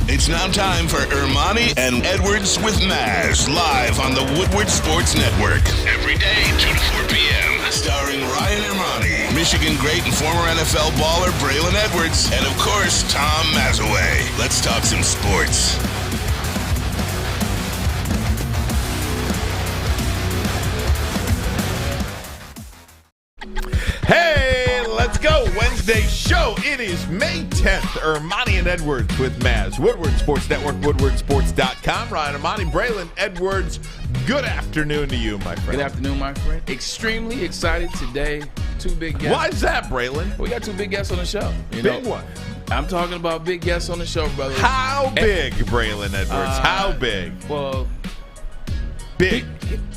It's now time for Ermanni and Edwards with Maz, live on the Woodward Sports Network. Every day, 2 to 4 p.m. Starring Ryan Ermanni, Michigan great and former NFL baller Braylon Edwards, and of course, Tom Mazawey. Let's talk some sports. Hey, let's go. Wednesday show. It is May 10th. Ermanni and Edwards with Maz. Woodward Sports Network, woodwardsports.com. Ryan Ermanni, Braylon Edwards. Good afternoon to you, my friend. Good afternoon, my friend. Extremely excited today. Two big guests. Why is that, Braylon? We got two big guests on the show. Big one. I'm talking about big guests on the show, brother. How big, Braylon Edwards? How big? Well, Big.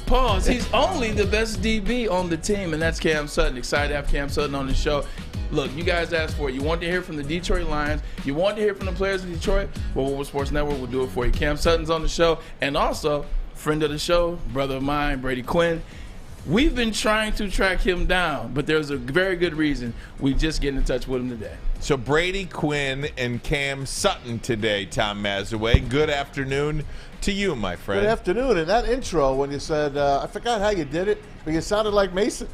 Pause. He's only the best DB on the team, and that's Cam Sutton. Excited to have Cam Sutton on the show. Look, you guys asked for it. You want to hear from the Detroit Lions. You want to hear from the players in Detroit. Well, Woodward Sports Network will do it for you. Cam Sutton's on the show, and also friend of the show, brother of mine, Brady Quinn. We've been trying to track him down, but there's a very good reason we just get in touch with him today. So Brady Quinn and Cam Sutton today, Tom Mazawey. Good afternoon to you, my friend. Good afternoon. And that intro, when you said, I forgot how you did it, but you sounded like Mason.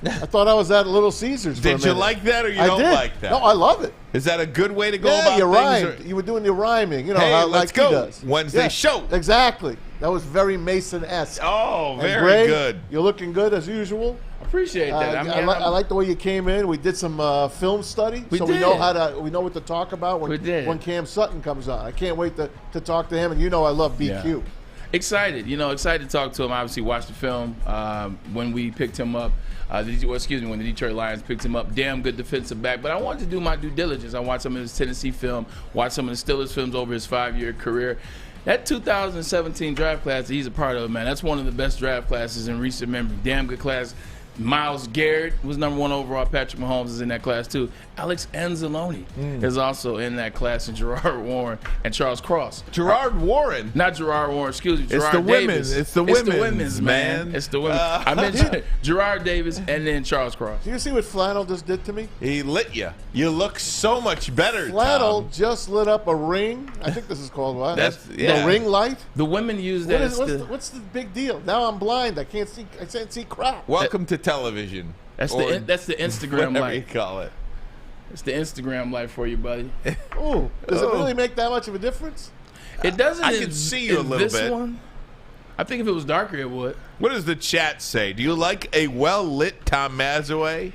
I thought I was at Little Caesars for a Did you minute. like that or you I don't did. like that? No, I love it. Is that a good way to go Yeah, about you things? rhymed. You were doing your rhyming. You know, Hey, how, let's like go. he does. Wednesday show. Exactly. That was very Mason-esque. Oh, And very Gray, good. You're looking good as usual. Appreciate that. I like the way you came in. We did some film study, We so did. we know what to talk about We did. when Cam Sutton comes on. I can't wait to talk to him, and you know I love BQ. Yeah. Excited to talk to him. Obviously, watched the film when we picked him up. When the Detroit Lions picked him up. Damn good defensive back. But I wanted to do my due diligence. I watched some of his Tennessee film, watched some of the Steelers films over his 5-year career. That 2017 draft class that he's a part of, man, that's one of the best draft classes in recent memory. Damn good class. Miles Garrett was #1 overall. Patrick Mahomes is in that class too. Alex Anzalone is also in that class, and Gerard Warren and Charles Cross. Gerard Warren. Not Gerard Warren, excuse me. Gerard the women. Davis. It's the women's, man. It's the women. I mentioned Gerard Davis and then Charles Cross. Do you see what Flannel just did to me? He lit you. You look so much better, Flannel Tom. just lit up a ring. I think this is called what? yeah. The ring light. The women use that. What's the big deal? Now I'm blind. I can't see crap. Welcome to television. That's Or the Instagram whatever you light. call it. It's the Instagram light for you, buddy. Ooh, does it really make that much of a difference? It doesn't. I can see you a little this bit. One, I think if it was darker, it would. What does the chat say? Do you like a well-lit Tom Mazawey?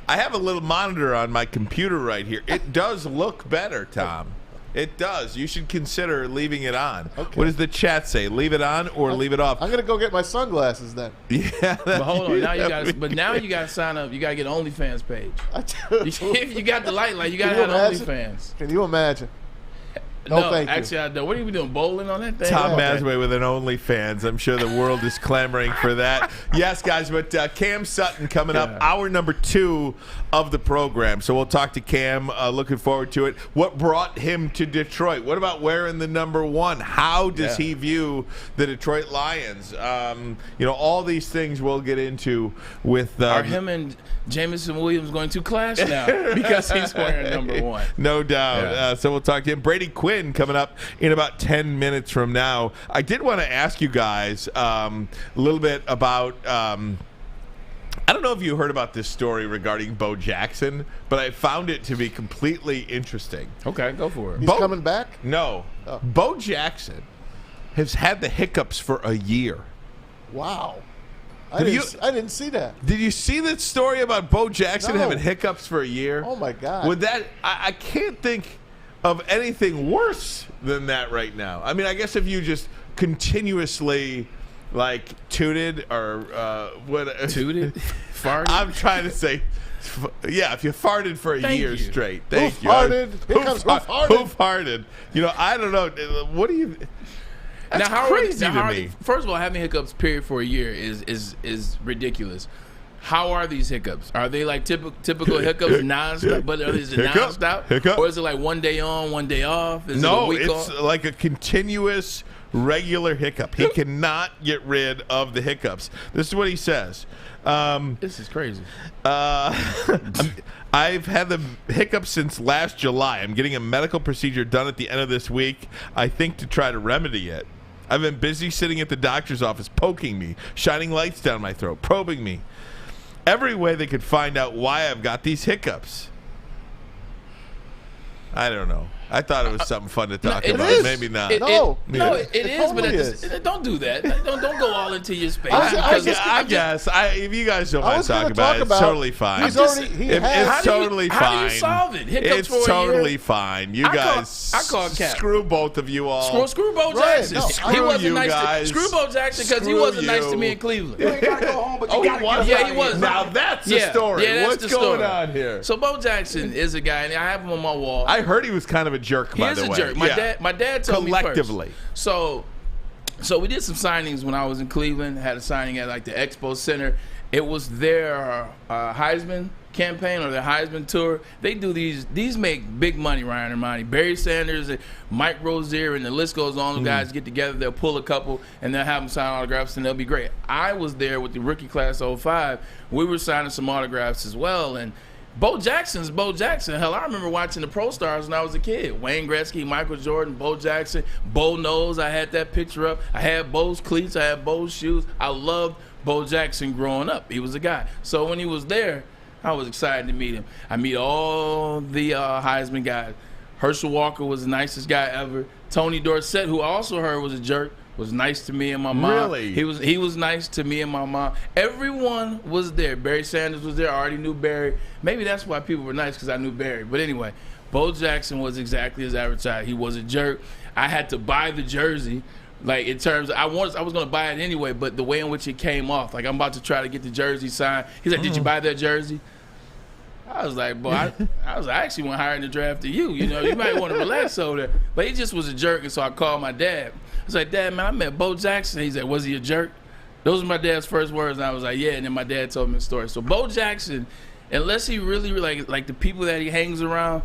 I have a little monitor on my computer right here. It does look better, Tom. It does. You should consider leaving it on. Okay. What does the chat say? Leave it on or leave it off? I'm gonna go get my sunglasses then. Yeah. But hold on, now you got to sign up. You got to get an OnlyFans page. If you got the light, you got to have OnlyFans. Can you imagine? No, thank you. Actually, I don't. What are you doing, bowling on that thing? Tom Okay. Mazawey with an OnlyFans. I'm sure the world is clamoring for that. Yes, guys, but Cam Sutton coming up, hour number 2 of the program. So we'll talk to Cam. Looking forward to it. What brought him to Detroit? What about wearing the #1? How does he view the Detroit Lions? All these things we'll get into with. Are him and Jameson Williams going to clash now because he's wearing #1? No doubt. Yeah. So we'll talk to him. Brady Quinn coming up in about 10 minutes from now. I did want to ask you guys a little bit about I don't know if you heard about this story regarding Bo Jackson, but I found it to be completely interesting. Okay, go for it. He's coming back? No. Oh. Bo Jackson has had the hiccups for a year. Wow. I Have didn't see that. Did you see that story about Bo Jackson No. having hiccups for a year? Oh my God. Would that I can't think of anything worse than that right now. I mean, I guess if you just continuously tooted or what Tooted? Farted? I'm trying to say if you farted for a Thank year you. straight. Thank you. Farted? Here comes who farted? Who farted? I don't know. What do you That's crazy to me. First of all, having hiccups period for a year is ridiculous. How are these hiccups? Are they like typical hiccups nonstop? But is it nonstop? Hiccup. Or is it like one day on, one day off? Is it a No, week it's off? like a continuous regular hiccup. He cannot get rid of the hiccups. This is what he says. This is crazy. I've had the hiccups since last July. I'm getting a medical procedure done at the end of this week, I think, to try to remedy it. I've been busy sitting at the doctor's office, poking me, shining lights down my throat, probing me. Every way they could find out why I've got these hiccups. I don't know. I thought it was something fun to talk about. is. Maybe not. It is, totally but is. Don't do that. Don't go all into your space. I guess. If you guys don't want to talk about it, it's totally fine. It's totally fine. How do you solve it? Hiccups for It's a year? totally fine. You guys, I call Cap. Screw both of you all. Screw Bo Right, Jackson. no, He screw wasn't you nice guys. Screw Bo Jackson because he Screw wasn't nice to you. me in Cleveland. You ain't got to go home, but you got to get Yeah, he was. Now that's the Yeah, story. yeah, that's What's the going story. on here? So Bo Jackson is a guy, and I have him on my wall. I heard he was kind of a jerk, by He is the a way. jerk. My dad told me Collectively. first. So we did some signings when I was in Cleveland. Had a signing at like the Expo Center. It was their Heisman campaign or their Heisman tour. They do these make big money, Ryan and Ermanni. Barry Sanders and Mike Rozier and the list goes on. The guys get together, they'll pull a couple and they'll have them sign autographs and they'll be great. I was there with the rookie class 05. We were signing some autographs as well, and Bo Jackson's Bo Jackson. Hell, I remember watching the Pro Stars when I was a kid. Wayne Gretzky, Michael Jordan, Bo Jackson, Bo Knows. I had that picture up. I had Bo's cleats. I had Bo's shoes. I loved Bo Jackson growing up. He was a guy. So when he was there, I was excited to meet him. I meet all the Heisman guys. Herschel Walker was the nicest guy ever. Tony Dorsett, who I also heard was a jerk, was nice to me and my mom. Really? He was nice to me and my mom. Everyone was there. Barry Sanders was there. I already knew Barry. Maybe that's why people were nice, because I knew Barry. But anyway, Bo Jackson was exactly as advertised. He was a jerk. I had to buy the jersey. Like, in terms of, I was going to buy it anyway, but the way in which it came off, like, I'm about to try to get the jersey signed. He's like, did you buy that jersey? I was like, boy, I actually went higher in the draft than you. You know, you might want to relax over there. But he just was a jerk, and so I called my dad. I was like, Dad, man, I met Bo Jackson. He's like, was he a jerk? Those were my dad's first words, and I was like, yeah. And then my dad told me the story. So Bo Jackson, unless he really like the people that he hangs around,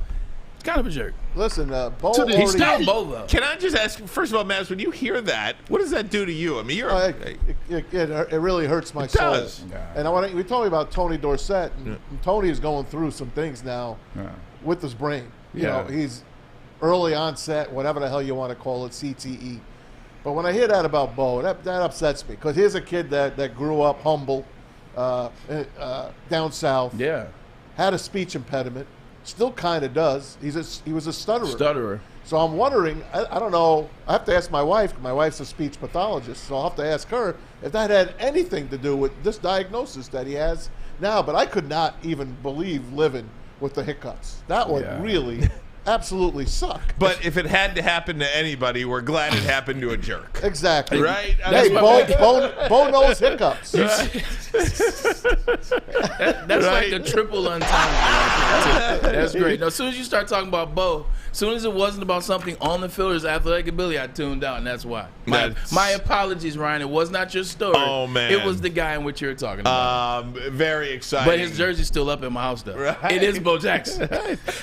it's kind of a jerk. Listen, Bo He's still already... Bo, though. Can I just ask, first of all, Maz, when you hear that, what does that do to you? I mean, you're It really hurts my It soul. does. And we talking about Tony Dorsett. And Tony is going through some things now with his brain. You know, he's early onset, whatever the hell you want to call it, CTE. But when I hear that about Bo, that upsets me, because here's a kid that grew up humble, down south. Yeah. Had a speech impediment, still kind of does. He was a stutterer. Stutterer. So I'm wondering, I don't know, I have to ask my wife. My wife's a speech pathologist, so I'll have to ask her if that had anything to do with this diagnosis that he has now. But I could not even believe living with the hiccups. That would really absolutely suck. But if it had to happen to anybody, we're glad it happened to a jerk. Exactly. Right? Hey, Bo knows hiccups. That's like a triple entendre. That's great. Now, as soon as you start talking about Bo, as soon as it wasn't about something on the field or his athletic ability, I tuned out, and that's why. My apologies, Ryan. It was not your story. Oh, man. It was the guy in which you were talking about. Very exciting. But his jersey's still up in my house, though. Right. It is Bo Jackson.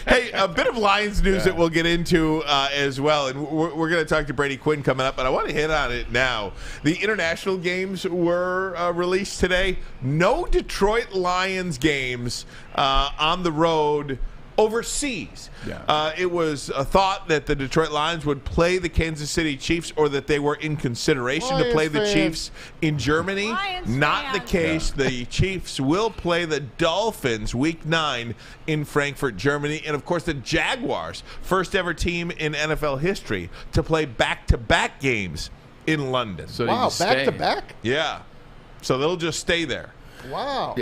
Hey, a bit of Lions news that we'll get into as well. And we're going to talk to Brady Quinn coming up, but I want to hit on it now. The international games were released today. No Detroit Lions games on the road overseas. It was a thought that the Detroit Lions would play the Kansas City Chiefs, or that they were in consideration to play the Chiefs in Germany. Not the case. The Chiefs will play the Dolphins Week 9 in Frankfurt, Germany. And, of course, the Jaguars, first ever team in NFL history to play back-to-back games in London. So Wow, back-to-back? Yeah. So they'll just stay there. Wow.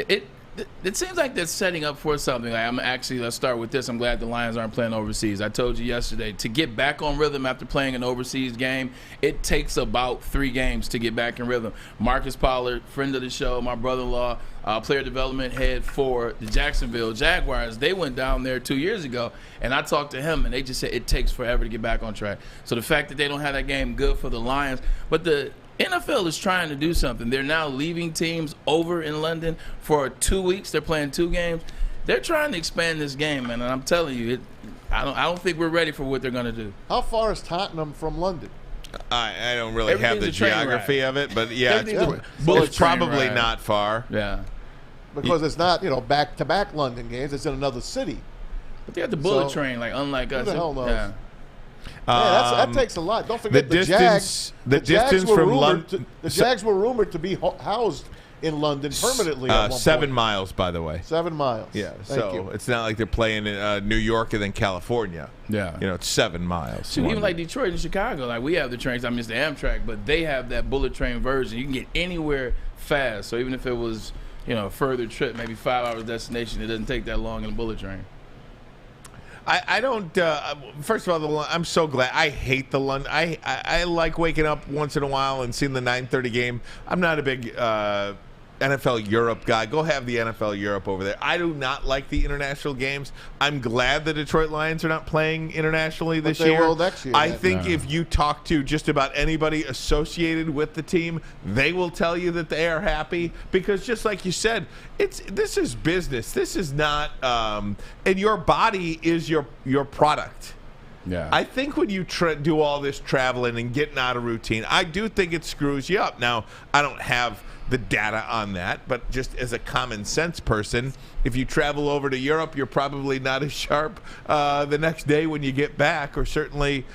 It seems like they're setting up for something. Let's start with this. I'm glad the Lions aren't playing overseas. I told you yesterday, to get back on rhythm after playing an overseas game, it takes about 3 games to get back in rhythm. Marcus Pollard, friend of the show, my brother-in-law, player development head for the Jacksonville Jaguars, they went down there 2 years ago, and I talked to him, and they just said it takes forever to get back on track. So the fact that they don't have that game, good for the Lions. But the NFL is trying to do something. They're now leaving teams over in London for 2 weeks. They're playing 2 games. They're trying to expand this game, man. And I'm telling you, I don't think we're ready for what they're going to do. How far is Tottenham from London? I don't really have the geography of it, but yeah, it's probably not far. Yeah. Because it's not, back-to-back London games. It's in another city. But they got the bullet train, like unlike us. Who the hell knows? Yeah. That takes a lot. Don't forget the Jags. The distance from London. The Jags were rumored to be housed in London permanently. At 7 miles, by the way. 7 miles. Yeah. Thank you. It's not like they're playing in New York and then California. Yeah. It's 7 miles. So even like Detroit and Chicago, like we have the trains. I mean, it's the Amtrak, but they have that bullet train version. You can get anywhere fast. So even if it was, a further trip, maybe 5 hours destination, it doesn't take that long in a bullet train. I don't. First of all, I'm so glad. I hate the London. I like waking up once in a while and seeing the 9:30 game. I'm not a big NFL Europe guy. Go have the NFL Europe over there. I do not like the international games. I'm glad the Detroit Lions are not playing internationally this year. They will next year. I think if you talk to just about anybody associated with the team, they will tell you that they are happy because, just like you said, this is business. This is not, and your body is your product. Yeah. I think when you do all this traveling and getting out of routine, I do think it screws you up. Now, I don't have the data on that, but just as a common sense person, if you travel over to Europe, you're probably not as sharp the next day when you get back, or certainly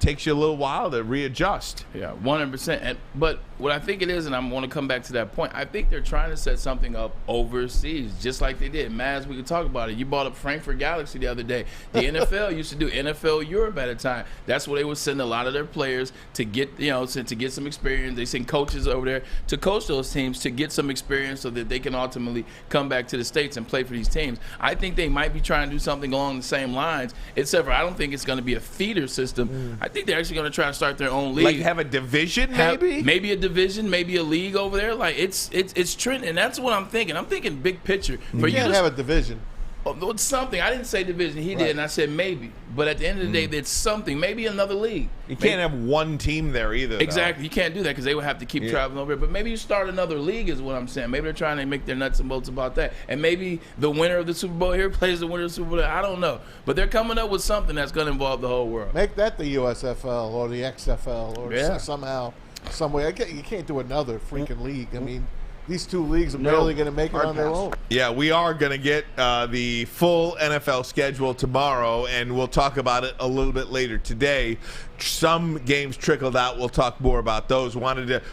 takes you a little while to readjust. Yeah, 100%. But what I think it is, and I want to come back to that point, I think they're trying to set something up overseas, just like they did. Maz, we could talk about it. You brought up Frankfurt Galaxy the other day. The NFL used to do NFL Europe at a time. That's where they would send a lot of their players to get, to get some experience. They send coaches over there to coach those teams to get some experience so that they can ultimately come back to the States and play for these teams. I think they might be trying to do something along the same lines, except for I don't think it's going to be a feeder system. I think they're actually going to try to start their own league. Like have a division, maybe? Maybe a division, maybe a league over there. Like it's trending. That's what I'm thinking. I'm thinking big picture. You can't have a division. It's something. I didn't say division. He did, and I said maybe. But at the end of the day, it's something. Maybe another league. You can't have one team there either. Exactly. Though. You can't do that because they would have to keep traveling over. But maybe you start another league is what I'm saying. Maybe they're trying to make their nuts and bolts about that. And maybe the winner of the Super Bowl here plays the winner of the Super Bowl there. I don't know. But they're coming up with something that's going to involve the whole world. Make that the USFL or the XFL or somehow, some way. You can't do another freaking league. I mean, these two leagues are barely going to make it on their own. Yeah, we are going to get the full NFL schedule tomorrow, and we'll talk about it a little bit later today. Some games trickled out. We'll talk more about those.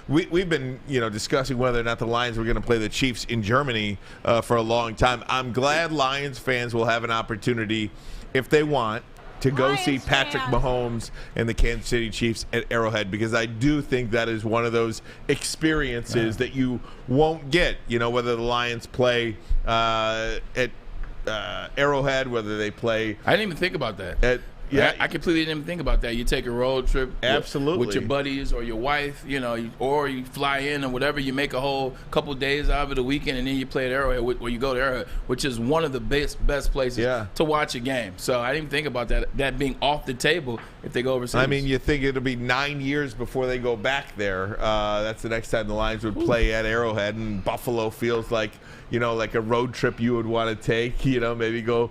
We've been discussing whether or not the Lions were going to play the Chiefs in Germany for a long time. I'm glad Lions fans will have an opportunity, if they want, to go see Patrick Mahomes and the Kansas City Chiefs at Arrowhead, because I do think that is one of those experiences that you won't get, whether the Lions play at Arrowhead, whether they play. I didn't even think about that. I completely didn't even think about that. You take a road trip with your buddies or your wife, or you fly in or whatever. You make a whole couple days out of it, a weekend, and then you play at Arrowhead, or you go to Arrowhead, which is one of the best places to watch a game. So I didn't even think about that being off the table if they go overseas. I mean, you think it'll be 9 years before they go back there. That's the next time the Lions would play at Arrowhead, and Buffalo feels like, like a road trip you would want to take, maybe go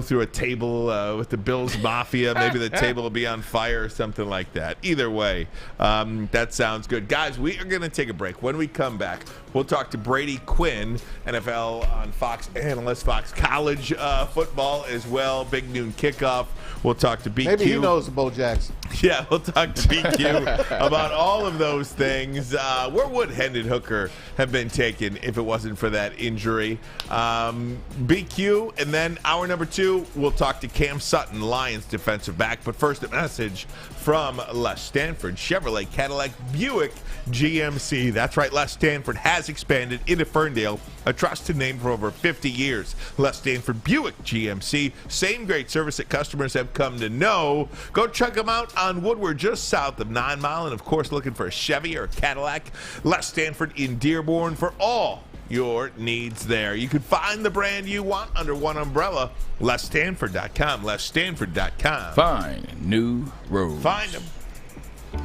through a table with the Bills Mafia. Maybe the table will be on fire or something like that. Either way, that sounds good. Guys, we are going to take a break. When we come back, we'll talk to Brady Quinn, NFL on Fox analyst, Fox College football as well. Big noon kickoff. We'll talk to BQ. Maybe he knows Bo Jackson. Yeah, we'll talk to BQ about all of those things. Where would Hendon Hooker have been taken if it wasn't for that injury? BQ, and then hour number 2, we'll talk to Cam Sutton, Lions defensive back. But first, a message from Les Stanford Chevrolet Cadillac Buick GMC. That's right, Les Stanford has expanded into Ferndale, a trusted name for over 50 years. Les Stanford Buick GMC, same great service that customers have come to know. Go check them out on Woodward, just south of 9 Mile. And, of course, looking for a Chevy or a Cadillac, Les Stanford in Dearborn for all your needs there. You can find the brand you want under one umbrella. LesStanford.com. LesStanford.com. Find new roads. Find them.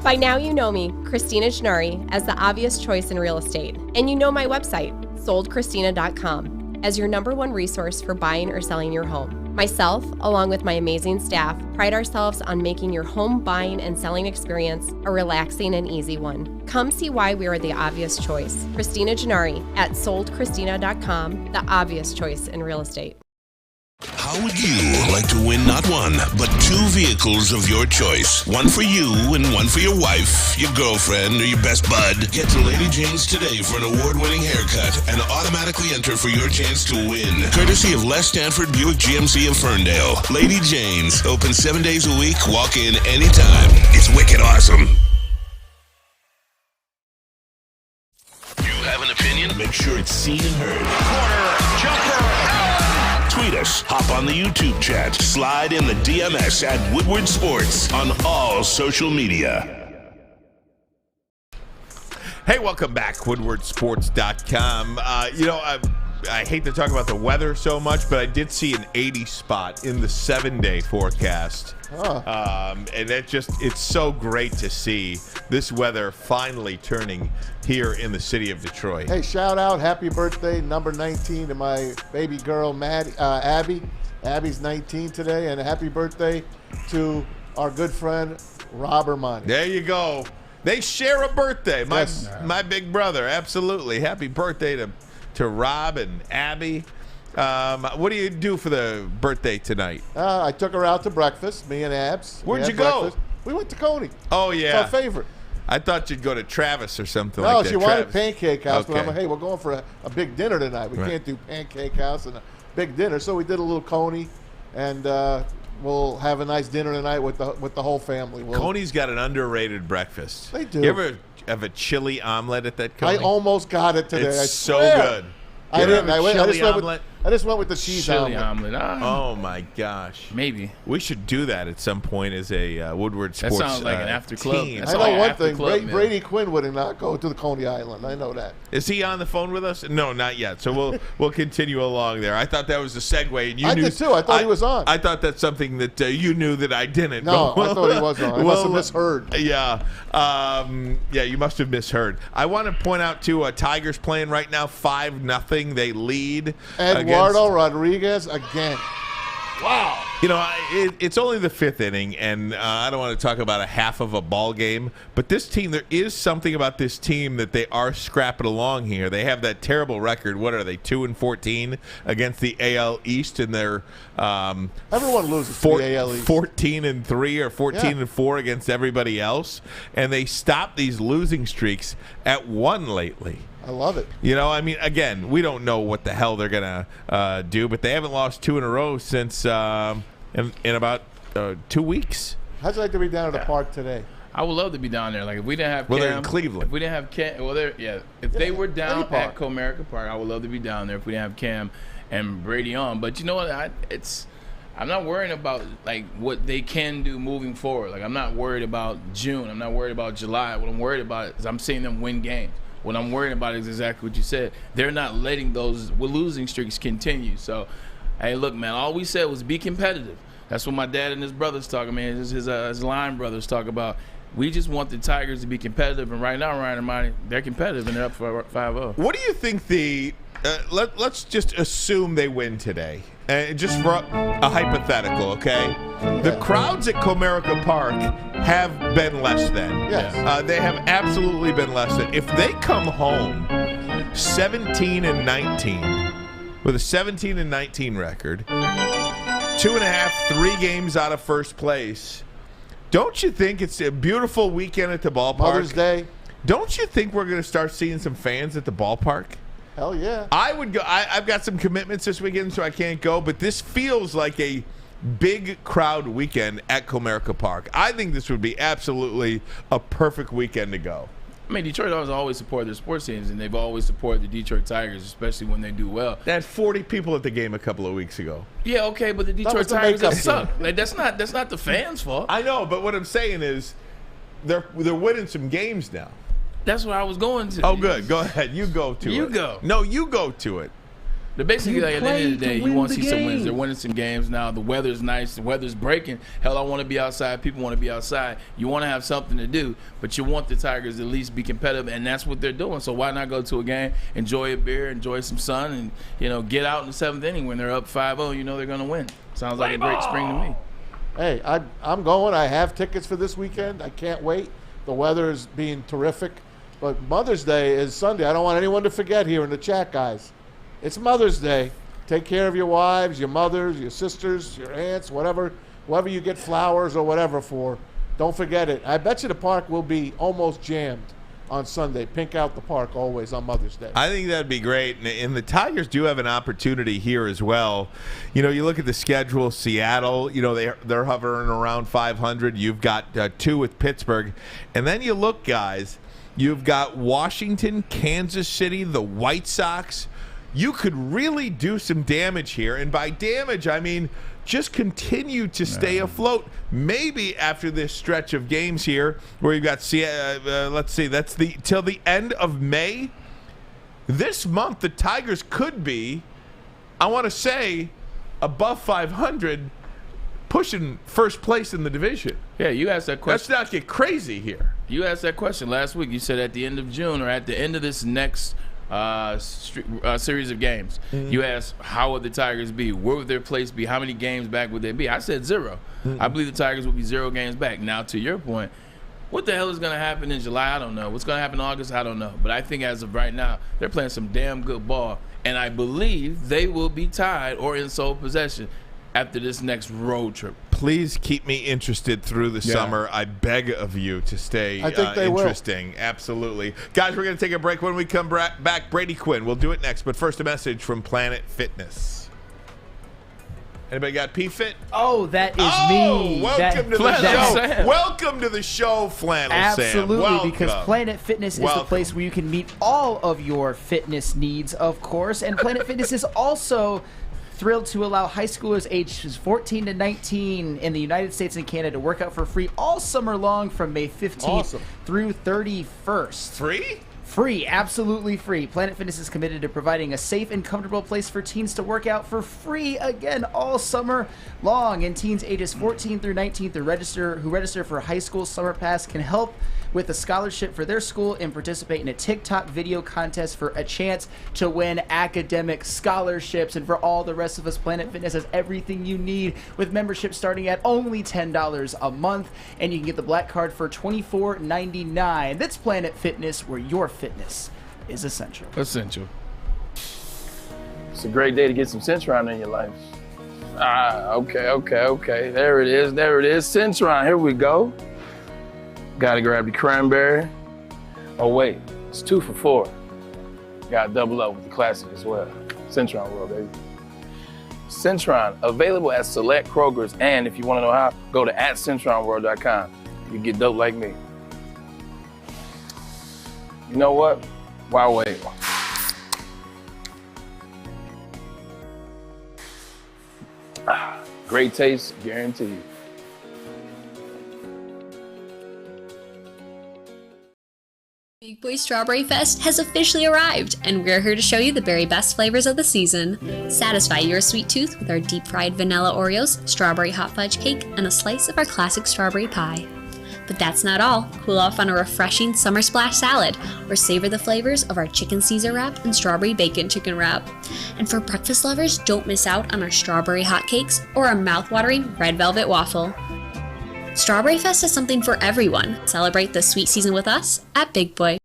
By now you know me, Christina Gennari, as the obvious choice in real estate. And you know my website, soldchristina.com, as your #1 resource for buying or selling your home. Myself, along with my amazing staff, pride ourselves on making your home buying and selling experience a relaxing and easy one. Come see why we are the obvious choice. Christina Gennari at soldchristina.com, the obvious choice in real estate. How would you like to win not one, but 2 vehicles of your choice? One for you and one for your wife, your girlfriend, or your best bud. Get to Lady Jane's today for an award-winning haircut and automatically enter for your chance to win. Courtesy of Les Stanford Buick GMC of Ferndale. Lady Jane's, open 7 days a week, walk in anytime. It's wicked awesome. You have an opinion? Make sure it's seen and heard. Corner, jumper, tweet us, hop on the YouTube chat, slide in the DMS at Woodward Sports on all social media. Hey, welcome back, woodwardsports.com. I hate to talk about the weather so much, but I did see an 80 spot in the 7-day forecast. And it's so great to see this weather finally turning here in the city of Detroit. Hey, shout out, happy birthday, number 19 to my baby girl, Abby. Abby's 19 today, and a happy birthday to our good friend, Rob Ermanni. There you go. They share a birthday. My big brother, absolutely. Happy birthday to Rob and Abby. What do you do for the birthday tonight? I took her out to breakfast, me and Abs. Where'd you go? Breakfast. We went to Coney. Oh, yeah. It's our favorite. I thought you'd go to Travis or something like that. No, she wanted Travis. Pancake House, but I'm Okay. like, hey, we're going for a big dinner tonight. We Right. can't do Pancake House and a big dinner. So we did a little Coney, and we'll have a nice dinner tonight with the whole family. Coney's got an underrated breakfast. They do. You ever have a chili omelet at that Coney? I almost got it today. It's I so swear. good. I You ever didn't. have a chili I just went with the cheese Chili omelet. omelet. Oh, my gosh. Maybe. We should do that at some point as a Woodward That Sports sounds like an after club. team. That's I all know one after thing. club meal. Brady Quinn would not go to the Coney Island. I know that. Is he on the phone with us? No, not yet. So we'll continue along there. I thought that was a segue, and you I knew. did too. I thought he was on. I thought that's something that you knew that I didn't. No, But I thought he was on. I must have misheard. Yeah, you must have misheard. I want to point out too. Tigers playing right now 5-0. They lead. Eduardo Rodriguez again. Wow. You know, it's only the 5th inning, and I don't want to talk about a half of a ball game, but this team, there is something about this team that they are scrapping along here. They have that terrible record. What are they, 2-14 against the AL East, and they're Everyone loses to the AL East. 14-3 or 14-4 against everybody else, and they stop these losing streaks at 1 lately. I love it. You know, I mean, again, we don't know what the hell they're going to do, but they haven't lost 2 in a row since in about 2 weeks. How'd you like to be down at the park today? I would love to be down there. Like if we didn't have Well, Cam, they're in Cleveland. If we didn't have Cam, if they were down any park. at Comerica Park, I would love to be down there. If we didn't have Cam and Brady on, but you know what? I'm not worrying about like what they can do moving forward. Like I'm not worried about June. I'm not worried about July. What I'm worried about is I'm seeing them win games. What I'm worried about is exactly what you said. They're not letting those losing streaks continue. So, hey, look, man, all we said was be competitive. That's what my dad and his brothers talk about, man. His line brothers talk about. We just want the Tigers to be competitive, and right now, Ryan Ermanni, they're competitive, and they're up for 5-0. What do you think let's just assume they win today. Just for a hypothetical, okay? The crowds at Comerica Park have been less than. Yes. They have absolutely been less than. If they come home 17-19 with a 17-19 record, 2.5, 3 games out of first place, don't you think it's a beautiful weekend at the ballpark? Mother's Day. Don't you think we're going to start seeing some fans at the ballpark? Hell yeah. I would go. I've got some commitments this weekend, so I can't go. But this feels like a big crowd weekend at Comerica Park. I think this would be absolutely a perfect weekend to go. I mean, Detroit always supported their sports teams, and they've always supported the Detroit Tigers, especially when they do well. They had 40 people at the game a couple of weeks ago. Yeah, okay, but the was Detroit the Tigers makeup suck. Like that's not the fans' fault. I know, but what I'm saying is they're winning some games now. That's what I was going to. Oh, good. Go ahead. You go to it. You go. No, you go to it. But basically, like, at the end of the day, you want to see some wins. They're winning some games now. The weather's nice. The weather's breaking. Hell, I want to be outside. People want to be outside. You want to have something to do, but you want the Tigers to at least be competitive, and that's what they're doing. So why not go to a game, enjoy a beer, enjoy some sun, and get out in the 7th inning when they're up 5-0. You know they're going to win. Sounds like a great spring to me. Hey, I'm going. I have tickets for this weekend. I can't wait. The weather is being terrific. But Mother's Day is Sunday. I don't want anyone to forget here in the chat, guys. It's Mother's Day. Take care of your wives, your mothers, your sisters, your aunts, whoever you get flowers or whatever for. Don't forget it. I bet you the park will be almost jammed on Sunday. Pink out the park always on Mother's Day. I think that'd be great. And the Tigers do have an opportunity here as well. You know, you look at the schedule, Seattle, you know, they're hovering around 500. You've got 2 with Pittsburgh. And then you look, guys, you've got Washington, Kansas City, the White Sox. You could really do some damage here. And by damage, I mean just continue to stay afloat. Maybe after this stretch of games here, where you've got, let's see, that's till the end of May. This month, the Tigers could be, I want to say, above 500, pushing first place in the division. Yeah, you asked that question. Let's not get crazy here. You asked that question last week. You said at the end of June or at the end of this next series of games. Mm-hmm. You asked, how would the Tigers be? Where would their place be? How many games back would they be? I said 0. Mm-hmm. I believe the Tigers will be 0 games back. Now, to your point, what the hell is going to happen in July? I don't know. What's going to happen in August? I don't know. But I think as of right now, they're playing some damn good ball. And I believe they will be tied or in sole possession after this next road trip. Please keep me interested through the summer. I beg of you to stay I think they interesting. Will. Absolutely. Guys, we're going to take a break. When we come back, Brady Quinn. We'll do it next. But first, a message from Planet Fitness. Anybody got P-Fit? Oh, that is me. Welcome to the show. Welcome to the show, Flannel Absolutely, Sam. because Planet Fitness is the place where you can meet all of your fitness needs, of course. And Planet Fitness is also thrilled to allow high schoolers ages 14 to 19 in the United States and Canada to work out for free all summer long from May 15th through 31st. Free, absolutely free. Planet Fitness is committed to providing a safe and comfortable place for teens to work out for free again all summer long. And teens ages 14 through 19 who register for high school summer pass can help with a scholarship for their school and participate in a TikTok video contest for a chance to win academic scholarships. And for all the rest of us, Planet Fitness has everything you need with membership starting at only $10 a month. And you can get the black card for $24.99. That's Planet Fitness, where your fitness is essential. Essential. It's a great day to get some Centron in your life. Okay. There it is. Centron, here we go. Gotta grab the cranberry. Oh wait, it's 2 for $4. Gotta double up with the classic as well. Centron World, baby. Centron, available at select Krogers, and if you wanna know how, go to @CentronWorld.com. You get dope like me. You know what? Why wait? Great taste, guaranteed. Big Boy Strawberry Fest has officially arrived, and we're here to show you the very best flavors of the season. Satisfy your sweet tooth with our deep-fried vanilla Oreos, strawberry hot fudge cake, and a slice of our classic strawberry pie. But that's not all. Cool off on a refreshing summer splash salad, or savor the flavors of our chicken Caesar wrap and strawberry bacon chicken wrap. And for breakfast lovers, don't miss out on our strawberry hotcakes or our mouth-watering red velvet waffle. Strawberry Fest is something for everyone. Celebrate the sweet season with us at Big Boy.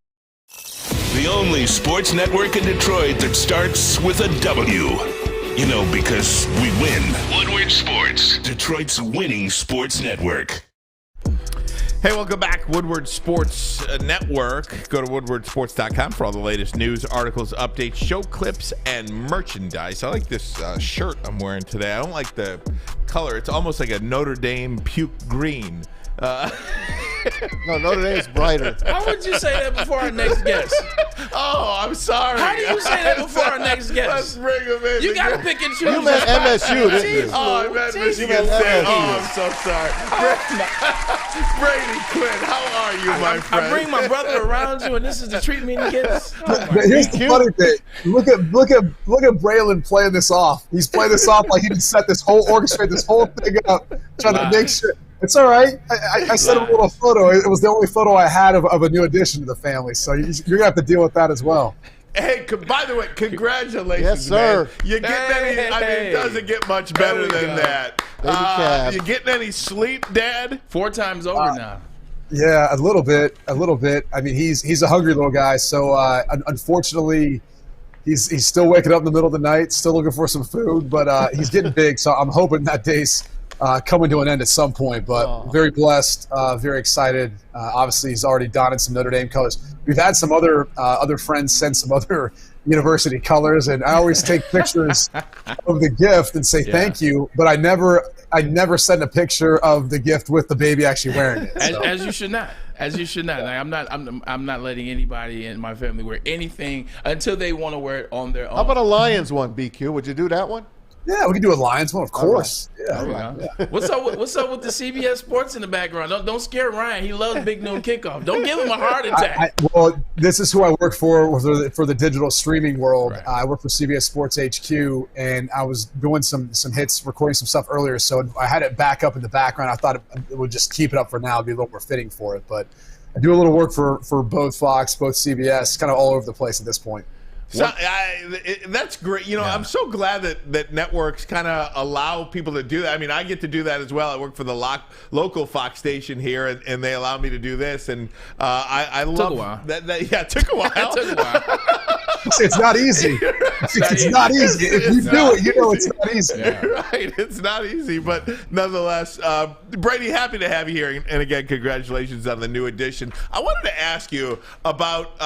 The only sports network in Detroit that starts with a W. You know, because we win. Woodward Sports, Detroit's winning sports network. Hey, welcome back, Woodward Sports Network. Go to woodwardsports.com for all the latest news, articles, updates, show clips, and merchandise. I like this shirt I'm wearing today. I don't like the color. It's almost like a Notre Dame puke green. No, Notre Dame's brighter. How would you say that before our next guest? Oh, I'm sorry. How do you say that before our next guest? Let's bring him in. You got to pick and choose. You meant MSU, didn't you? Oh, I meant Michigan State. Oh, I'm so sorry. Brady Quinn, how are you, my friend? I bring my brother around you, and this is the treatment he gets. Here's the funny thing. Look at Braylon playing this off. He's playing this off like he didn't orchestrate this whole thing up, trying to make sure. It's all right. I sent him a little photo. It was the only photo I had of a new addition to the family, so you're going to have to deal with that as well. Hey, by the way, congratulations, Yes, sir. man. You getting any? I mean, it doesn't get much better than that. You getting any sleep, Dad? 4 times over now. Yeah, a little bit. I mean, he's a hungry little guy, so unfortunately, he's still waking up in the middle of the night, still looking for some food, but he's getting big, so I'm hoping that day's coming to an end at some point. But very blessed, very excited. Obviously, he's already donning some Notre Dame colors. We've had some other friends send some other university colors, and I always take pictures of the gift and say thank you, but I never send a picture of the gift with the baby actually wearing it. So. As you should not. As you should not. Like, I'm not letting anybody in my family wear anything until they want to wear it on their own. How about a Lions one, BQ? Would you do that one? Yeah, we can do a Lions one, of course. Right. Yeah. What's up with the CBS Sports in the background? Don't scare Ryan. He loves Big Noon Kickoff. Don't give him a heart attack. Well, this is who I work for the digital streaming world. Right. I work for CBS Sports HQ, and I was doing some hits, recording some stuff earlier, so I had it back up in the background. I thought it would just keep it up for now. It'd be a little more fitting for it. But I do a little work for both Fox, both CBS, kind of all over the place at this point. So that's great. You know, I'm so glad that networks kind of allow people to do that. I mean, I get to do that as well. I work for the local Fox station here, and they allow me to do this. And I love that. Yeah, it took a while. It took a while. It's not easy. It's not easy. If you do it, you know it's not easy. Yeah. Right. It's not easy, but nonetheless, Brady, happy to have you here. And again, congratulations on the new edition. I wanted to ask you about,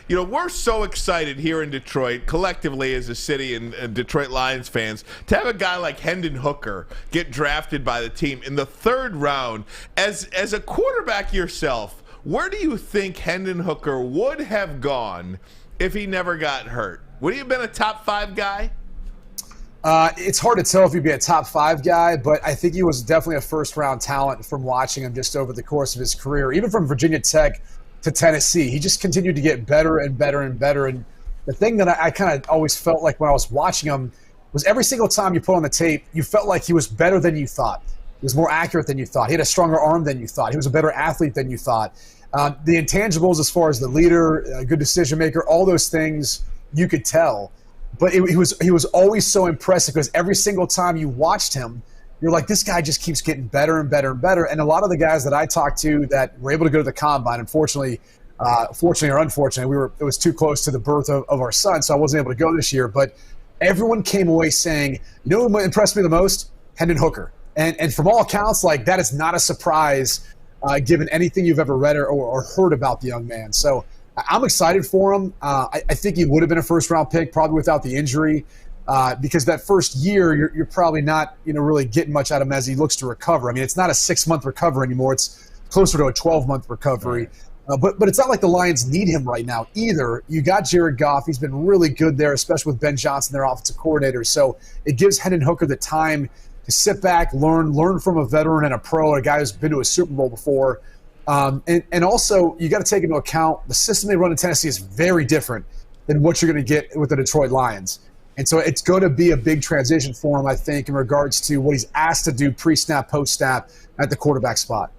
we're so excited here in Detroit, collectively as a city and Detroit Lions fans, to have a guy like Hendon Hooker get drafted by the team in the 3rd round. As a quarterback yourself, where do you think Hendon Hooker would have gone if he never got hurt? Would he have been a top 5 guy? It's hard to tell if he'd be a top 5 guy, but I think he was definitely a first-round talent from watching him just over the course of his career. Even from Virginia Tech to Tennessee, he just continued to get better and better and better. And the thing that I kind of always felt like when I was watching him was every single time you put on the tape, you felt like he was better than you thought. He was more accurate than you thought. He had a stronger arm than you thought. He was a better athlete than you thought. The intangibles as far as the leader, a good decision maker, all those things you could tell. But he was always so impressive because every single time you watched him, you're like, this guy just keeps getting better and better and better. And a lot of the guys that I talked to that were able to go to the combine, fortunately or unfortunately, it was too close to the birth of our son, so I wasn't able to go this year. But everyone came away saying, you know what impressed me the most? Hendon Hooker. And from all accounts, like, that is not a surprise given anything you've ever read or heard about the young man. So I'm excited for him. I think he would have been a first-round pick probably without the injury because that first year you're probably not really getting much out of him as he looks to recover. I mean, it's not a 6-month recovery anymore. It's closer to a 12-month recovery. But it's not like the Lions need him right now either. You got Jared Goff. He's been really good there, especially with Ben Johnson, their offensive coordinator. So it gives Hendon Hooker the time to sit back, learn from a veteran and a pro, a guy who's been to a Super Bowl before. And also, you got to take into account the system they run in Tennessee is very different than what you're going to get with the Detroit Lions. And so it's going to be a big transition for him, I think, in regards to what he's asked to do pre-snap, post-snap at the quarterback spot.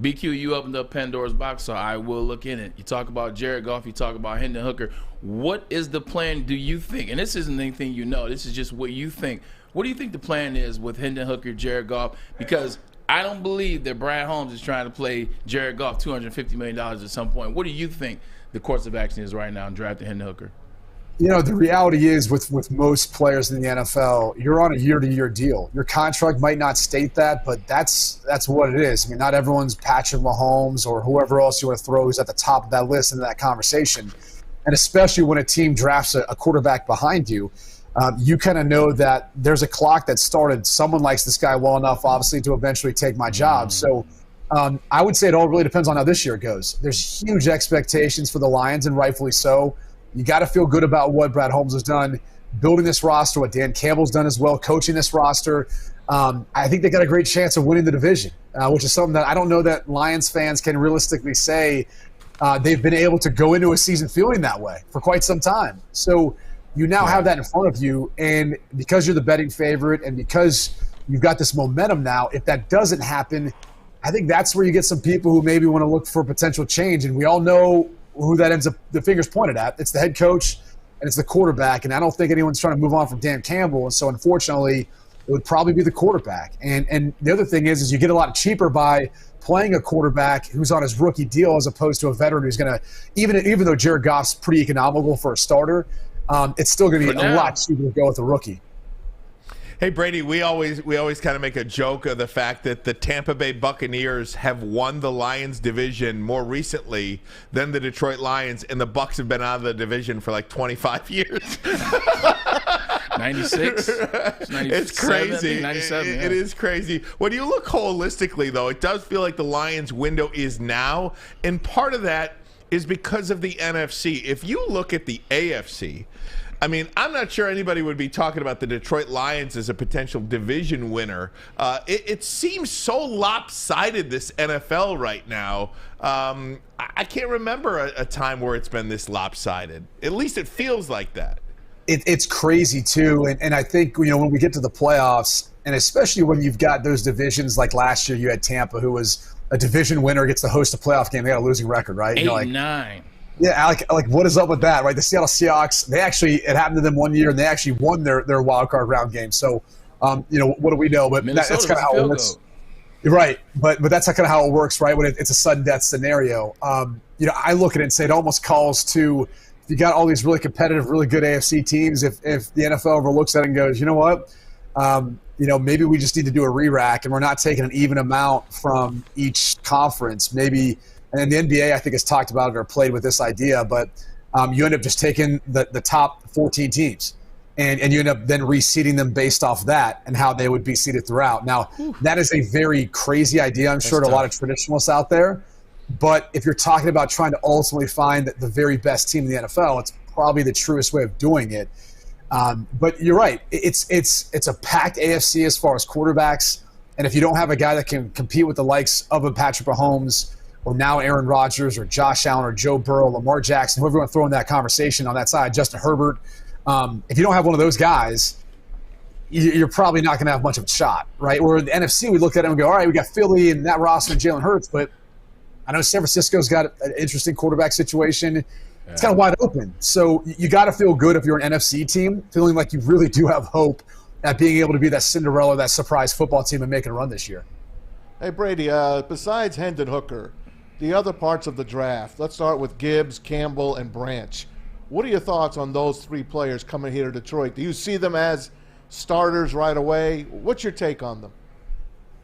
BQ, you opened up Pandora's box, so I will look in it. You talk about Jared Goff, you talk about Hendon Hooker. What is the plan, do you think? And this isn't anything you know. This is just what you think. What do you think the plan is with Hendon Hooker, Jared Goff? Because I don't believe that Brad Holmes is trying to play Jared Goff $250 million at some point. What do you think the course of action is right now in drafting Hendon Hooker? The reality is with most players in the NFL, you're on a year-to-year deal. Your contract might not state that, but that's what it is. I mean, not everyone's Patrick Mahomes or whoever else you want to throw who's at the top of that list into that conversation. And especially when a team drafts a quarterback behind you, you kind of know that there's a clock that started. Someone likes this guy well enough, obviously, to eventually take my job. So I would say it all really depends on how this year goes. There's huge expectations for the Lions, and rightfully so. You got to feel good about what Brad Holmes has done, building this roster, what Dan Campbell's done as well, coaching this roster. I think they got a great chance of winning the division, which is something that I don't know that Lions fans can realistically say they've been able to go into a season feeling that way for quite some time. So you now have that in front of you, and because you're the betting favorite and because you've got this momentum now, if that doesn't happen, I think that's where you get some people who maybe want to look for potential change, and we all know who that ends up the fingers pointed at. It's the head coach, and it's the quarterback. And I don't think anyone's trying to move on from Dan Campbell. And so, unfortunately, it would probably be the quarterback. And the other thing is you get a lot cheaper by playing a quarterback who's on his rookie deal as opposed to a veteran who's going to, even though Jared Goff's pretty economical for a starter, it's still going to be a lot cheaper to go with a rookie. Hey, Brady, we always kind of make a joke of the fact that the Tampa Bay Buccaneers have won the Lions division more recently than the Detroit Lions, and the Bucs have been out of the division for like 25 years. 96? It's crazy. 97, It is crazy. When you look holistically, though, it does feel like the Lions' window is now, and part of that is because of the NFC. If you look at the AFC, I mean, I'm not sure anybody would be talking about the Detroit Lions as a potential division winner. It seems so lopsided, this NFL right now. I can't remember a time where it's been this lopsided. At least it feels like that. It's crazy, too. And I think, when we get to the playoffs, and especially when you've got those divisions like last year, you had Tampa, who was a division winner, gets to host a playoff game. They got a losing record, right? 8-9. Yeah, like what is up with that, right? The Seattle Seahawks, it happened to them one year, and they actually won their wild card round game. So, what do we know? But that's kind of how it works. Right, but that's kind of how it works, right? When it's a sudden death scenario. I look at it and say it almost calls to, if you got all these really competitive, really good AFC teams, if the NFL overlooks that and goes, you know what, maybe we just need to do a re-rack, and we're not taking an even amount from each conference. Maybe, and the NBA, I think, has talked about it or played with this idea, but you end up just taking the top 14 teams, and you end up then reseeding them based off that and how they would be seeded throughout. Now, that is a very crazy idea, I'm sure, to a lot of traditionalists out there. But if you're talking about trying to ultimately find the very best team in the NFL, it's probably the truest way of doing it. But you're right. It's a packed AFC as far as quarterbacks. And if you don't have a guy that can compete with the likes of a Patrick Mahomes or now Aaron Rodgers or Josh Allen or Joe Burrow, Lamar Jackson, whoever you want to throw in that conversation on that side, Justin Herbert, if you don't have one of those guys, you're probably not going to have much of a shot, right? Where the NFC, we look at it and go, all right, we got Philly and that roster and Jalen Hurts, but I know San Francisco's got an interesting quarterback situation. It's kind of wide open. So you got to feel good if you're an NFC team, feeling like you really do have hope at being able to be that Cinderella, that surprise football team and making a run this year. Hey, Brady, besides Hendon Hooker, the other parts of the draft, let's start with Gibbs, Campbell, and Branch. What are your thoughts on those three players coming here to Detroit? Do you see them as starters right away? What's your take on them?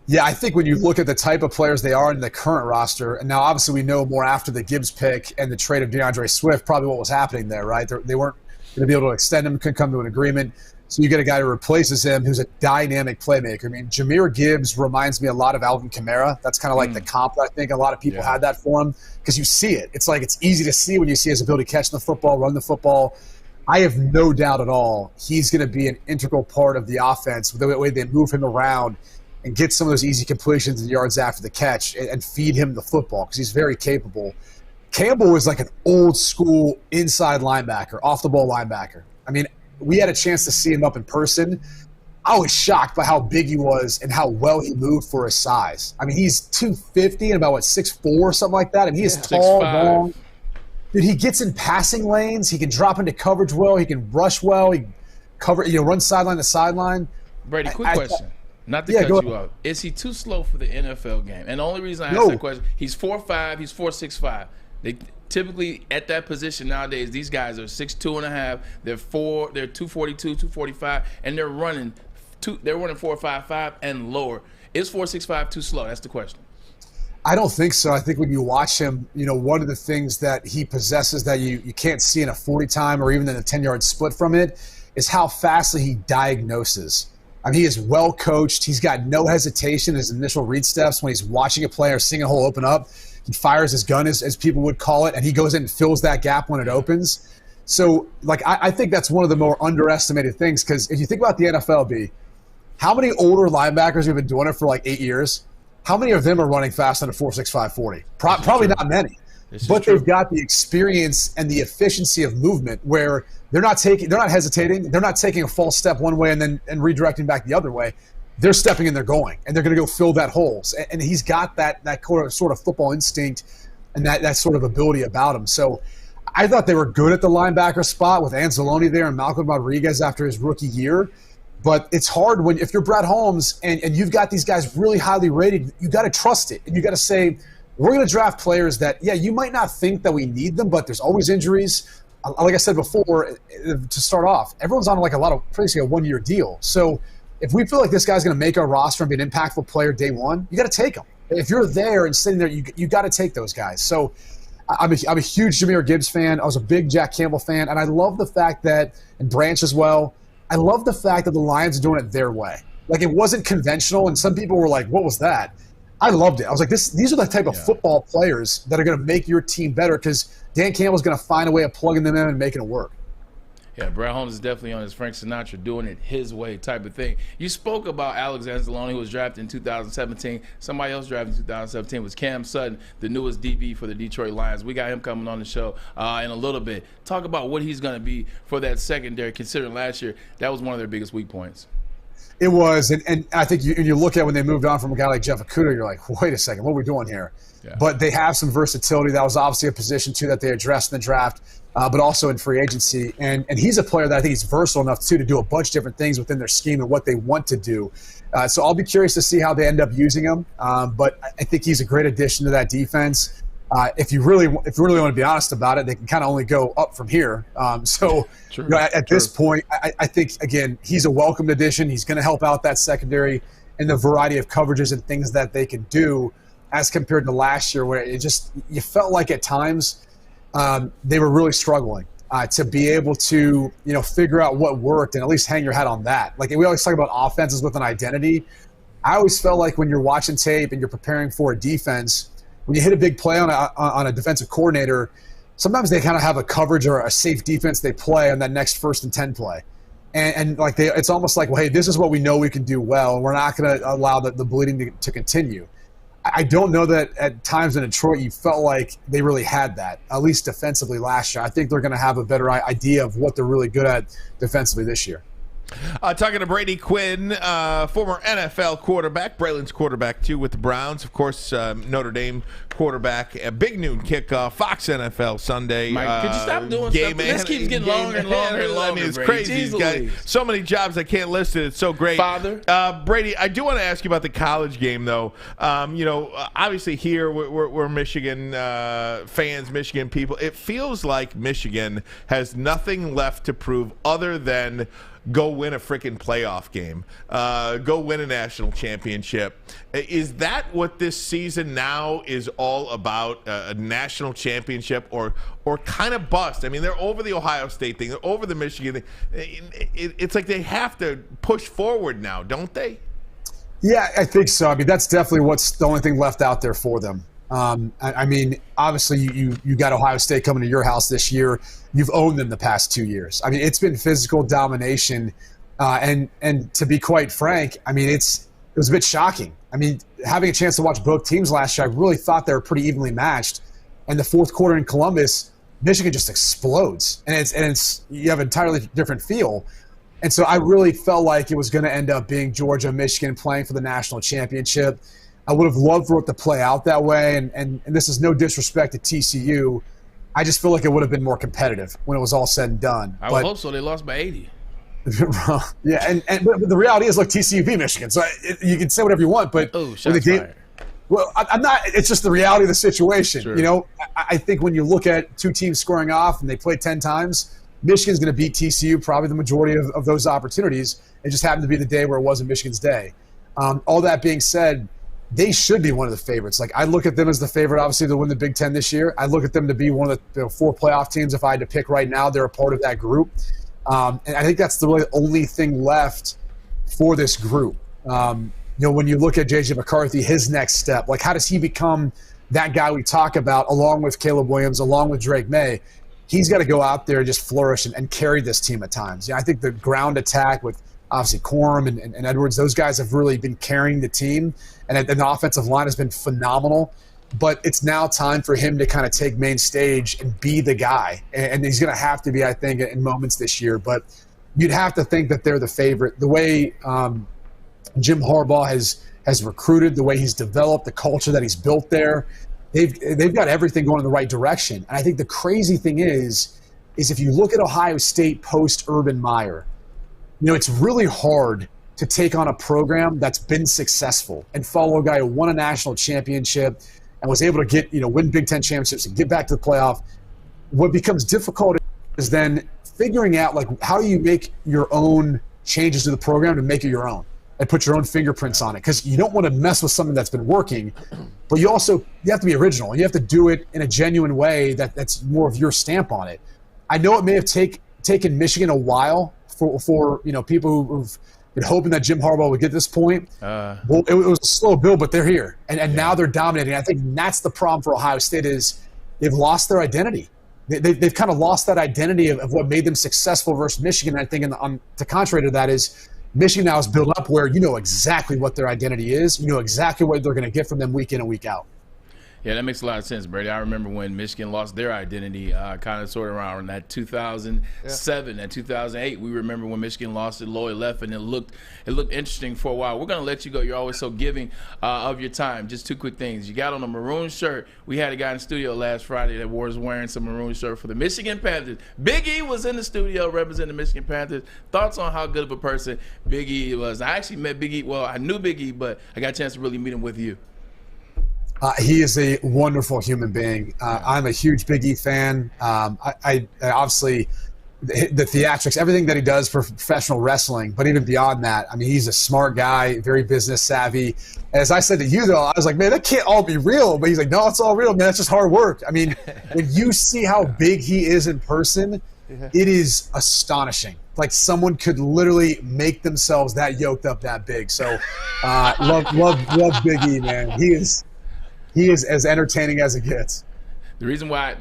Yeah, I think when you look at the type of players they are in the current roster, and now obviously we know more after the Gibbs pick and the trade of DeAndre Swift, probably what was happening there, right? They weren't going to be able to extend him, couldn't come to an agreement. So you get a guy who replaces him who's a dynamic playmaker. I mean, Jahmyr Gibbs reminds me a lot of Alvin Kamara. That's kind of like the comp I think a lot of people had that for him because you see it. It's like it's easy to see when you see his ability to catch the football, run the football. I have no doubt at all he's going to be an integral part of the offense with the way they move him around and get some of those easy completions and yards after the catch and feed him the football because he's very capable. Campbell was like an old school inside linebacker, off the ball linebacker. I mean, we had a chance to see him up in person. I was shocked by how big he was and how well he moved for his size. I mean, he's 250 and about 6'4" or something like that. I mean, he is tall, 6'5". long. Dude, he gets in passing lanes. He can drop into coverage well. He can rush well. He can run sideline to sideline. Brady, quick question. Not to cut you off. Is he too slow for the NFL game? And the only reason I ask that question, he's 4'5", he's 4'6'5". They typically at that position nowadays, these guys are 6'2.5". They're 242, 245, and they're running 4.55 and lower. Is 4.65 too slow? That's the question. I don't think so. I think when you watch him, one of the things that he possesses that you can't see in a 40 time or even in a 10-yard split from it is how fastly he diagnoses. I mean, he is well coached. He's got no hesitation in his initial read steps when he's watching a player seeing a hole open up. He fires his gun, as people would call it, and he goes in and fills that gap when it opens. So, I think that's one of the more underestimated things because if you think about the NFL, B, how many older linebackers have been doing it for 8 years? How many of them are running fast on a 4.65 40? Probably not many. But they've got the experience and the efficiency of movement where they're not hesitating, they're not taking a false step one way and then redirecting back the other way. They're stepping and they're going, and they're going to go fill that holes. And he's got that sort of football instinct and that sort of ability about him. So I thought they were good at the linebacker spot with Anzalone there and Malcolm Rodriguez after his rookie year. But it's hard if you're Brett Holmes and you've got these guys really highly rated, you got to trust it. And you got to say, we're going to draft players that, yeah, you might not think that we need them, but there's always injuries. Like I said before, to start off, everyone's on basically a one-year deal. So if we feel like this guy's going to make our roster and be an impactful player day one, you got to take him. If you're there and sitting there, you got to take those guys. So I'm a huge Jahmyr Gibbs fan. I was a big Jack Campbell fan, and I love the fact that, and Branch as well, I love the fact that the Lions are doing it their way. Like, it wasn't conventional, and some people were like, what was that? I loved it. I was like, these are the type of football players that are going to make your team better because Dan Campbell's going to find a way of plugging them in and making it work. Yeah, Brett Holmes is definitely on his Frank Sinatra, doing it his way type of thing. You spoke about Alex Anzalone, who was drafted in 2017. Somebody else drafted in 2017 was Cam Sutton, the newest DB for the Detroit Lions. We got him coming on the show in a little bit. Talk about what he's going to be for that secondary, considering last year that was one of their biggest weak points. It was, and I think you look at when they moved on from a guy like Jeff Okudah, you're like, wait a second, what are we doing here? Yeah. But they have some versatility. That was obviously a position, too, that they addressed in the draft, but also in free agency. And he's a player that I think he's versatile enough, too, to do a bunch of different things within their scheme and what they want to do. So I'll be curious to see how they end up using him. But I think he's a great addition to that defense. If you really want to be honest about it, they can kind of only go up from here. At this point, I think, again, he's a welcomed addition. He's going to help out that secondary and the variety of coverages and things that they can do as compared to last year where you felt like at times they were really struggling to be able to, figure out what worked and at least hang your hat on that. Like, we always talk about offenses with an identity. I always felt like when you're watching tape and you're preparing for a defense, when you hit a big play on a defensive coordinator, sometimes they kind of have a coverage or a safe defense they play on that next 1st and 10 play. And it's almost like, well, hey, this is what we know we can do well, and we're not going to allow the bleeding to continue. I don't know that at times in Detroit you felt like they really had that, at least defensively last year. I think they're going to have a better idea of what they're really good at defensively this year. Talking to Brady Quinn, former NFL quarterback, Braylon's quarterback too with the Browns, of course, Notre Dame quarterback. A big noon kickoff, Fox NFL Sunday. Mike, could you stop doing stuff? This keeps getting longer and longer and longer. I mean, it's crazy. He's got so many jobs I can't list it. It's so great. Father, Brady, I do want to ask you about the college game though. Obviously here we're Michigan fans, Michigan people. It feels like Michigan has nothing left to prove other than go win a freaking playoff game, go win a national championship. Is that what this season now is all about, a national championship or kind of bust? I mean, they're over the Ohio State thing, they're over the Michigan thing. It's like they have to push forward now, don't they? Yeah, I think so. I mean, that's definitely what's the only thing left out there for them. I mean, obviously you got Ohio State coming to your house this year. You've owned them the past 2 years. I mean, it's been physical domination, and to be quite frank, I mean, it was a bit shocking. I mean, having a chance to watch both teams last year, I really thought they were pretty evenly matched. And the fourth quarter in Columbus, Michigan just explodes, and it's you have an entirely different feel. And so I really felt like it was going to end up being Georgia, Michigan playing for the national championship. I would have loved for it to play out that way, and this is no disrespect to TCU. I just feel like it would have been more competitive when it was all said and done. I would hope so. They lost by 80. Yeah, but the reality is, look, TCU beat Michigan, so you can say whatever you want, but shots fired. Well, I'm not. It's just the reality of the situation. Sure. I think when you look at two teams scoring off and they play 10 times, Michigan's going to beat TCU probably the majority of those opportunities. It just happened to be the day where it wasn't Michigan's day. All that being said, they should be one of the favorites. Like, I look at them as the favorite, obviously, to win the Big Ten this year. I look at them to be one of the 4 playoff teams. If I had to pick right now, they're a part of that group. And I think that's the really only thing left for this group. When you look at J.J. McCarthy, his next step, like, how does he become that guy we talk about along with Caleb Williams, along with Drake May? He's got to go out there and just flourish and carry this team at times. I think the ground attack with obviously Corum and Edwards, those guys have really been carrying the team. And the offensive line has been phenomenal. But it's now time for him to kind of take main stage and be the guy. And he's going to have to be, I think, in moments this year. But you'd have to think that they're the favorite. The way Jim Harbaugh has recruited, the way he's developed, the culture that he's built there, they've got everything going in the right direction. And I think the crazy thing is if you look at Ohio State post Urban Meyer, it's really hard to take on a program that's been successful and follow a guy who won a national championship and was able to get, win Big Ten championships and get back to the playoff. What becomes difficult is then figuring out, how do you make your own changes to the program to make it your own and put your own fingerprints on it? Because you don't want to mess with something that's been working, but you have to be original. You have to do it in a genuine way that's more of your stamp on it. I know it may have taken Michigan a while for people who've been hoping that Jim Harbaugh would get to this point. Well, it was a slow build, but they're here, and now they're dominating. I think that's the problem for Ohio State is they've lost their identity. They've kind of lost that identity of what made them successful versus Michigan. And I think to contrary to that is Michigan now is built up where you know exactly what their identity is. You know exactly what they're going to get from them week in and week out. Yeah, that makes a lot of sense, Brady. I remember when Michigan lost their identity, kind of sort of around that 2007, that 2008. We remember when Michigan lost it, Lloyd left, and it looked interesting for a while. We're going to let you go. You're always so giving of your time. Just two quick things. You got on a maroon shirt. We had a guy in the studio last Friday that was wearing some maroon shirt for the Michigan Panthers. Big E was in the studio representing the Michigan Panthers. Thoughts on how good of a person Big E was? I actually met Big E. Well, I knew Big E, but I got a chance to really meet him with you. He is a wonderful human being. I'm a huge Big E fan. I obviously the theatrics, everything that he does for professional wrestling, but even beyond that, I mean, he's a smart guy, very business savvy. As I said to you, though, I was like, man, that can't all be real. But he's like, no, it's all real, man. That's just hard work. I mean, when you see how big he is in person, it is astonishing. Like someone could literally make themselves that yoked up that big. So love Big E, man. He is as entertaining as it gets. The reason why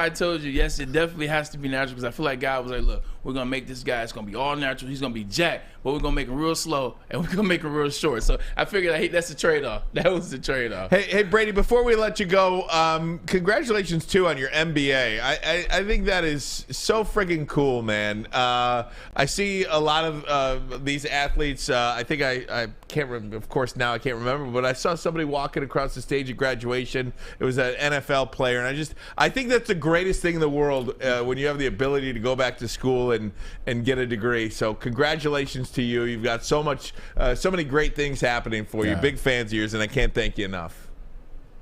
I told you, yes, it definitely has to be natural, because I feel like God was like, look, we're going to make this guy, it's going to be all natural. He's going to be jacked, but we're going to make him real slow, and we're going to make him real short. So I figured that's the trade-off. That was the trade-off. Hey, Brady, before we let you go, congratulations, too, on your MBA. I think that is so friggin' cool, man. I see a lot of these athletes. I think I can't remember. Of course, now I can't remember, but I saw somebody walking across the stage at graduation. It was an NFL player, and I think that's the greatest thing in the world when you have the ability to go back to school and get a degree. So congratulations to you. You've got so many great things happening for you. Big fans of yours, and I can't thank you enough.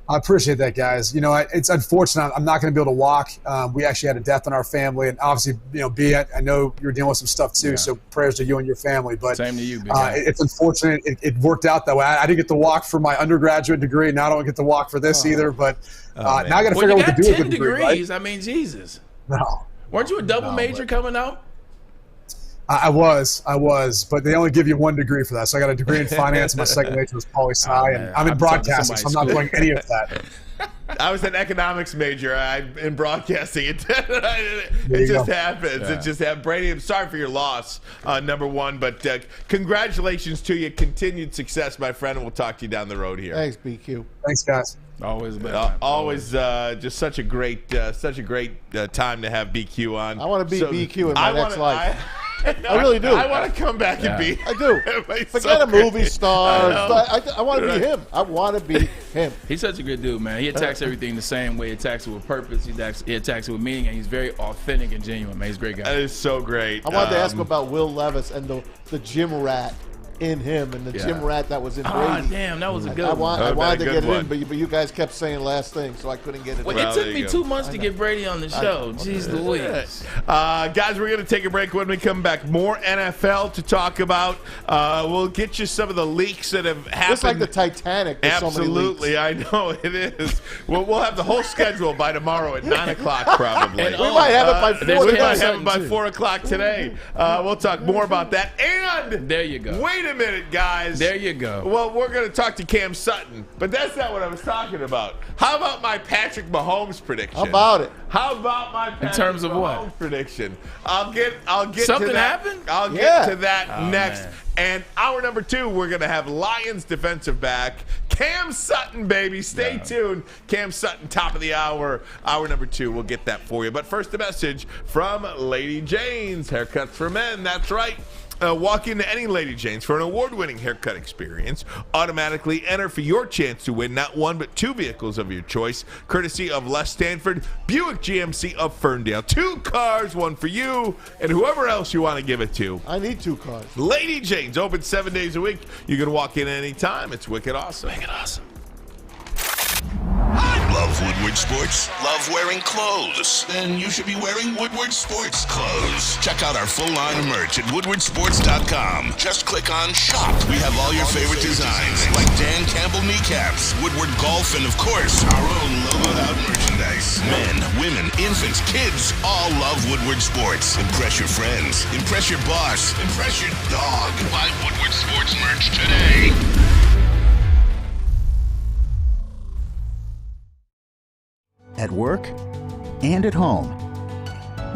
I appreciate that, guys. It's unfortunate. I'm not going to be able to walk. We actually had a death in our family, and obviously, B, I know you're dealing with some stuff too. So prayers to you and your family. But same to you. It's unfortunate. It worked out that way. I didn't get to walk for my undergraduate degree. Now I don't get to walk for this either. But now I got to figure out what to do with the degree. Degrees. Right? I mean, Jesus. No. Weren't you a double major coming out? I was, but they only give you one degree for that. So I got a degree in finance, and my second major was poli-sci, and I'm in broadcasting, so I'm not doing any of that. I was an economics major in broadcasting. It just happens. Yeah. It just happens. Brady, I'm sorry for your loss, number one, but congratulations to you. Continued success, my friend, and we'll talk to you down the road here. Thanks, BQ. Thanks, guys. Always, always, just such a great time to have BQ on. I want to be BQ in my next life. I really do. I want to come back and be. I do. Forget a movie star. I want to be him. I want to be him. He's such a good dude, man. He attacks everything the same way. He attacks it with purpose. He attacks it with meaning, and he's very authentic and genuine, man. He's a great guy. That is so great. I wanted to ask him about Will Levis and the gym rat in him and the gym rat that was in Brady. Damn, that was a good one. I wanted to get it in, but you guys kept saying last thing, so I couldn't get it in. Well, it took me 2 months to get Brady on the show. Jeez Louise. Guys, we're going to take a break. When we come back, more NFL to talk about. We'll get you some of the leaks that have happened. It's like the Titanic. Absolutely, I know it is. We'll have the whole schedule by tomorrow at 9 o'clock probably. We might have it by 4 We might have it by 4 o'clock today. We'll talk more about that. And there you go. Wait a minute, guys. There you go. Well, we're going to talk to Cam Sutton, but that's not what I was talking about. How about my Patrick Mahomes prediction? How about it? How about my Patrick in terms of Mahomes what prediction? I'll get something to that. Happened? I'll get to that next. Man. And hour number 2, we're going to have Lions defensive back Cam Sutton, baby. Stay tuned. Cam Sutton, top of the hour. Hour number 2, we'll get that for you. But first, a message from Lady Jane's Haircuts for Men. That's right. Walk into any Lady Jane's for an award-winning haircut experience. Automatically enter for your chance to win not one but 2 vehicles of your choice, courtesy of Les Stanford, Buick GMC of Ferndale. 2 cars, 1 for you, and whoever else you want to give it to. I need 2 cars. Lady Jane's, open 7 days a week. You can walk in anytime. It's wicked awesome. Wicked awesome. Love Woodward Sports? Love wearing clothes? Then you should be wearing Woodward Sports clothes. Check out our full line of merch at woodwardsports.com. Just click on Shop. We have all your favorite designs, like Dan Campbell kneecaps, Woodward Golf, and of course, our own logoed out merchandise. Men, women, infants, kids, all love Woodward Sports. Impress your friends. Impress your boss. Impress your dog. Buy Woodward Sports merch today. At work and at home,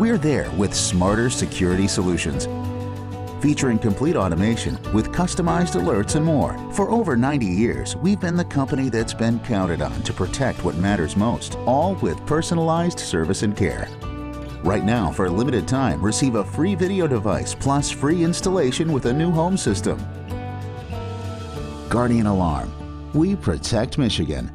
we're there with smarter security solutions. Featuring complete automation with customized alerts and more. For over 90 years, we've been the company that's been counted on to protect what matters most, all with personalized service and care. Right now, for a limited time, receive a free video device plus free installation with a new home system. Guardian Alarm. We protect Michigan.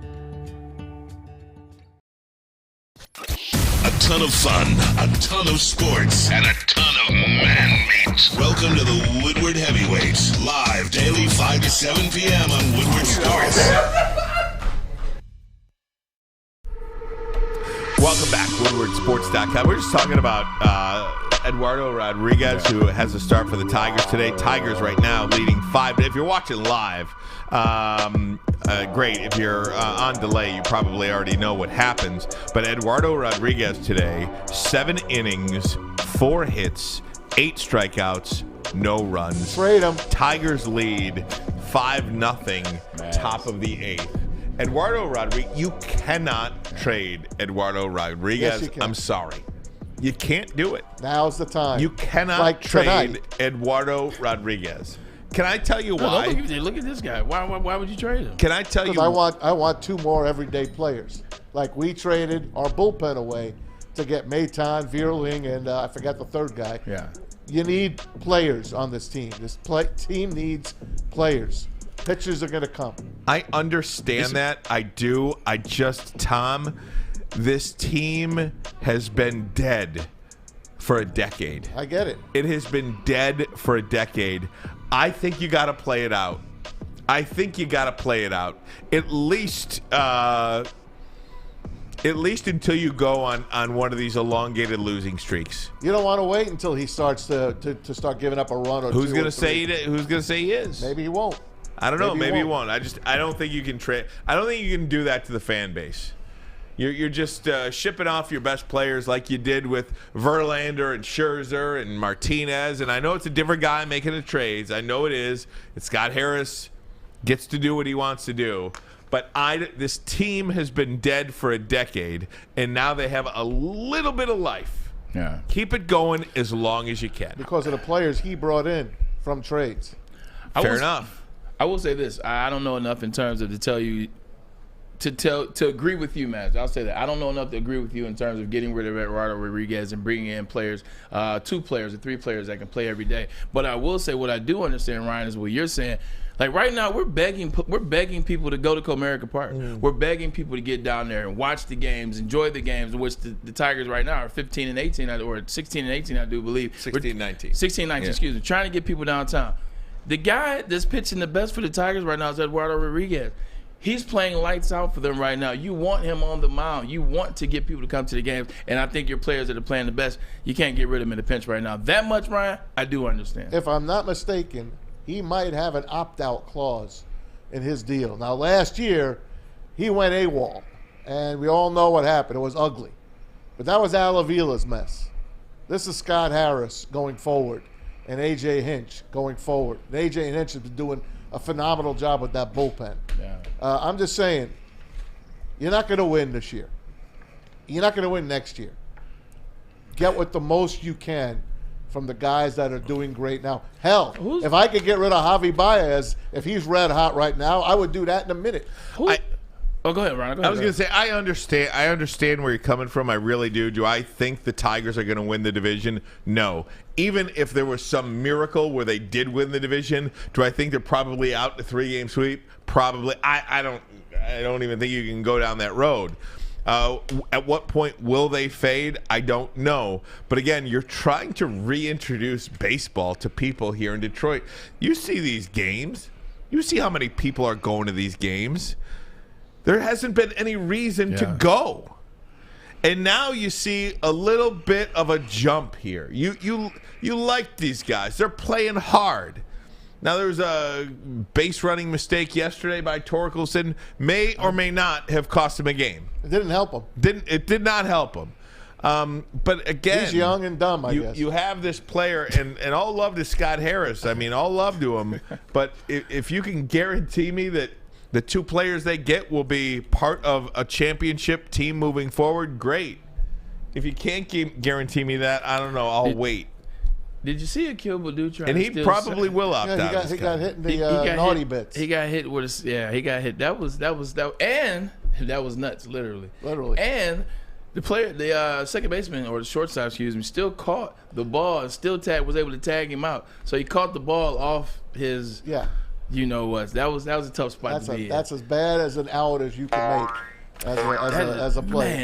A ton of fun, a ton of sports, and a ton of man meat. Welcome to the Woodward Heavyweights, live daily 5 to 7 p.m. on Woodward Sports. Welcome back, WoodwardSports.com. We're just talking about Eduardo Rodriguez, who has a start for the Tigers today. Tigers right now leading 5. If you're watching live, great. If you're on delay, you probably already know what happens. But Eduardo Rodriguez today, 7 innings, 4 hits, 8 strikeouts, no runs. Trade him. Tigers lead 5-0, top of the 8th. Eduardo Rodriguez, you cannot trade Eduardo Rodriguez. Yes, you can. I'm sorry. You can't do it. Now's the time. You cannot Like trade tonight. Eduardo Rodriguez. Can I tell you why? Look at this guy. Why would you trade him? Can I tell you? Because I want 2 more everyday players. Like we traded our bullpen away to get Maton, Vierling, and I forgot the third guy. Yeah. You need players on this team. This team needs players. Pitchers are going to come. I understand that. I do. Tom, this team has been dead for a decade. I get it. It has been dead for a decade. I think you got to play it out. At least until you go on one of these elongated losing streaks. You don't want to wait until he starts to start giving up a run or Who's 2 gonna or 3. say Who's gonna say he is? Maybe he won't. I don't know. Maybe he won't. won't. I don't think you can trade. I don't think you can do that to the fan base. You're just shipping off your best players like you did with Verlander and Scherzer and Martinez. And I know it's a different guy making the trades. I know it is. It's Scott Harris gets to do what he wants to do. But this team has been dead for a decade, and now they have a little bit of life. Yeah. Keep it going as long as you can. Because of the players he brought in from trades. Fair enough. I will say this. I don't know enough in terms of to agree with you, Matt. I'll say that. I don't know enough to agree with you in terms of getting rid of Eduardo Rodriguez and bringing in players, 2 players or 3 players that can play every day. But I will say what I do understand, Ryan, is what you're saying. Like right now, we're begging people to go to Comerica Park. We're begging people to get down there and watch the games, enjoy the games, in which the Tigers right now are 15 and 18, or 16 and 18, I do believe. 16-19. 16-19, excuse me. Trying to get people downtown. The guy that's pitching the best for the Tigers right now is Eduardo Rodriguez. He's playing lights out for them right now. You want him on the mound. You want to get people to come to the games. And I think your players that are playing the best, you can't get rid of them in the pinch right now. That much, Ryan, I do understand. If I'm not mistaken, he might have an opt-out clause in his deal. Now, last year, he went AWOL, and we all know what happened. It was ugly. But that was Al Avila's mess. This is Scott Harris going forward and A.J. Hinch going forward. And A.J. Hinch has been doing a phenomenal job with that bullpen. Yeah. I'm just saying, you're not going to win this year. You're not going to win next year. Get with the most you can from the guys that are doing great now. Hell, if I could get rid of Javi Baez, if he's red hot right now, I would do that in a minute. Oh, go ahead, Ron. I was going to say, I understand where you're coming from. I really do. Do I think the Tigers are going to win the division? No. Even if there was some miracle where they did win the division, do I think they're probably out in a 3-game sweep? Probably. I don't even think you can go down that road. At what point will they fade? I don't know. But again, you're trying to reintroduce baseball to people here in Detroit. You see these games. You see how many people are going to these games. There hasn't been any reason to go. And now you see a little bit of a jump here. You like these guys. They're playing hard. Now, there was a base running mistake yesterday by Torkelson. May or may not have cost him a game. It didn't help him. It did not help him. But again, he's young and dumb, I guess. You have this player, and all love to Scott Harris. I mean, all love to him. But if you can guarantee me that the two players they get will be part of a championship team moving forward, great. If you can't guarantee me that, I don't know. I'll wait. Did you see Akil Baddoo try? And he probably will opt out. He got hit in the naughty bits. He got hit with his. Yeah, he got hit. That was and that was nuts, literally. And the player, the second baseman or the shortstop, still caught the ball and still was able to tag him out. So he caught the ball off his. Yeah. You know what? That was a tough spot to be in. That's as bad as an out as you can make as a player.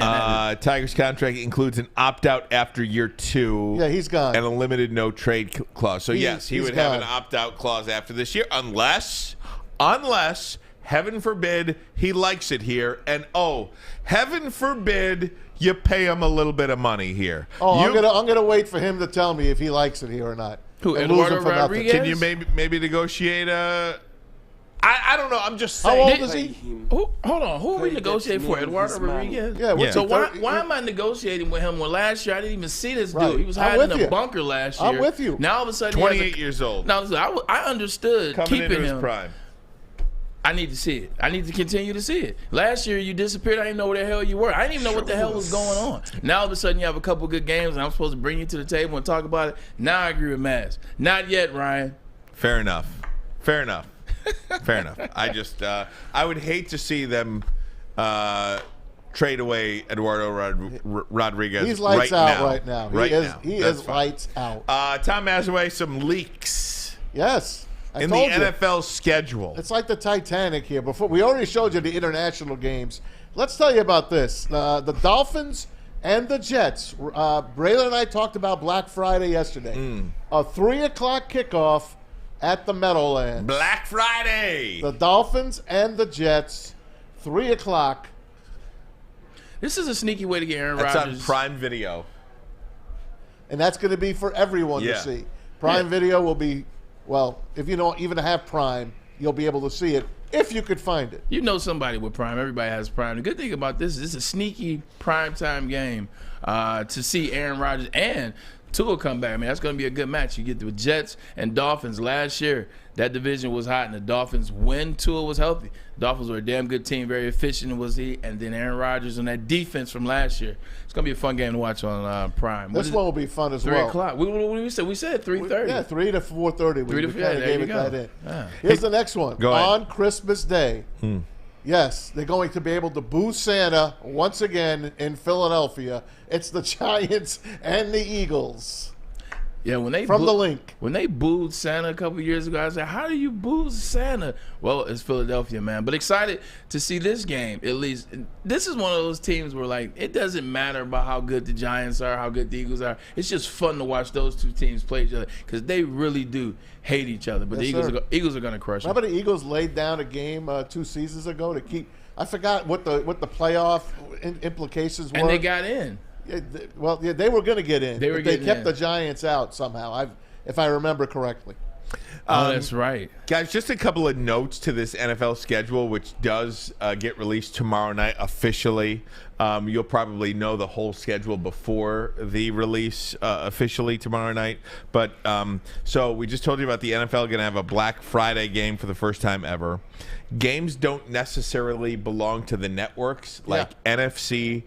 Tigers' contract includes an opt-out after year 2. Yeah, he's gone. And a limited no-trade clause. So, yes, he would have an opt-out clause after this year unless, heaven forbid, he likes it here. And, heaven forbid you pay him a little bit of money here. I'm gonna wait for him to tell me if he likes it here or not. Who, Eduardo Rodriguez? Can you maybe negotiate I don't know. I'm just saying. How old is he? Hold on. Who are we negotiating for? Eduardo Rodriguez? Yeah. So why am I negotiating with him when last year I didn't even see this dude? He was hiding in a bunker last year. I'm with you. Now all of a sudden 28 years old. Now I understood coming keeping into his him. Prime. I need to see it. I need to continue to see it. Last year you disappeared. I didn't know where the hell you were. I didn't even know what the hell was going on. Now all of a sudden you have a couple good games and I'm supposed to bring you to the table and talk about it. Now I agree with Maz. Not yet, Ryan. Fair enough. I just I would hate to see them trade away Eduardo Rodriguez. He's lights out right now. He is fine. lights out. Tom Mazawey, some leaks. Yes. In the NFL schedule. It's like the Titanic here. Before we already showed you the international games. Let's tell you about this. The Dolphins and the Jets. Braylon and I talked about Black Friday yesterday. A 3 o'clock kickoff at the Meadowlands. Black Friday. The Dolphins and the Jets, 3 o'clock. This is a sneaky way to get Aaron Rodgers. Rodgers. That's on Prime Video. And that's going to be for everyone to see. Prime Video will be, well, if you don't even have Prime, you'll be able to see it if you could find it. You know somebody with Prime. Everybody has Prime. The good thing about this is it's a sneaky primetime game to see Aaron Rodgers and Tua come back. I mean, that's going to be a good match. You get the Jets and Dolphins. Last year, that division was hot, and the Dolphins, when Tua was healthy, Dolphins were a damn good team, very efficient was he, and then Aaron Rodgers on that defense from last year. It's going to be a fun game to watch on Prime. This one will be fun as 3 well. 3 o'clock. What did we say? We said 3:30. Yeah, 3 to 4:30. We kind of gave it that in. Yeah. Here's the next one. Go ahead. On Christmas Day, yes, they're going to be able to boo Santa once again in Philadelphia. It's the Giants and the Eagles. Yeah, when they the link. When they booed Santa a couple years ago, I said, "How do you boo Santa?" Well, it's Philadelphia, man. But excited to see this game. At least this is one of those teams where like it doesn't matter about how good the Giants are, how good the Eagles are. It's just fun to watch those two teams play each other because they really do hate each other. But the Eagles are going to crush them. Remember the Eagles laid down a game 2 seasons ago to keep. I forgot what the playoff implications were. And they got in. Yeah, they were going to get in. They kept the Giants out somehow, if I remember correctly. That's right. Guys, just a couple of notes to this NFL schedule, which does get released tomorrow night officially. You'll probably know the whole schedule before the release officially tomorrow night. But so we just told you about the NFL going to have a Black Friday game for the first time ever. Games don't necessarily belong to the networks like NFC.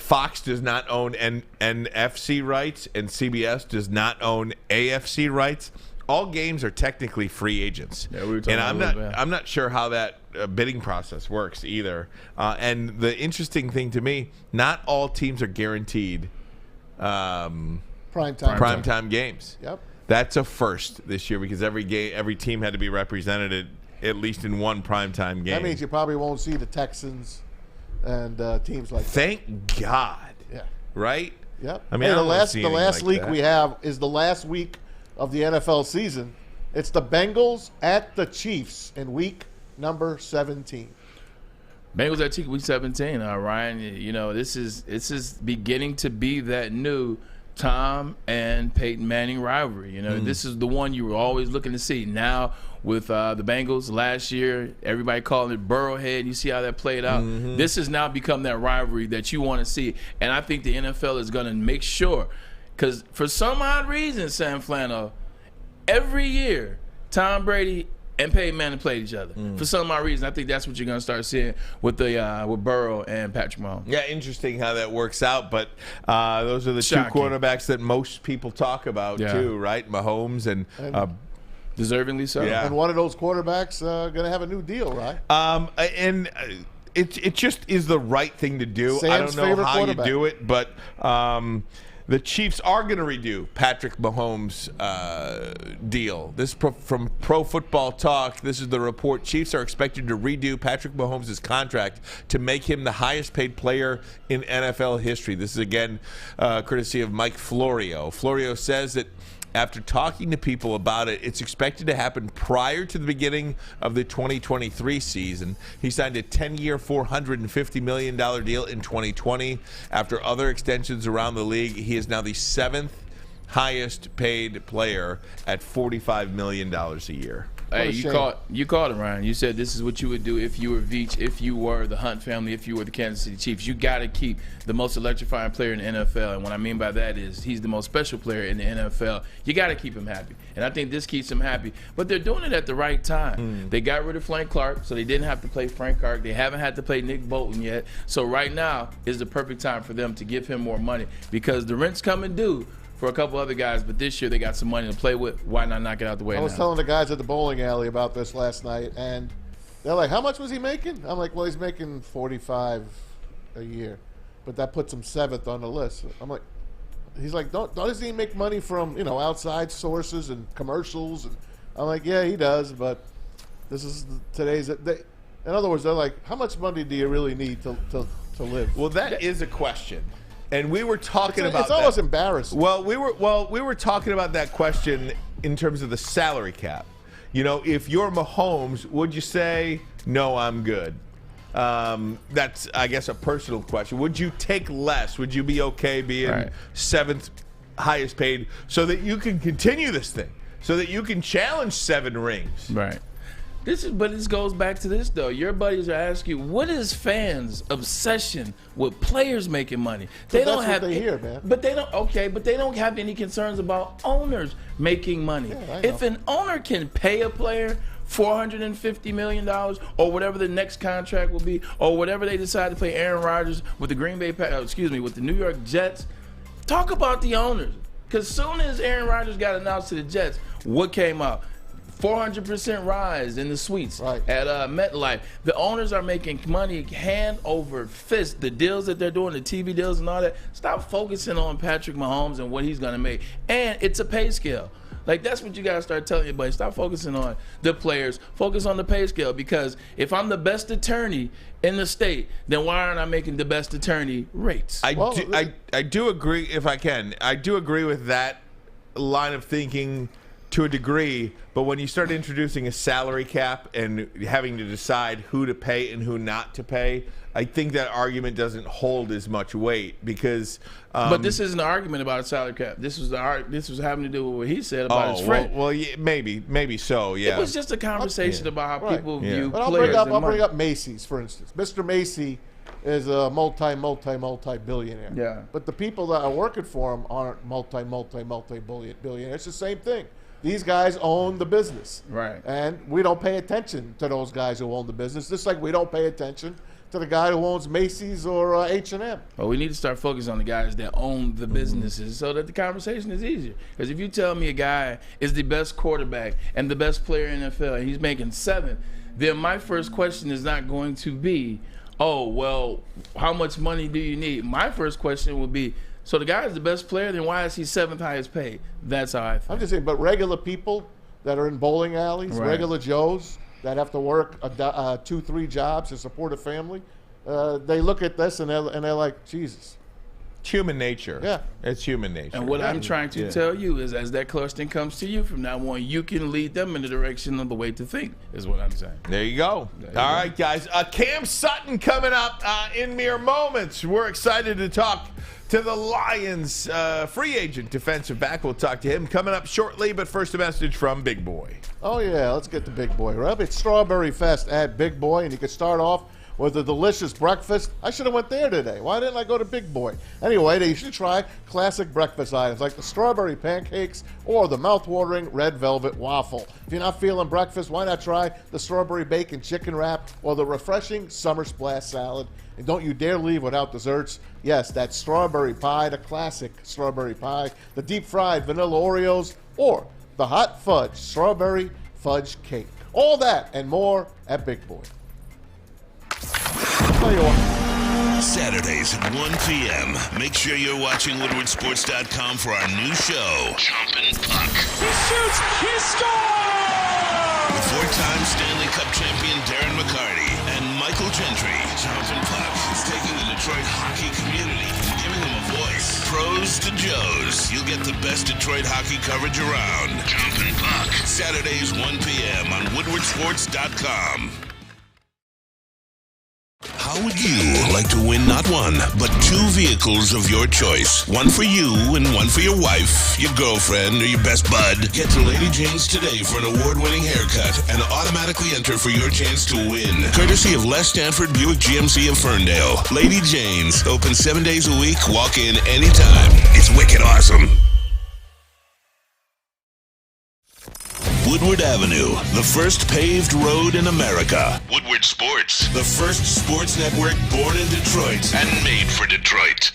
Fox does not own NFC rights, and CBS does not own AFC rights. all games are technically free agents. Yeah, we were talking and about that. I'm not sure how that bidding process works either. And the interesting thing to me, not all teams are guaranteed primetime games. Yep. That's a first this year because every team had to be represented at least in one primetime game. That means you probably won't see the Texans and teams like that. Thank God. Yeah. Right? Yep. I mean, hey, I don't the last see anything last like week that. we have is the last week of the NFL season. It's the Bengals at the Chiefs in week number 17. Bengals at week 17. Ryan, you know, this is beginning to be that new Tom and Peyton Manning rivalry. You know, this is the one you were always looking to see. Now with the Bengals last year, everybody calling it Burrowhead. You see how that played out. This has now become that rivalry that you want to see. And I think the NFL is going to make sure, because for some odd reason, Sam Flano, every year Tom Brady and Peyton Manning played each other. For some odd reason, I think that's what you're going to start seeing with Burrow and Patrick Mahomes. Yeah, interesting how that works out. But those are the Shocking. two quarterbacks that most people talk about too, right? Mahomes and deservingly so. Yeah. And one of those quarterbacks going to have a new deal, right? It just is the right thing to do. Sam's I don't know favorite how you quarterback. do it, but the Chiefs are going to redo Patrick Mahomes' deal. This from Pro Football Talk. This is the report. Chiefs are expected to redo Patrick Mahomes' contract to make him the highest-paid player in NFL history. This is, again, courtesy of Mike Florio. Florio says that after talking to people about it, it's expected to happen prior to the beginning of the 2023 season. He signed a 10-year, $450 million deal in 2020. After other extensions around the league, he is now the seventh highest paid player at $45 million a year. Hey, you called it, Ryan. You said this is what you would do if you were Veach, if you were the Hunt family, if you were the Kansas City Chiefs. You got to keep the most electrifying player in the NFL. And what I mean by that is he's the most special player in the NFL. You got to keep him happy. And I think this keeps him happy. But they're doing it at the right time. They got rid of Frank Clark, so they didn't have to play Frank Clark. They haven't had to play Nick Bolton yet. So right now is the perfect time for them to give him more money because the rent's coming due for a couple other guys, but this year they got some money to play with. Why not knock it out the way now? I was telling the guys at the bowling alley about this last night, and they're like, how much was he making? I'm like, well, he's making $45 a year, but that puts him seventh on the list. I'm like, he's like, doesn't he make money from, outside sources and commercials? And I'm like, yeah, he does, but this is today's. In other words, they're like, how much money do you really need to live? Well, that is a question. And we were talking about it's almost embarrassing. Well, we were talking about that question in terms of the salary cap. If you're Mahomes, would you say, no, I'm good? That's, I guess, a personal question. Would you take less? Would you be okay being seventh highest paid so that you can continue this thing, so that you can challenge 7 rings? Right. But this goes back to this though. Your buddies are asking you, what is fans' obsession with players making money? They don't have. What they hear, man. But they don't. Okay, but they don't have any concerns about owners making money. Yeah, if an owner can pay a player $450 million or whatever the next contract will be, or whatever they decide to pay Aaron Rodgers with the with the New York Jets, talk about the owners. Because soon as Aaron Rodgers got announced to the Jets, what came out? 400% rise in the suites at MetLife. The owners are making money hand over fist. The deals that they're doing, the TV deals and all that. Stop focusing on Patrick Mahomes and what he's going to make. And it's a pay scale. Like, that's what you got to start telling your buddies. Stop focusing on the players. Focus on the pay scale, because if I'm the best attorney in the state, then why aren't I making the best attorney rates? I do agree, if I can. I do agree with that line of thinking to a degree, but when you start introducing a salary cap and having to decide who to pay and who not to pay, I think that argument doesn't hold as much weight because. But this isn't an argument about a salary cap. This was having to do with what he said about his friend. Well, yeah, maybe so. Yeah, it was just a conversation about how people view but players. I'll bring up Macy's, for instance. Mr. Macy is a multi-billionaire. Yeah. But the people that are working for him aren't multi-billionaires. It's the same thing. These guys own the business. Right. And we don't pay attention to those guys who own the business, just like we don't pay attention to the guy who owns Macy's or H&M. Well, we need to start focusing on the guys that own the businesses so that the conversation is easier. Because if you tell me a guy is the best quarterback and the best player in the NFL and he's making 7, then my first question is not going to be, oh, well, how much money do you need? My first question would be, so the guy is the best player, then why is he 7th highest paid? That's how I think. I'm just saying, but regular people that are in bowling alleys, regular Joes that have to work 2-3 jobs to support a family, they look at this and they're like, Jesus. It's human nature. Yeah. It's human nature. And what I'm trying to tell you is, as that question comes to you from now on, you can lead them in the direction of the way to think, is what I'm saying. There you go. All right, guys. Cam Sutton coming up in mere moments. We're excited to talk to the Lions free agent defensive back. We'll talk to him coming up shortly, but first a message from Big Boy. Oh, yeah, let's get to Big Boy, Rub. It's Strawberry Fest at Big Boy, and you can start off with a delicious breakfast. I should have went there today. Why didn't I go to Big Boy? Anyway, you should try classic breakfast items like the strawberry pancakes or the mouth-watering red velvet waffle. If you're not feeling breakfast, why not try the strawberry bacon chicken wrap or the refreshing summer splash salad? And don't you dare leave without desserts. Yes, that strawberry pie, the classic strawberry pie, the deep-fried vanilla Oreos, or the hot fudge strawberry fudge cake. All that and more at Big Boy. Saturdays at 1 p.m. Make sure you're watching WoodwardSports.com for our new show, Chompin' Puck. He shoots! He scores! With 4-time Stanley Cup champion Darren McCarty and Michael Gentry, Chompin' Puck is taking the Detroit hockey community and giving them a voice. Pros to Joes. You'll get the best Detroit hockey coverage around. Chompin' Puck. Saturdays 1 p.m. on WoodwardSports.com. How would you like to win not one, but 2 vehicles of your choice? One for you and one for your wife, your girlfriend, or your best bud. Get to Lady Jane's today for an award-winning haircut and automatically enter for your chance to win. Courtesy of Les Stanford Buick GMC of Ferndale. Lady Jane's, open 7 days a week, walk in anytime. It's wicked awesome. Woodward Avenue, the first paved road in America. Woodward Sports, the first sports network born in Detroit and made for Detroit.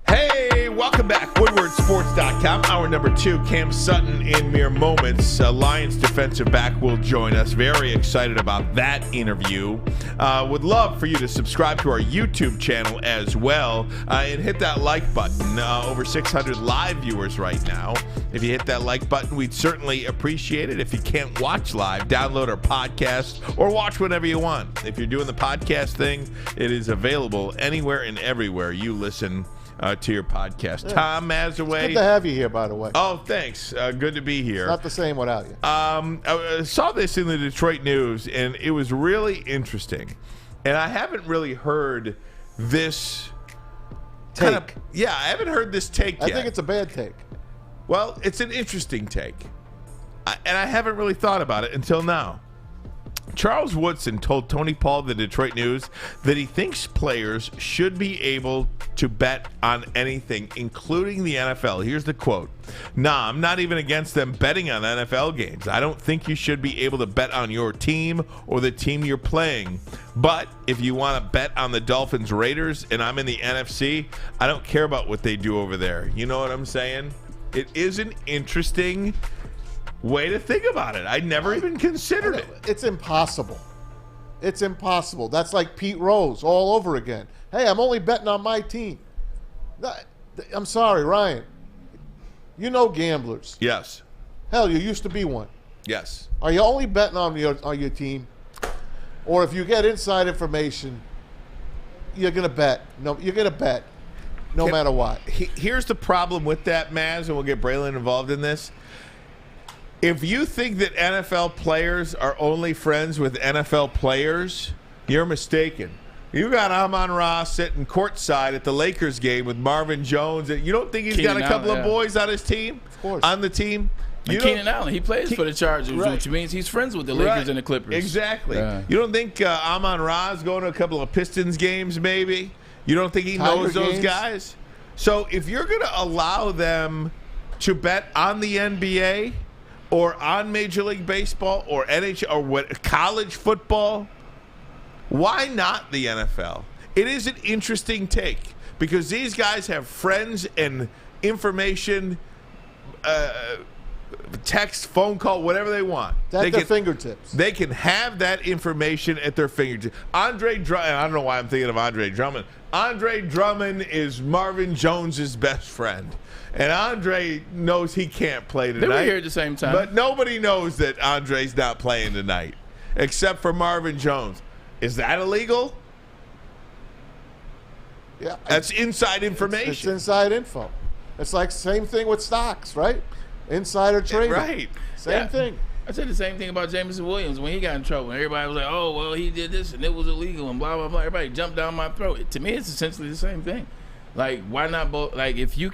Hey, welcome back. WoodwardSports.com. Hour number 2. Cam Sutton in mere moments. Lions defensive back will join us. Very excited about that interview. Would love for you to subscribe to our YouTube channel as well and hit that like button. Over 600 live viewers right now. If you hit that like button, we'd certainly appreciate it. If you can't watch live, download our podcast or watch whenever you want. If you're doing the podcast thing, it is available anywhere and everywhere you listen to your podcast. Yeah. Tom Mazawey. Good to have you here, by the way. Oh, thanks. Good to be here. It's not the same without you. I saw this in the Detroit News, and it was really interesting. And I haven't really heard this take. I haven't heard this take yet. I think it's a bad take. Well, it's an interesting take. And I haven't really thought about it until now. Charles Woodson told Tony Paul of the Detroit News that he thinks players should be able to bet on anything, including the NFL. Here's the quote. "Nah, I'm not even against them betting on NFL games. I don't think you should be able to bet on your team or the team you're playing. But if you want to bet on the Dolphins Raiders and I'm in the NFC, I don't care about what they do over there." You know what I'm saying? It is an interesting way to think about it. I never even considered it. It's impossible. It's impossible. That's like Pete Rose all over again. Hey, I'm only betting on my team. I'm sorry, Ryan. You know gamblers. Yes. Hell, you used to be one. Yes. Are you only betting on your team? Or if you get inside information, you're going to bet. No, you're going to bet no matter what. Here's the problem with that, Maz, and we'll get Braylon involved in this. If you think that NFL players are only friends with NFL players, you're mistaken. You got Amon-Ra sitting courtside at the Lakers game with Marvin Jones. You don't think he's got a couple of boys on his team? Of course. On the team? Keenan Allen, he plays for the Chargers, which means he's friends with the Lakers and the Clippers. Exactly. You don't think Amon-Ra is going to a couple of Pistons games, maybe? You don't think he knows those guys? So if you're going to allow them to bet on the NBA or on Major League Baseball or NHL or college football Why not the NFL? It is an interesting take because these guys have friends and information, text, phone call, whatever they want. At their fingertips. They can have that information at their fingertips. Andre Drummond, I don't know why I'm thinking of Andre Drummond. Andre Drummond is Marvin Jones's best friend. And Andre knows he can't play tonight. They were here at the same time. But nobody knows that Andre's not playing tonight, except for Marvin Jones. Is that illegal? Yeah. That's inside information. It's inside info. It's like same thing with stocks, right? Insider trading. Right. Same thing. I said the same thing about Jameson Williams when he got in trouble. Everybody was like, oh, well, he did this and it was illegal and blah, blah, blah. Everybody jumped down my throat. To me, it's essentially the same thing. Like, why not both? Like, if you're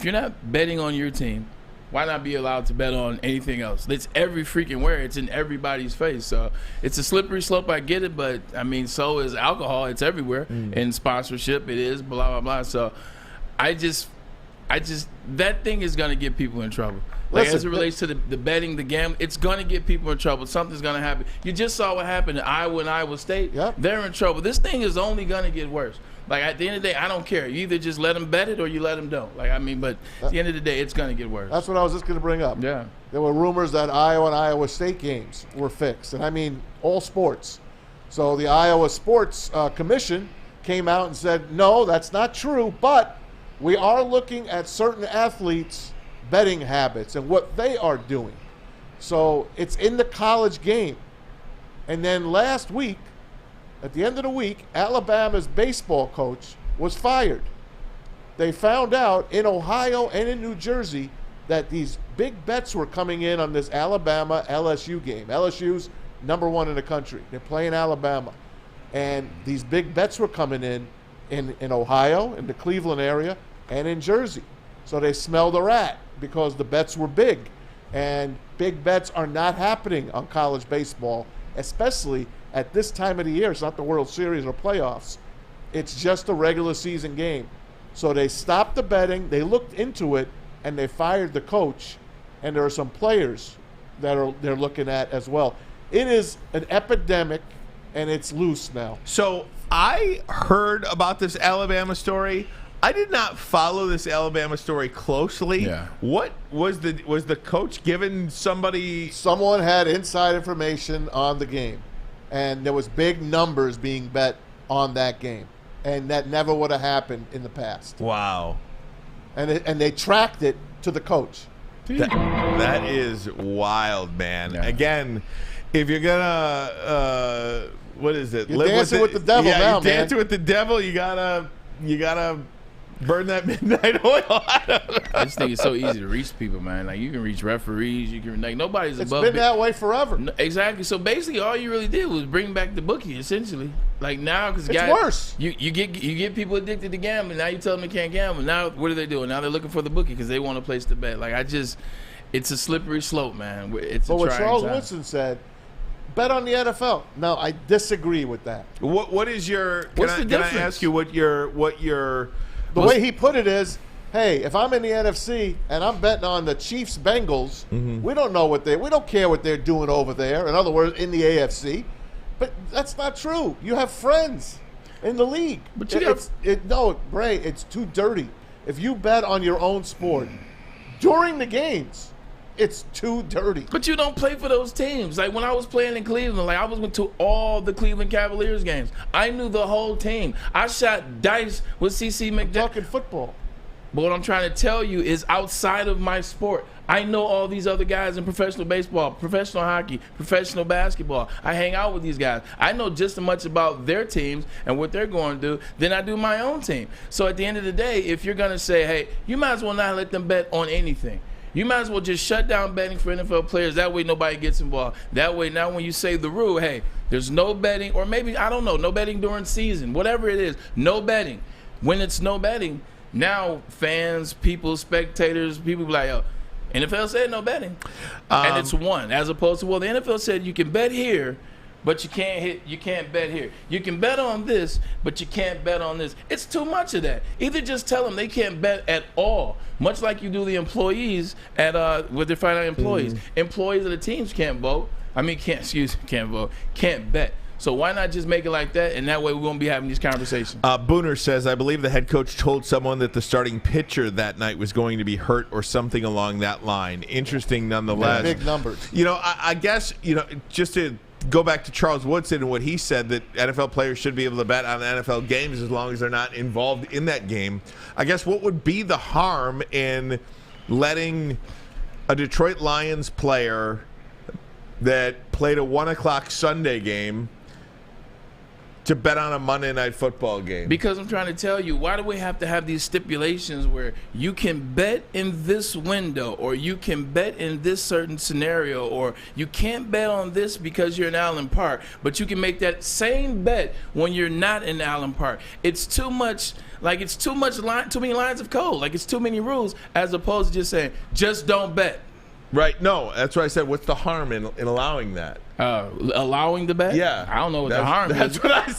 not betting on your team, why not be allowed to bet on anything else? It's every freaking where. It's in everybody's face. So it's a slippery slope. I get it, but I mean, so is alcohol. It's everywhere. In sponsorship, it is blah blah blah. So I just that thing is gonna get people in trouble. Like, as it relates to the betting, the gambling, it's going to get people in trouble. Something's going to happen. You just saw what happened at Iowa and Iowa State. Yep. They're in trouble. This thing is only going to get worse. Like, at the end of the day, I don't care. You either just let them bet it or you let them don't. Like, I mean, but at the end of the day, it's going to get worse. That's what I was just going to bring up. Yeah. There were rumors that Iowa and Iowa State games were fixed. And I mean, all sports. So the Iowa Sports Commission came out and said, no, that's not true. But we are looking at certain athletes' betting habits and what they are doing. So it's in the college game. And then last week, at the end of the week, Alabama's baseball coach was fired. They found out in Ohio and in New Jersey that these big bets were coming in on this Alabama-LSU game. LSU's #1 in the country. They're playing Alabama. And these big bets were coming in Ohio, in the Cleveland area, and in Jersey. So they smelled a rat because the bets were big. And big bets are not happening on college baseball, especially at this time of the year. It's not the World Series or playoffs. It's just a regular season game. So they stopped the betting, they looked into it, and they fired the coach. And there are some players that they're looking at as well. It is an epidemic, and it's loose now. So I heard about this Alabama story. I did not follow this Alabama story closely. Yeah. What was the coach given somebody? Someone had inside information on the game, and there was big numbers being bet on that game, and that never would have happened in the past. Wow. And they tracked it to the coach. That is wild, man. Yeah. Again, if you're gonna what is it? You're dancing with the devil now, you're dancing with the devil. You gotta burn that midnight oil. I just think it's so easy to reach people, man. Like, you can reach referees. You can, like, nobody's It's above been it. that way forever. No, exactly. So basically, all you really did was bring back the bookie, essentially. Like, now, because It's worse. You get people addicted to gambling. Now you tell them they can't gamble. Now what are they doing? Now they're looking for the bookie because they want a place to bet. Like, it's a slippery slope, man. It's But a what trying Charles time. Woodson said, bet on the NFL. No, I disagree with that. What is your? What's the Can I difference? ask you what your? The way he put it is, hey, if I'm in the NFC and I'm betting on the Chiefs Bengals, we don't care what they're doing over there. In other words, in the AFC. But that's not true. You have friends in the league. But you Bray, it's too dirty. If you bet on your own sport during the games, it's too dirty. But you don't play for those teams. Like, when I was playing in Cleveland, like, I went to all the Cleveland Cavaliers games. I knew the whole team. I shot dice with CC McDaniel. Talking football. But what I'm trying to tell you is, outside of my sport, I know all these other guys in professional baseball, professional hockey, professional basketball. I hang out with these guys. I know just as much about their teams and what they're going to do than I do my own team. So at the end of the day, if you're going to say, hey, you might as well not let them bet on anything. You might as well just shut down betting for NFL players. That way nobody gets involved. That way, now when you say the rule, hey, there's no betting, or maybe, I don't know, no betting during season, whatever it is, no betting. When it's no betting, now fans, people, spectators, people be like, yo, NFL said no betting. And it's one, as opposed to, well, the NFL said you can bet here, but you can't bet here. You can bet on this, but you can't bet on this. It's too much of that. Either just tell them they can't bet at all, much like you do the employees at with their finite employees. Employees of the teams can't vote. Can't vote, can't bet. So why not just make it like that, and that way we won't be having these conversations. Booner says, I believe the head coach told someone that the starting pitcher that night was going to be hurt or something along that line. Interesting nonetheless. Big numbers. I guess, just to go back to Charles Woodson and what he said, that NFL players should be able to bet on NFL games as long as they're not involved in that game. I guess what would be the harm in letting a Detroit Lions player that played a 1 o'clock Sunday game to bet on a Monday Night Football game? Because I'm trying to tell you, why do we have to have these stipulations where you can bet in this window, or you can bet in this certain scenario, or you can't bet on this because you're in Allen Park, but you can make that same bet when you're not in Allen Park? It's too much. It's too many lines of code. It's too many rules, as opposed to just saying, just don't bet. Right. No, that's what I said. What's the harm in allowing that? Allowing the bet? Yeah. I don't know what the harm is. That's what I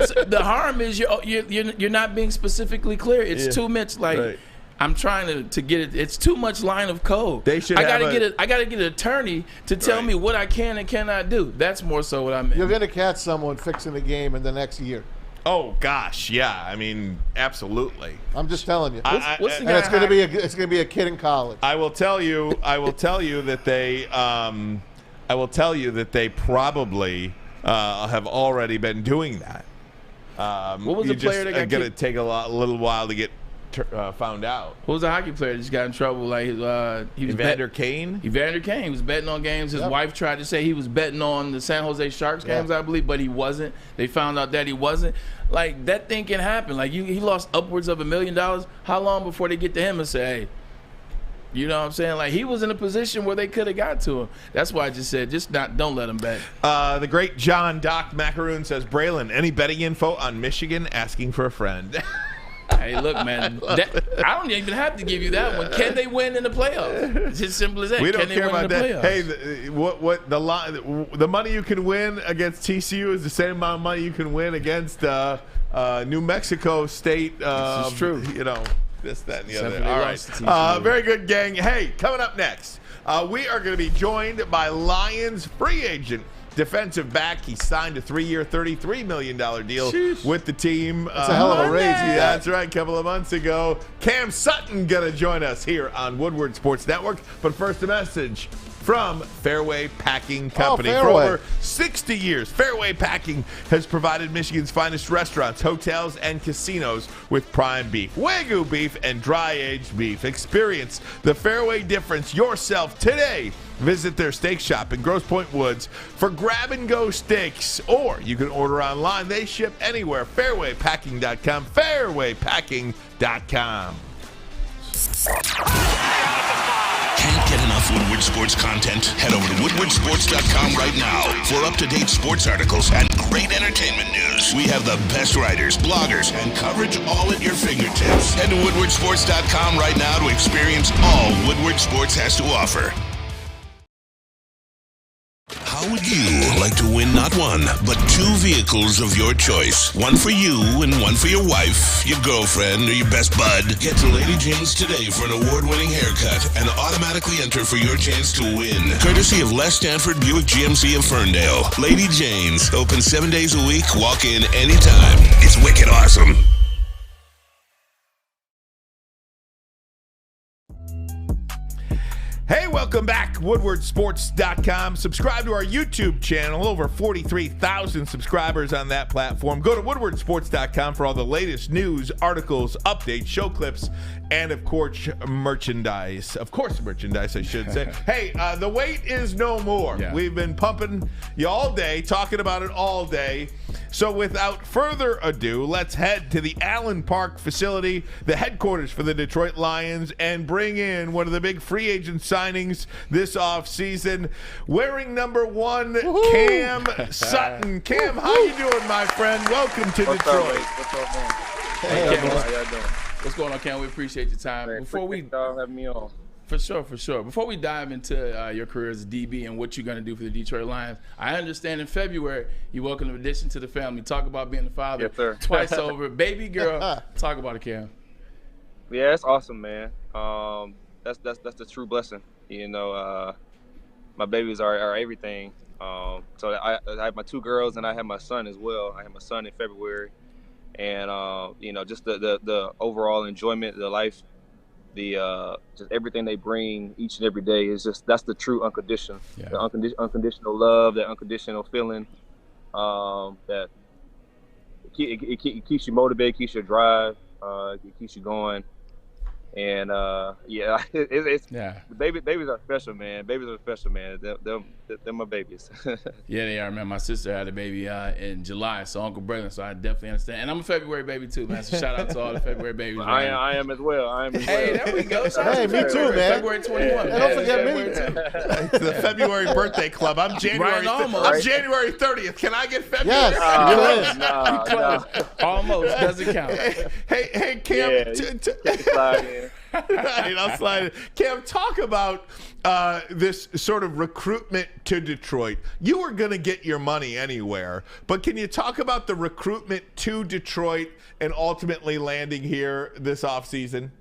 said. The harm is you're not being specifically clear. It's too much. Right. I'm trying to get it. It's too much line of code. They should. I gotta get an attorney to tell me what I can and cannot do. That's more so what I meant. You're gonna catch someone fixing the game in the next year. Oh gosh, yeah. I mean, absolutely. I'm just telling you. What's the and it's gonna be a kid in college. I will tell you that they. I will tell you that they probably have already been doing that. What was the player that got going to take a little while to get found out? What was the hockey player that just got in trouble? He was Evander Kane. Evander Kane was betting on games. His wife tried to say he was betting on the San Jose Sharks games, I believe, but he wasn't. They found out that he wasn't. That thing can happen. He lost upwards of $1 million. How long before they get to him and say, hey? You know what I'm saying? He was in a position where they could have got to him. That's why I just said, don't let him bet. The great John Doc Macaroon says, Braylon, any betting info on Michigan? Asking for a friend. Hey, look, man. I don't even have to give you that one. Can they win in the playoffs? It's as simple as that. We don't Can they care win about in the that. playoffs? Hey, the money you can win against TCU is the same amount of money you can win against New Mexico State. This is true. This, that, and the Except other. All right. Very good, gang. Hey, coming up next, we are going to be joined by Lions free agent defensive back. He signed a 3-year, $33 million deal with the team. That's a hell of a raise. Yeah, that's right. A couple of months ago. Cam Sutton going to join us here on Woodward Sports Network. But first, a message from Fairway Packing Company. For over 60 years, Fairway Packing has provided Michigan's finest restaurants, hotels, and casinos with prime beef, Wagyu beef, and dry-aged beef. Experience the Fairway difference yourself today. Visit their steak shop in Grosse Pointe Woods for grab-and-go steaks, or you can order online. They ship anywhere. FairwayPacking.com. FairwayPacking.com. Can't get enough Woodward Sports content? Head over to woodwardsports.com right now for up-to-date sports articles and great entertainment news. We have the best writers, bloggers, and coverage all at your fingertips. Head to woodwardsports.com right now to experience all Woodward Sports has to offer. How would you like to win not one, but 2 vehicles of your choice? One for you and one for your wife, your girlfriend, or your best bud. Get to Lady Jane's today for an award-winning haircut and automatically enter for your chance to win. Courtesy of Les Stanford Buick GMC of Ferndale. Lady Jane's, open 7 days a week, walk in anytime. It's wicked awesome. Hey, welcome back. WoodwardSports.com. Subscribe to our YouTube channel. Over 43,000 subscribers on that platform. Go to WoodwardSports.com for all the latest news, articles, updates, show clips, and, of course, merchandise. Of course, merchandise, I should say. Hey, the wait is no more. Yeah. We've been pumping you all day, talking about it all day. So without further ado, let's head to the Allen Park facility, the headquarters for the Detroit Lions, and bring in one of the big free agent signings this offseason, wearing number 1, Cam Sutton. Cam, how you doing, my friend? Welcome to Detroit. What's up, man? Hey, Cam, how y'all doing? What's going on, Cam? We appreciate your time. Appreciate y'all having me on. For sure. Before we dive into your career as a DB and what you're going to do for the Detroit Lions, I understand in February you welcome an addition to the family. Talk about being a father twice over. Baby girl, talk about it, Cam. Yeah, it's awesome, man. That's the true blessing. You know, my babies are everything. So I have my 2 girls, and I have my son as well. I have my son in February, and just the overall enjoyment of the life, the just everything they bring each and every day is that's the true unconditional, the unconditional love, that unconditional feeling, that it keeps you motivated, keeps you drive, it keeps you going. And it's the babies are special, man. Babies are special, man. They're my babies. Yeah, they are, man. My sister had a baby in July, so Uncle Braylon, so I definitely understand. And I'm a February baby too, man. So shout out to all the February babies. I am as well. Hey, there we go. Hey, me too, man. February 21. And don't forget me. The February birthday club. I'm January. I'm January 30th. Can I get February? Yes, no. Almost doesn't count. Hey, Cam. Right, I'll slide it. Cam, talk about this sort of recruitment to Detroit. You were going to get your money anywhere, but can you talk about the recruitment to Detroit and ultimately landing here this offseason?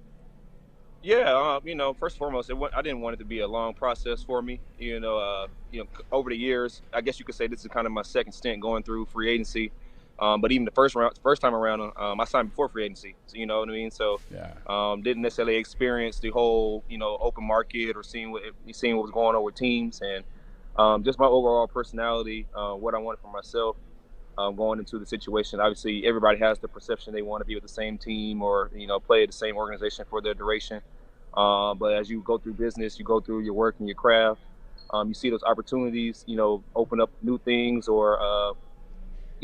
Yeah, first and foremost, I didn't want it to be a long process for me. Over the years, I guess you could say this is kind of my second stint going through free agency. But even the first time around, I signed before free agency. So, you know what I mean? So, didn't necessarily experience the whole, open market or seeing what was going on with teams, and just my overall personality, what I wanted for myself, going into the situation. Obviously, everybody has the perception they want to be with the same team or play at the same organization for their duration. But as you go through business, you go through your work and your craft, you see those opportunities, open up new things or.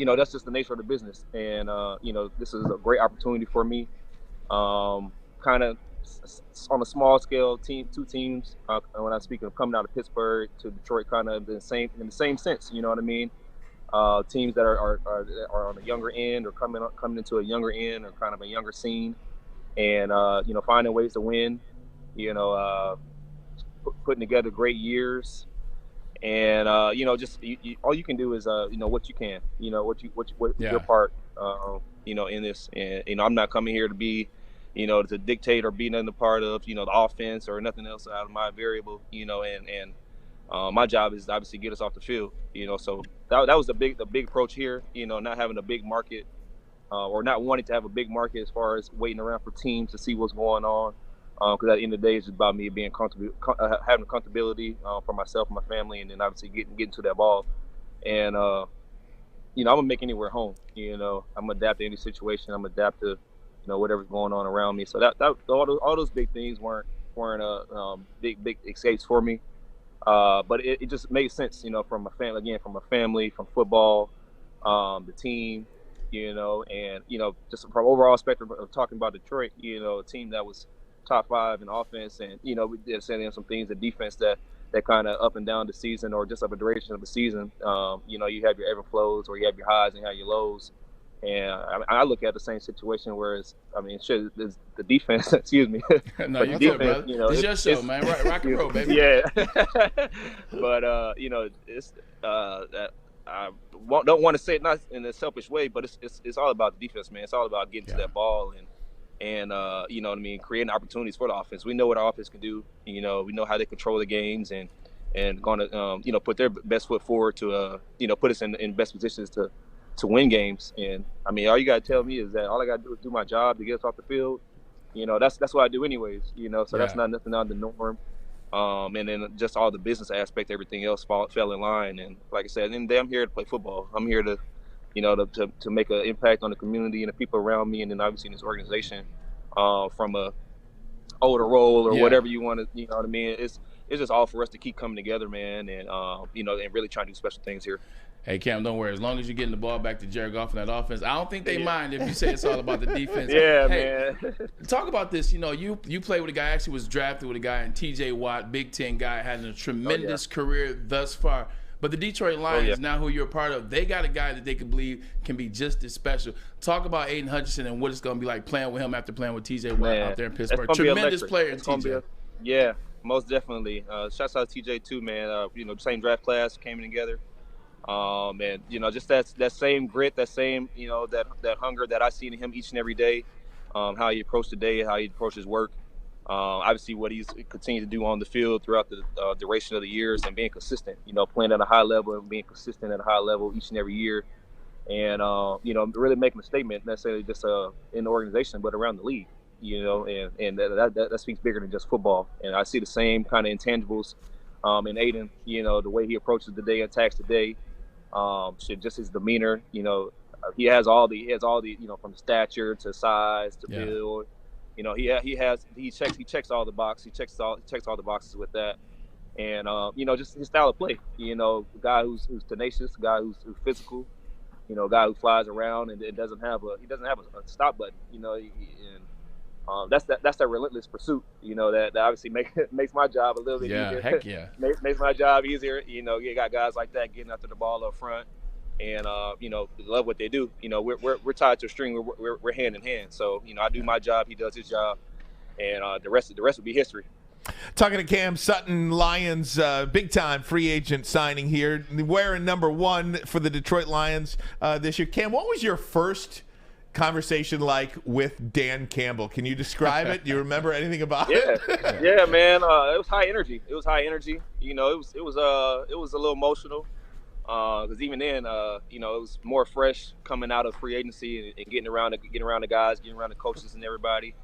That's just the nature of the business. And, this is a great opportunity for me. Kind of on a small scale, two teams, when I'm speaking of coming out of Pittsburgh to Detroit, kind of in the same sense, you know what I mean? Teams that are on the younger end or coming into a younger end or kind of a younger scene and, finding ways to win, putting together great years. And all you can do is what you can, your part, in this. And I'm not coming here to be, to dictate or be nothing a part of, the offense or nothing else out of my variable, and my job is to obviously get us off the field, So that was the big approach here, not having a big market, or not wanting to have a big market as far as waiting around for teams to see what's going on. Because at the end of the day, it's just about me being comfortable, having comfortability for myself and my family, and then obviously getting to that ball. And I'm gonna make anywhere home. I'm gonna adapt to any situation. I'm gonna adapt to whatever's going on around me. So that all those big things weren't big escapes for me. But it just made sense, from my family, from football, the team, and just from overall spectrum of talking about Detroit, a team that was top 5 in offense, and we did saying some things in defense that kind of up and down the season or just up a duration of the season. You have your ebb and flows, or you have your highs and you have your lows. And I look at the same situation, whereas the defense. Excuse me. No, you good, brother. It's your show, man. Rock and roll, baby. Yeah. But it's that I don't want to say it not in a selfish way, but it's all about the defense, man. It's all about getting to that ball and you know what I mean, creating opportunities for the offense. We know what our offense can do. We know how they control the games and going to put their best foot forward to put us in best positions to win games. And I mean, all you gotta tell me is that all I gotta do is do my job to get us off the field. That's what I do anyways. So that's not nothing out of the norm. And then just all the business aspect, everything else fell in line. And like I said, at the end of the day, I'm here to play football. I'm here to to make an impact on the community and the people around me, and then obviously in this organization, from a older role or whatever you want to, you know what I mean? It's just all for us to keep coming together, man, and and really trying to do special things here. Hey, Cam, don't worry. As long as you're getting the ball back to Jared Goff in that offense, I don't think they mind if you say it's all about the defense. Man. Talk about this. You played with a guy, actually was drafted with a guy in T.J. Watt, Big Ten guy, had a tremendous career thus far. But the Detroit Lions, now who you're a part of, they got a guy that they can believe can be just as special. Talk about Aiden Hutchinson and what it's going to be like playing with him after playing with T.J. Watt out there in Pittsburgh. Tremendous player in T.J. Yeah, most definitely. Shouts out to T.J. too, man. Same draft class, came in together. And just that same grit, that same that hunger that I see in him each and every day, how he approached the day, how he approached his work, Obviously, what he's continued to do on the field throughout the duration of the years and being consistent, playing at a high level and being consistent at a high level each and every year. And, really making a statement, necessarily just in the organization, but around the league, and that speaks bigger than just football. And I see the same kind of intangibles in Aiden, the way he approaches the day, attacks the day, just his demeanor, he has all the, from stature to size to build. He checks all the boxes. He checks all the boxes with that, and just his style of play. A guy who's tenacious, a guy who's physical, a guy who flies around and doesn't have a stop button. That's that relentless pursuit. That obviously makes my job a little bit easier. Heck yeah, makes my job easier. You got guys like that getting after the ball up front. And love what they do. We're tied to a string. We're hand in hand. So I do my job, he does his job, and the rest will be history. Talking to Cam Sutton, Lions big time free agent signing here, wearing number 1 for the Detroit Lions this year. Cam, what was your first conversation like with Dan Campbell? Can you describe it? Do you remember anything about it? Yeah, man. It was high energy. It was it was a little emotional. Because even then, it was more fresh coming out of free agency and getting around the guys, getting around the coaches and everybody,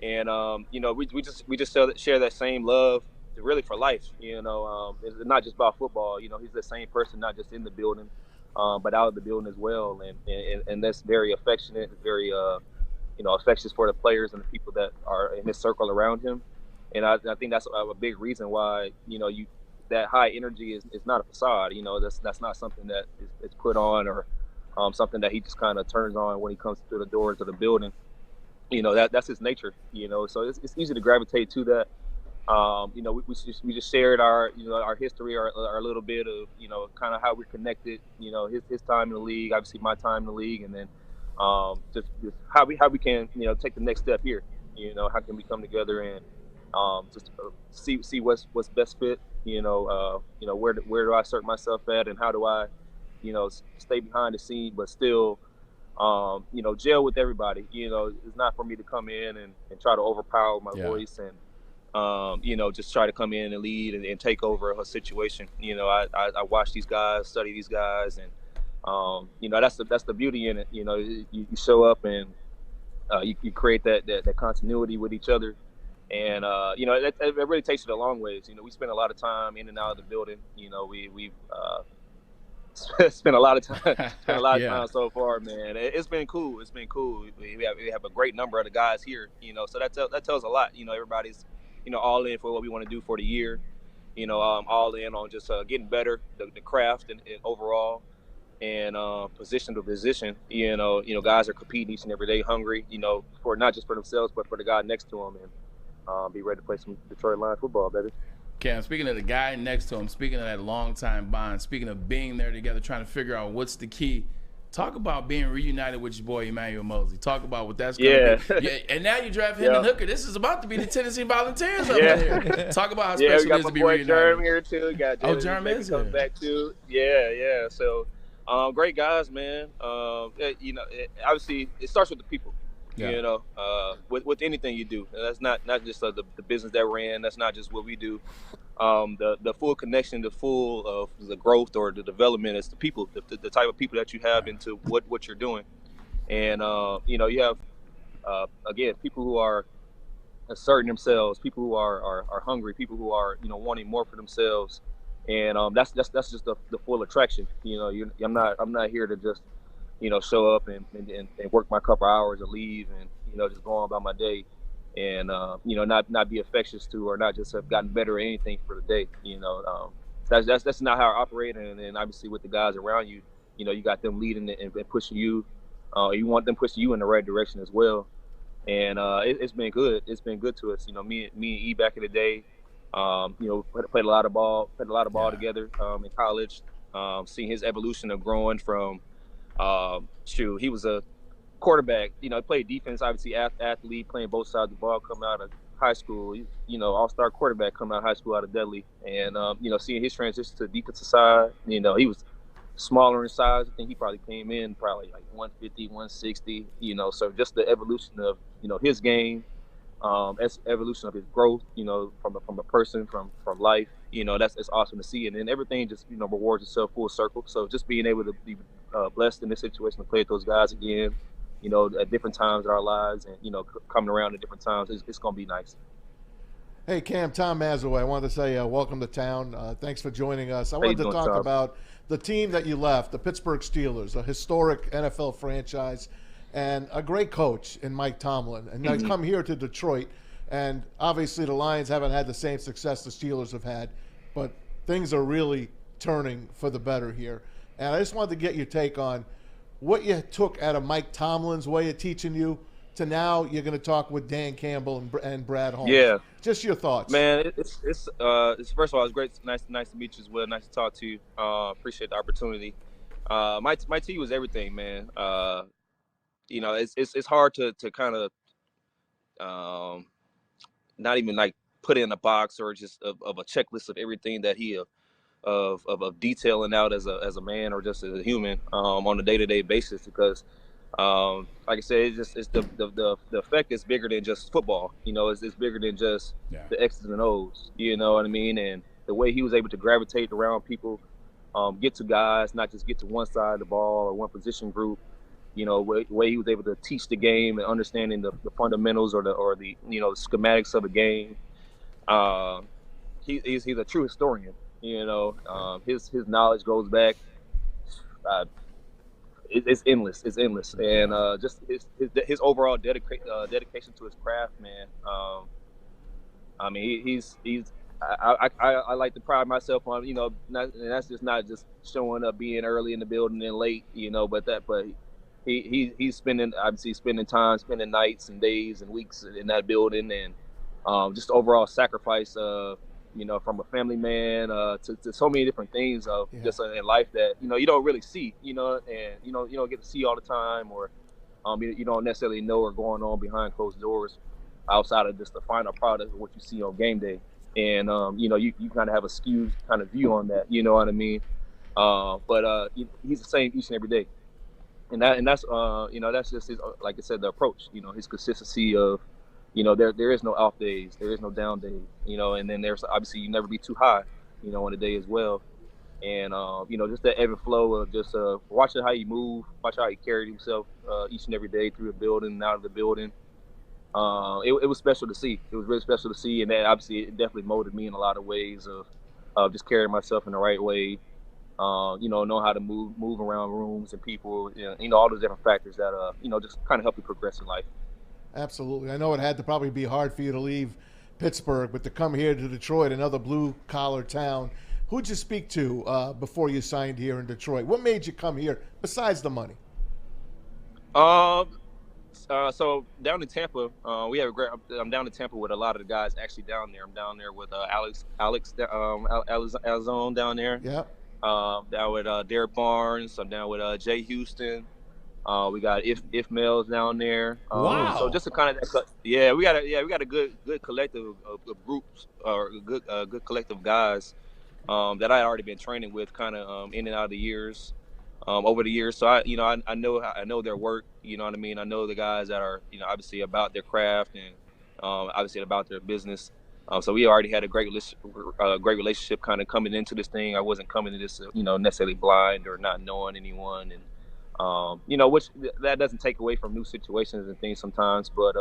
and we just share that same love, really for life. It's not just about football. He's the same person, not just in the building, but out of the building as well, and that's very affectionate, very affectionate for the players and the people that are in his circle around him, and I think that's a big reason why that high energy is not a facade. That's not something that is put on or something that he just kind of turns on when he comes through the doors of the building. That's his nature. So it's easy to gravitate to that. We just shared our history, our little bit of kind of how we're connected. His time in the league, obviously my time in the league, and then just how we can take the next step here. How can we come together and just see what's best fit. Where do I assert myself at, and how do I, stay behind the scene, but still, gel with everybody. It's not for me to come in and try to overpower my voice and, just try to come in and lead and take over a situation. I watch these guys, study these guys, and, that's the beauty in it. You show up and you create that continuity with each other. And, it really takes it a long ways. We spend a lot of time in and out of the building. We've spent a lot of time so far, man. It's been cool. It's been cool. We have a great number of the guys here, so that tells a lot. Everybody's, all in for what we want to do for the year. All in on just getting better, the craft and overall, and position to position. Guys are competing each and every day, hungry, for not just for themselves, but for the guy next to them. And be ready to play some Detroit Lions football, baby. Cam, speaking of the guy next to him, speaking of that long-time bond, speaking of being there together, trying to figure out what's the key, talk about being reunited with your boy Emmanuel Mosley. Talk about what that's going to be. Yeah, and now you draft Hendon Hooker. This is about to be the Tennessee Volunteers up there. Talk about how special it is to be reunited. Jeremy here too. We got Jeremy is here. Back too. Yeah. So, great guys, man. Obviously, it starts with the people. Yeah. With anything you do, that's not just the business that we're in. That's not just what we do. The full connection, the full of the growth or the development is the people, the type of people that you have into what you're doing, and you have again people who are asserting themselves, people who are hungry, people who are wanting more for themselves, and that's just the full attraction. I'm not here to just show up and work my couple hours and leave and, just go on about my day and, not be infectious to or not just have gotten better at anything for the day. That's not how I operate. And then obviously with the guys around you, you got them leading and pushing you. You want them pushing you in the right direction as well. And it's been good. It's been good to us. Me and E back in the day, played a lot of ball together in college. Seeing his evolution of growing from he was a quarterback, he played defense, obviously athlete, playing both sides of the ball, coming out of high school, all-star quarterback coming out of high school out of Dudley. And, seeing his transition to the defensive side, he was smaller in size. I think he probably came in like 150, 160, so just the evolution of, his game, evolution of his growth, from a person, from life. It's awesome to see, and then everything just rewards itself full circle. So just being able to be blessed in this situation to play with those guys again, at different times in our lives, and coming around at different times, it's gonna be nice. Hey, Cam, Tom Mazawey, I wanted to say welcome to town. Thanks for joining us. I wanted to talk about the team that you left, the Pittsburgh Steelers, a historic NFL franchise, and a great coach in Mike Tomlin. And now come here to Detroit, and obviously the Lions haven't had the same success the Steelers have had, but things are really turning for the better here. And I just wanted to get your take on what you took out of Mike Tomlin's way of teaching you to now you're going to talk with Dan Campbell and Brad Holmes. Yeah. Just your thoughts. Man, it's first of all, it's great. Nice to meet you as well. Nice to talk to you. Appreciate the opportunity. My team was everything, man. It's hard to kind of not even like put it in a box or just of a checklist of everything that he of detailing out as a man or just as a human on a day-to-day basis, because like I said, it's the effect is bigger than just football. It's bigger than just the X's and O's. You know what I mean? And the way he was able to gravitate around people, get to guys, not just get to one side of the ball or one position group. The way he was able to teach the game and understanding the fundamentals or the schematics of a game. He's a true historian. His knowledge goes back. It's endless. It's endless, and just his overall dedication to his craft, man. I mean, I like to pride myself on, and that's just not just showing up, being early in the building and late, but he's spending time, spending nights and days and weeks in that building, and just overall sacrifice, from a family man to so many different things just in life that you don't really see, and you don't get to see all the time, or you don't necessarily know are going on behind closed doors outside of just the final product of what you see on game day. And you kind of have a skewed kind of view on that, you know what I mean? But he's the same each and every day, and that's that's just his, like I said, the approach. His consistency of, there is no off days, there is no down days, and then there's obviously you never be too high, on a day as well. And just that ebb and flow of just watching how he moved, watch how he carried himself each and every day through the building and out of the building. It was special to see. It was really special to see, and that obviously it definitely molded me in a lot of ways of just carrying myself in the right way. Know how to move around rooms and people, all those different factors that just kind of help you progress in life. Absolutely. I know it had to probably be hard for you to leave Pittsburgh, but to come here to Detroit, another blue-collar town. Who'd you speak to before you signed here in Detroit? What made you come here besides the money? So down in Tampa, I'm down in Tampa with a lot of the guys actually down there. I'm down there with Alex Alzone down there. Yeah. Down with Derek Barnes. I'm down with Jay Houston. We got if Mills down there. Wow. So just to kind of we got a good collective of groups, or a good collective guys that I had already been training with, kind of in and out of the years, over the years. So I know their work. You know what I mean? I know the guys that are obviously about their craft and obviously about their business. So we already had a great relationship kind of coming into this thing. I wasn't coming to this necessarily blind or not knowing anyone, and which that doesn't take away from new situations and things sometimes, but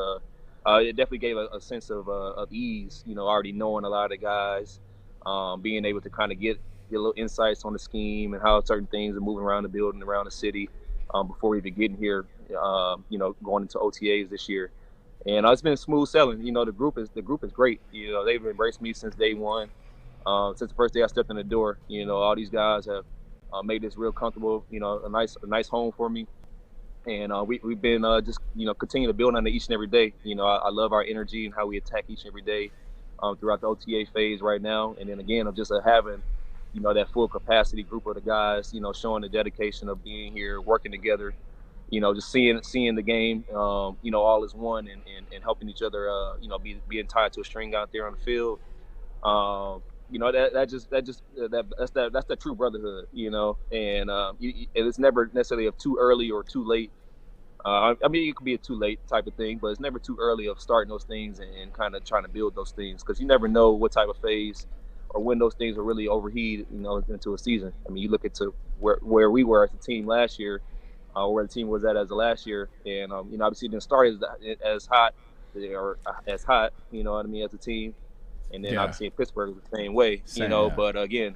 it definitely gave a sense of ease, already knowing a lot of the guys, being able to kind of get little insights on the scheme and how certain things are moving around the building, around the city, before we even getting here, going into OTAs this year. And it's been smooth sailing. The group is great. They've embraced me since day one, since the first day I stepped in the door. All these guys have made this real comfortable, a nice home for me, and we've been just continue to build on it each and every day. I love our energy and how we attack each and every day throughout the OTA phase right now, and then again of just having that full capacity group of the guys, showing the dedication of being here, working together, just seeing the game, all as one, and helping each other, being tied to a string out there on the field. That's that true brotherhood, and it's never necessarily of too early or too late. I mean, it could be a too late type of thing, but it's never too early of starting those things and kind of trying to build those things, because you never know what type of phase or when those things will really overheat, into a season. I mean, you look into where we were as a team last year, where the team was at as of last year, and obviously it didn't start as hot, as hot, as a team, and then obviously in Pittsburgh was the same way, But again,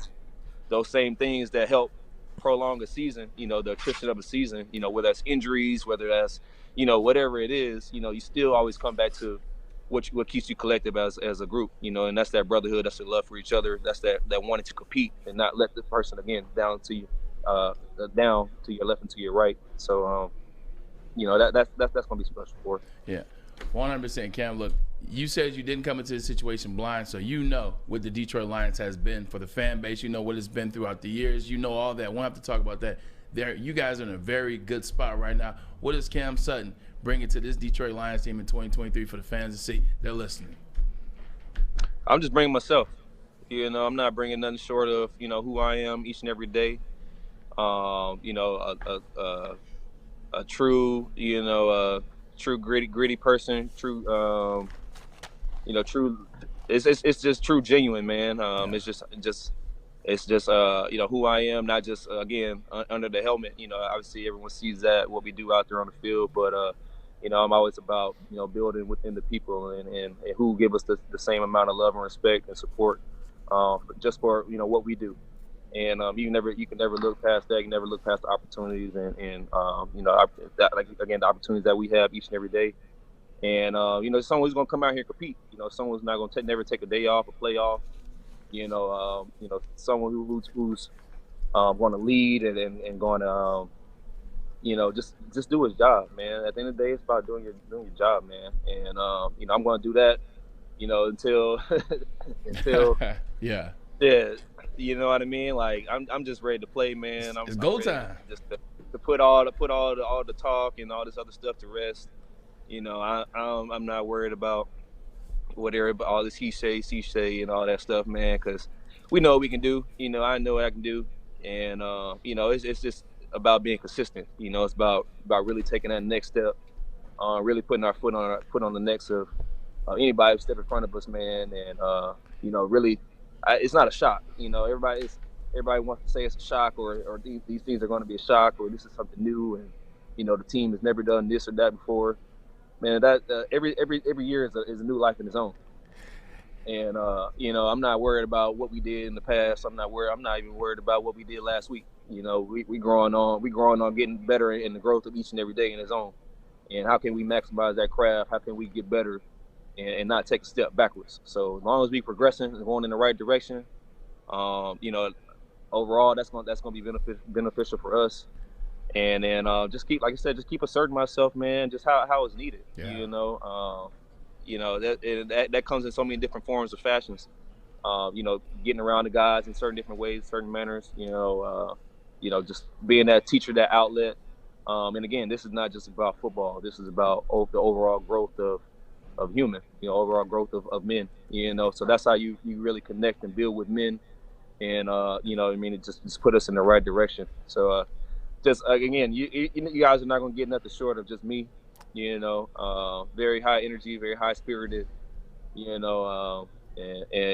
those same things that help prolong a season, the attrition of a season, whether that's injuries, whether that's, whatever it is, you still always come back to what keeps you collective as a group, and that's that brotherhood, that's the love for each other, that's that wanting to compete and not let the person again down to you, down to your left and to your right. So, that's gonna be special for us. Yeah, 100%. Cam, look, you said you didn't come into this situation blind, so you know what the Detroit Lions has been for the fan base. You know what it's been throughout the years. You know all that. We won't have to talk about that. You guys are in a very good spot right now. What does Cam Sutton bring into this Detroit Lions team in 2023 for the fans to see? They're listening. I'm just bringing myself. I'm not bringing nothing short of, who I am each and every day. A true, true gritty person, true, true. It's just true, genuine, man. It's just who I am, not just again under the helmet. Obviously everyone sees that what we do out there on the field, but I'm always about building within the people and who give us the same amount of love and respect and support, just for what we do. And you can never look past that. You can never look past the opportunities and the opportunities that we have each and every day. And someone's gonna come out here and compete. Someone's not gonna never take a day off or play off. Someone who's going to lead and going to just do his job, man. At the end of the day, it's about doing your job, man. And I'm going to do that, until yeah. You know what I mean? Like I'm just ready to play, man. It's go time. Just to put all the talk and all this other stuff to rest. I'm not worried about all this he say and all that stuff, man, because we know what we can do. I know what I can do, and it's just about being consistent. It's about really taking that next step, really putting our foot on the necks of anybody who step in front of us, man, and really, it's not a shock. Everybody wants to say it's a shock or these things are going to be a shock or this is something new, and the team has never done this or that before. Man, that every year is a new life in its own. And I'm not worried about what we did in the past. I'm not even worried about what we did last week. We growing on getting better in the growth of each and every day in its own. And how can we maximize that craft? How can we get better and not take a step backwards? So as long as we progressing and going in the right direction, overall that's going to be beneficial for us. And then just keep asserting myself, man, just how it's needed. Yeah. That comes in so many different forms of fashions. Getting around the guys in certain different ways, certain manners. Just being that teacher, that outlet. And again, this is not just about football. This is about the overall growth of human. Overall growth of men. So that's how you really connect and build with men. And it just put us in the right direction. So. Just again, you guys are not gonna get nothing short of just me, very high energy, very high spirited, and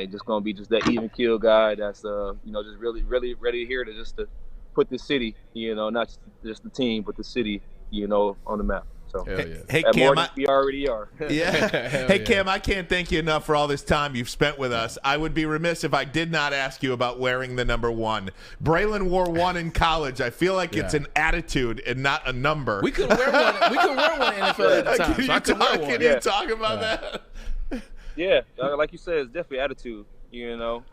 just gonna be just that even keel guy that's just really ready here to put the city, not just the team but the city, on the map. So hey Cam, we already are. Yeah. Hey Cam, I can't thank you enough for all this time you've spent with us. I would be remiss if I did not ask you about wearing the number 1. Braylon wore 1 in college. I feel like it's an attitude and not a number. We could wear one. We could wear one in NFL at the time. Can you talk about that? Yeah, like you said, it's definitely attitude.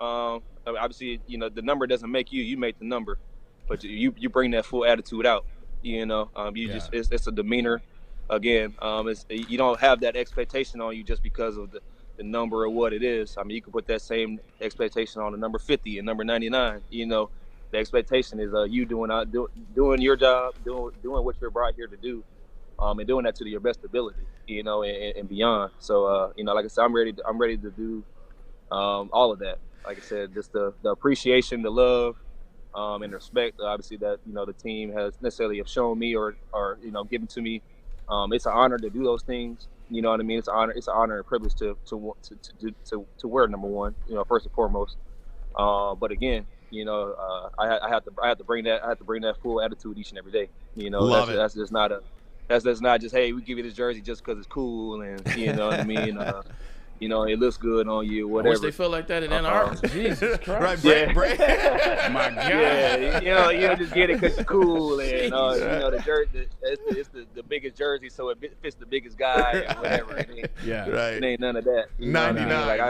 Obviously, the number doesn't make you. You make the number, but you bring that full attitude out. Just it's a demeanor. Again, you don't have that expectation on you just because of the number or what it is. I mean, you can put that same expectation on the number 50 and number 99. The expectation is you doing your job, doing what you're brought here to do, and doing that to your best ability, and beyond. So, like I said, I'm ready to do all of that. Like I said, just the appreciation, the love, and respect, obviously, that the team has necessarily have shown me or given to me. It's an honor to do those things. You know what I mean? It's an honor and privilege to wear number one. You know, first and foremost. But again, you know, I have to bring that full attitude each and every day. You know, that's just not just, hey, we give you this jersey just because it's cool, and you know what I mean. You know, it looks good on you, whatever. I wish they feel like that in Ann Arbor. Jesus Christ. Right, My God. Yeah, you know, just get it because you're cool, and you know, the jersey, it's the biggest jersey, so it fits the biggest guy, or whatever. It ain't none of that. 99. Like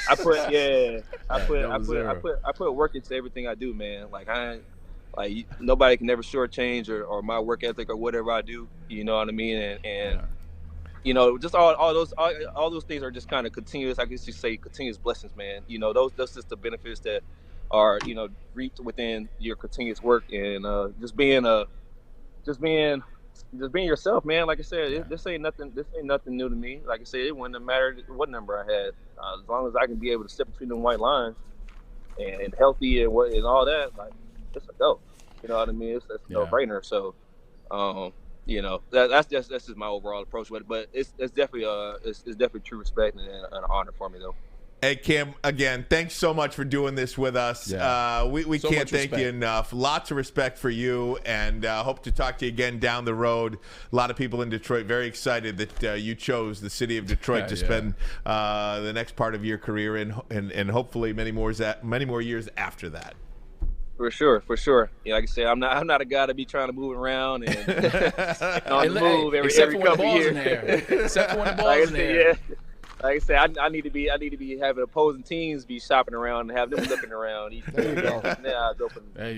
I put work into everything I do, man. Like nobody can never shortchange or my work ethic or whatever I do. You know what I mean? And you know, just all those things are just kind of continuous. I guess you say continuous blessings, man. You know, those just the benefits that are, you know, reaped within your continuous work, and just being yourself, man. Like I said, this ain't nothing new to me. Like I said, it wouldn't have mattered what number I had, as long as I can be able to step between them white lines and healthy and all that. Like, it's a go. You know what I mean? It's a no-brainer. So, you know, that's just my overall approach with it. But it's definitely true respect and an honor for me, though. Hey, Cam, again, thanks so much for doing this with us. Yeah. We so can't thank you enough. Lots of respect for you, and hope to talk to you again down the road. A lot of people in Detroit very excited that you chose the city of Detroit to spend the next part of your career in, and hopefully many more years after that. For sure. Yeah, like I said, I'm not a guy to be trying to move around and on the move every couple of years. Except for when the ball's in the air. Yeah. Like I said, I need to be having opposing teams be shopping around and have them looking around each day. Now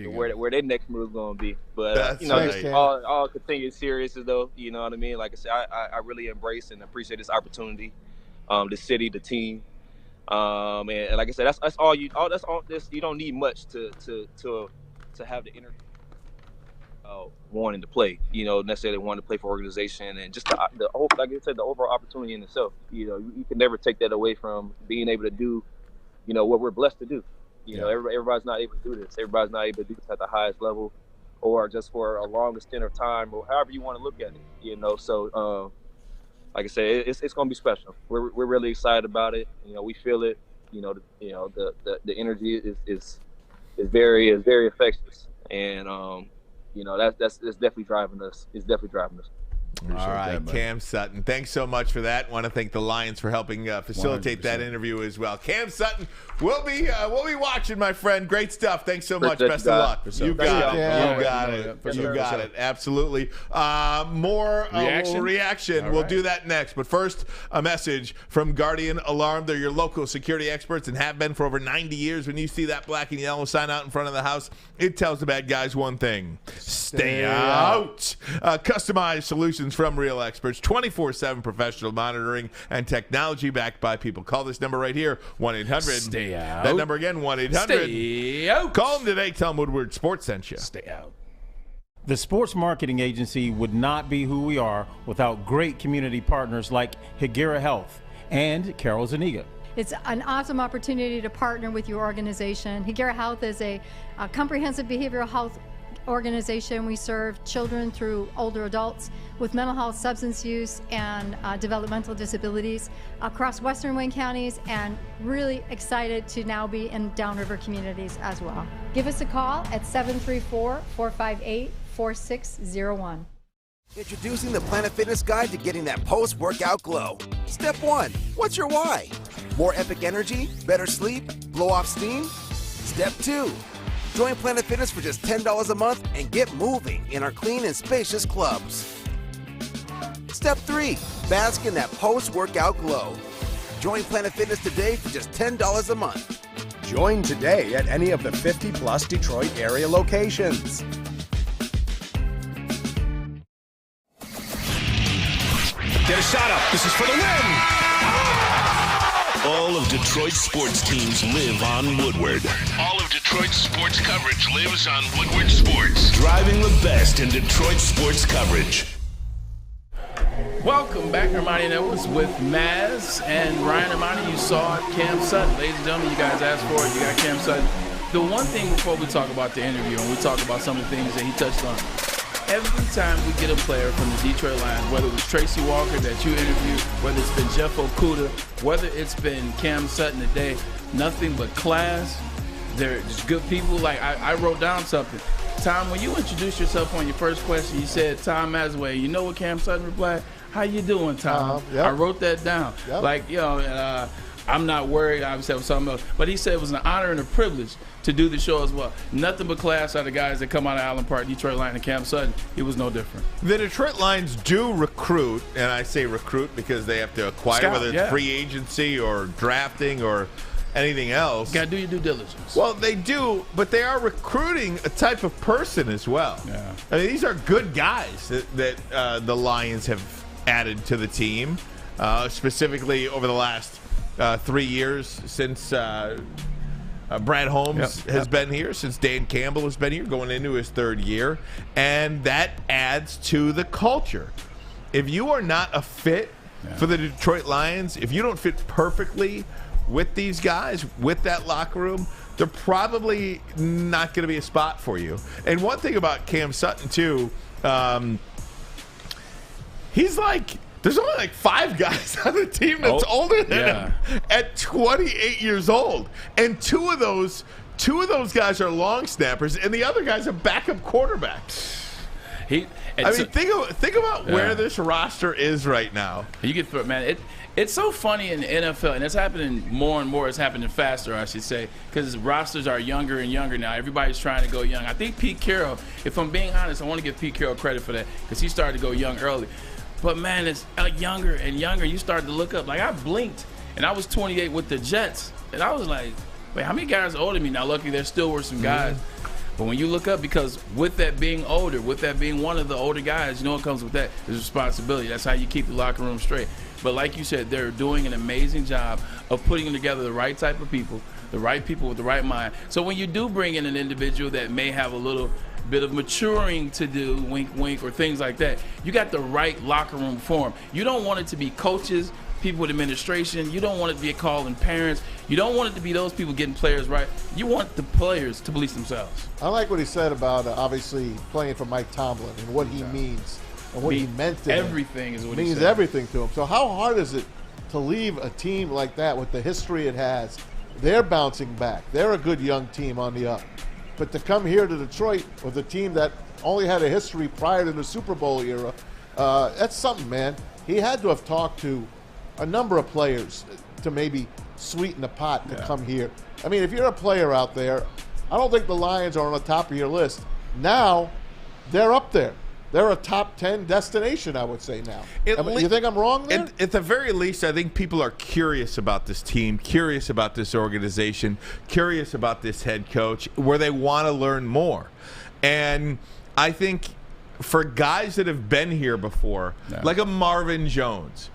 where their next move is going to be. But you know, right. Just all continued serious though. You know what I mean? Like I said, I really embrace and appreciate this opportunity, the city, the team. And like I said, that's all you don't need much to have the energy wanting to play, you know, necessarily wanting to play for organization, and just the like I said, the overall opportunity in itself. You know, you can never take that away from being able to do, you know, what we're blessed to do. You know, everybody's not able to do this. Everybody's not able to do this at the highest level, or just for a long extent of time, or however you want to look at it. You know, so like I said, it's going to be special. We're really excited about it. You know, we feel it. You know, the energy is very infectious, and you know, that's definitely driving us. It's definitely driving us. All right, Cam Sutton, thanks so much for that. Want to thank the Lions for helping facilitate 100%. That interview as well. Cam Sutton, we'll be watching, my friend. Great stuff. Thanks so much. Best of luck. You got it. You got it. Absolutely. More reaction. We'll do that next. But first, a message from Guardian Alarm. They're your local security experts and have been for over 90 years. When you see that black and yellow sign out in front of the house, it tells the bad guys one thing: stay out. Customized solutions from real experts, 24/7 professional monitoring and technology backed by people. Call this number right here, 1-800. Stay out. That number again, 1-800. Stay out. Call them today. Tell them Woodward Sports sent you. Stay out. The Sports Marketing Agency would not be who we are without great community partners like Higuera Health and Carol Zuniga. It's an awesome opportunity to partner with your organization. Higuera Health is a comprehensive behavioral health organization. We serve children through older adults with mental health, substance use, and developmental disabilities across Western Wayne counties, and really excited to now be in downriver communities as well. Give us a call at 734-458-4601. Introducing the Planet Fitness Guide to getting that post-workout glow. Step 1, what's your why? More epic energy, better sleep, blow off steam? Step 2, join Planet Fitness for just $10 a month and get moving in our clean and spacious clubs. Step 3, bask in that post-workout glow. Join Planet Fitness today for just $10 a month. Join today at any of the 50-plus Detroit area locations. Get a shot up. This is for the win. All of Detroit's sports teams live on Woodward. All of Detroit's sports coverage lives on Woodward Sports. Driving the best in Detroit sports coverage. Welcome back, Ermanni and Edwards with Maz and Ryan. Ermanni, you saw Cam Sutton. Ladies and gentlemen, you guys asked for it. You got Cam Sutton. The one thing before we talk about the interview and we talk about some of the things that he touched on, Every time we get a player from the Detroit Lions, whether it was Tracy Walker that you interviewed, whether it's been Jeff Okudah, whether it's been Cam Sutton today, nothing but class. They're just good people. Like, I wrote down something. Tom, when you introduced yourself on your first question, you said, Tom Mazawey. You know what Cam Sutton replied? How you doing, Tom? Yep. I wrote that down. Yep. Like, I'm not worried. Obviously, with something else. But he said it was an honor and a privilege to do the show as well. Nothing but class out of the guys that come out of Allen Park, Detroit Lions, and Cam Sutton. It was no different. The Detroit Lions do recruit, and I say recruit because they have to acquire, Scout, whether it's free agency or drafting or anything else. Got to do your due diligence. Well, they do, but they are recruiting a type of person as well. Yeah. I mean, these are good guys that the Lions have added to the team, specifically over the last 3 years since Brad Holmes has been here, since Dan Campbell has been here, going into his third year, and that adds to the culture. If you are not a fit for the Detroit Lions, if you don't fit perfectly with these guys, with that locker room, they're probably not going to be a spot for you. And one thing about Cam Sutton, too, he's like, there's only like 5 guys on the team that's older than him at 28 years old. And two of those guys are long snappers, and the other guy's a backup quarterback. Think about where this roster is right now. You get through it, man. It's so funny in the NFL, and it's happening more and more. It's happening faster, I should say, because rosters are younger and younger now. Everybody's trying to go young. I think Pete Carroll, if I'm being honest, I want to give Pete Carroll credit for that because he started to go young early. But, man, it's younger and younger. You start to look up. Like, I blinked, and I was 28 with the Jets, and I was like, wait, how many guys are older than me? Now, luckily, there still were some guys. But when you look up, because with that being older, with that being one of the older guys, you know what comes with that is responsibility. That's how you keep the locker room straight. But like you said, they're doing an amazing job of putting together the right type of people, the right people with the right mind. So when you do bring in an individual that may have a little bit of maturing to do, wink, wink, or things like that, you got the right locker room for them. You don't want it to be coaches, people with administration. You don't want it to be calling parents. You don't want it to be those people getting players right. You want the players to police themselves. I like what he said about obviously playing for Mike Tomlin and what he means and what he meant to him. Everything is what he he means. said. Everything to him. So how hard is it to leave a team like that with the history it has? They're bouncing back. They're a good young team on the up. But to come here to Detroit with a team that only had a history prior to the Super Bowl era, that's something, man. He had to have talked to a number of players to maybe sweeten the pot to come here. I mean, if you're a player out there, I don't think the Lions are on the top of your list. Now, they're up there. They're a top 10 destination, I would say now. You think I'm wrong there? At the very least, I think people are curious about this team, curious about this organization, curious about this head coach, where they want to learn more. And I think for guys that have been here before, like a Marvin Jones,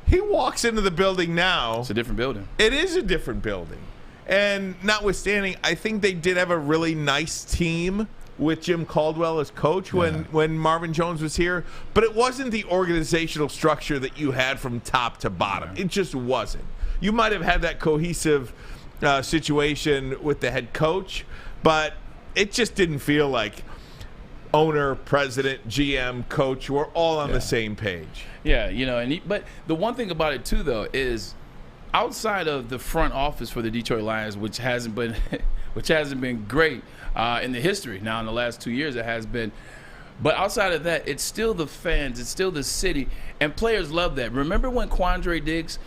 he walks into the building now. It's a different building. It is a different building. And notwithstanding, I think they did have a really nice team with Jim Caldwell as coach when Marvin Jones was here. But it wasn't the organizational structure that you had from top to bottom. It just wasn't. You might have had that cohesive situation with the head coach, but it just didn't feel like owner, president, GM, coach were all on the same page. Yeah, you know, but the one thing about it too, though, is outside of the front office for the Detroit Lions, which hasn't been great in the history. Now, in the last 2 years, it has been. But outside of that, it's still the fans, it's still the city, and players love that. Remember when Quandre Diggs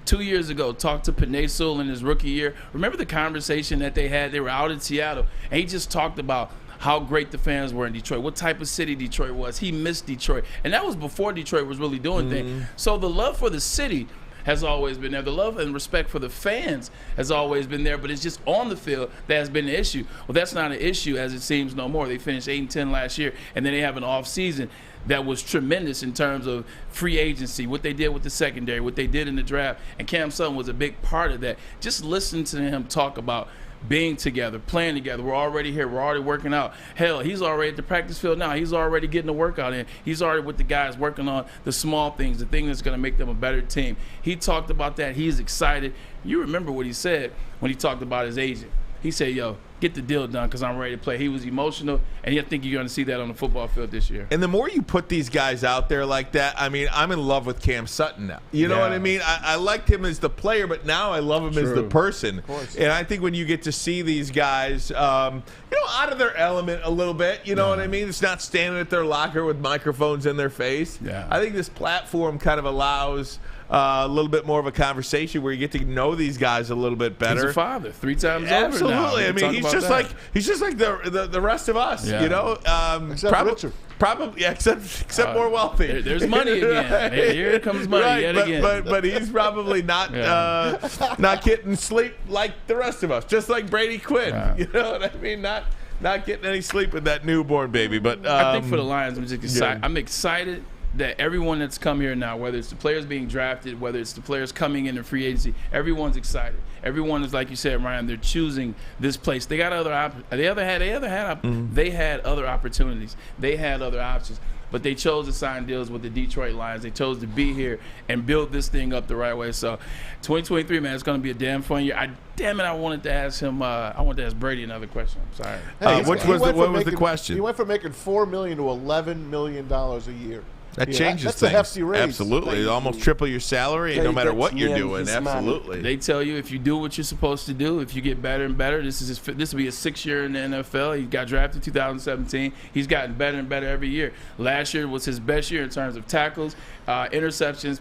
2 years ago talked to Penei Sewell in his rookie year? Remember the conversation that they had? They were out in Seattle, and he just talked about how great the fans were in Detroit, what type of city Detroit was. He missed Detroit. And that was before Detroit was really doing things. So the love for the city has always been there. The love and respect for the fans has always been there, but it's just on the field that has been the issue. Well, that's not an issue as it seems no more. They finished 8-10 last year, and then they have an off season that was tremendous in terms of free agency, what they did with the secondary, what they did in the draft, and Cam Sutton was a big part of that. Just listen to him talk about being together, playing together. We're already here. We're already working out. Hell, he's already at the practice field now. He's already getting the workout in. He's already with the guys working on the small things, the thing that's going to make them a better team. He talked about that. He's excited. You remember what he said when he talked about his agent. He said, yo, get the deal done because I'm ready to play. He was emotional, and I think you're going to see that on the football field this year. And the more you put these guys out there like that, I mean, I'm in love with Cam Sutton now. You know what I mean? I liked him as the player, but now I love him as the person. And I think when you get to see these guys, out of their element a little bit, you know what I mean? It's not standing at their locker with microphones in their face. Yeah. I think this platform kind of allows a little bit more of a conversation where you get to know these guys a little bit better. He's a father 3 times Absolutely. over now. I mean, he's just like the rest of us. Yeah. You know, Except Richard. Probably, except more wealthy. There's money again. Right. Here comes money yet again. But he's probably not not getting sleep like the rest of us. Just like Brady Quinn. Yeah. You know what I mean? Not getting any sleep with that newborn baby. But I think for the Lions, I'm just excited. I'm excited that everyone that's come here now, whether it's the players being drafted, whether it's the players coming in free agency, everyone's excited. Everyone is, like you said, Ryan, they're choosing this place. They got they had other opportunities. They had other options. But they chose to sign deals with the Detroit Lions. They chose to be here and build this thing up the right way. So 2023, man, it's going to be a damn fun year. I wanted to ask him. I wanted to ask Brady another question. I'm sorry. Hey, what was the question? He went from making $4 million to $11 million a year. That changes that's things. A hefty raise. Absolutely. Almost triple your salary, no matter what you're doing. Absolutely. They tell you if you do what you're supposed to do, if you get better and better, this will be his 6th year in the NFL. He got drafted in 2017. He's gotten better and better every year. Last year was his best year in terms of tackles, interceptions,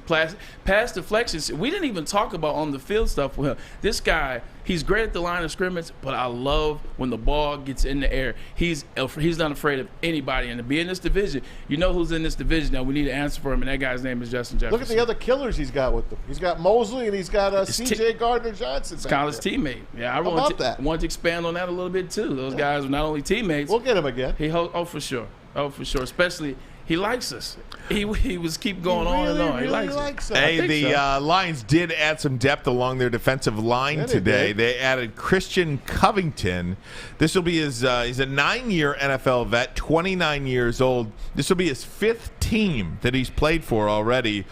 pass deflections. We didn't even talk about on the field stuff with him. This guy, he's great at the line of scrimmage, but I love when the ball gets in the air. He's not afraid of anybody. And to be in this division, you know who's in this division now. We need to answer for him, and that guy's name is Justin Jefferson. Look at the other killers he's got with him. He's got Mosley, and he's got C.J. Gardner-Johnson. His college teammate. Yeah, I want to expand on that a little bit, too. Those guys were not only teammates. We'll get him again. For sure. Oh, for sure. Especially – he likes us. He was keep going on and on. He likes us. Hey, the Lions did add some depth along their defensive line today. They added Christian Covington. This will be he's a 9-year NFL vet, 29 years old. This will be his 5th team that he's played for already.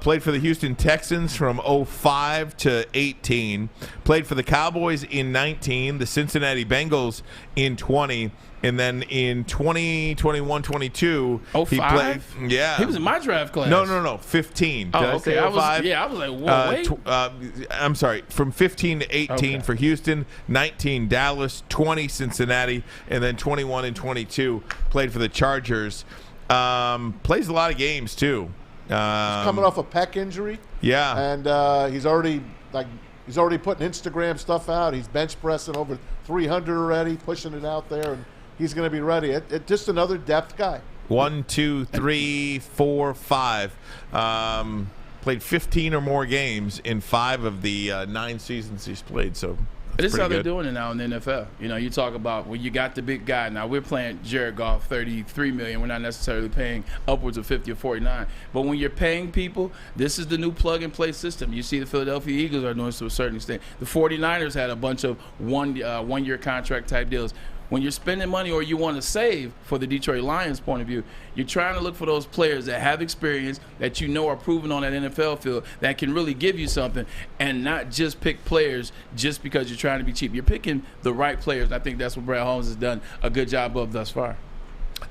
Played for the Houston Texans from 05 to 18. Played for the Cowboys in 19, the Cincinnati Bengals in 20. And then in 2021, 22, he played. Yeah, he was in my draft class. No, 15. Did I say 05? I was like, whoa, wait. I'm sorry, from 15 to 18 for Houston, 19 Dallas, 20 Cincinnati, and then 21 and 22 played for the Chargers. Plays a lot of games too. He's coming off a pec injury. Yeah, and he's already putting Instagram stuff out. He's bench pressing over 300 already, pushing it out there, and he's going to be ready. Just another depth guy. 1, 2, 3, 4, 5. Played 15 or more games in 5 of the 9 seasons he's played. So this is how they're doing it now in the NFL. You know, you talk about when you got the big guy. Now we're playing Jared Goff, $33 million. We're not necessarily paying upwards of 50 or 49. But when you're paying people, this is the new plug-and-play system. You see the Philadelphia Eagles are doing this to a certain extent. The 49ers had a bunch of one-year contract type deals. When you're spending money or you want to save, for the Detroit Lions point of view, you're trying to look for those players that have experience, that you know are proven on that NFL field, that can really give you something, and not just pick players just because you're trying to be cheap. You're picking the right players. I think that's what Brad Holmes has done a good job of thus far.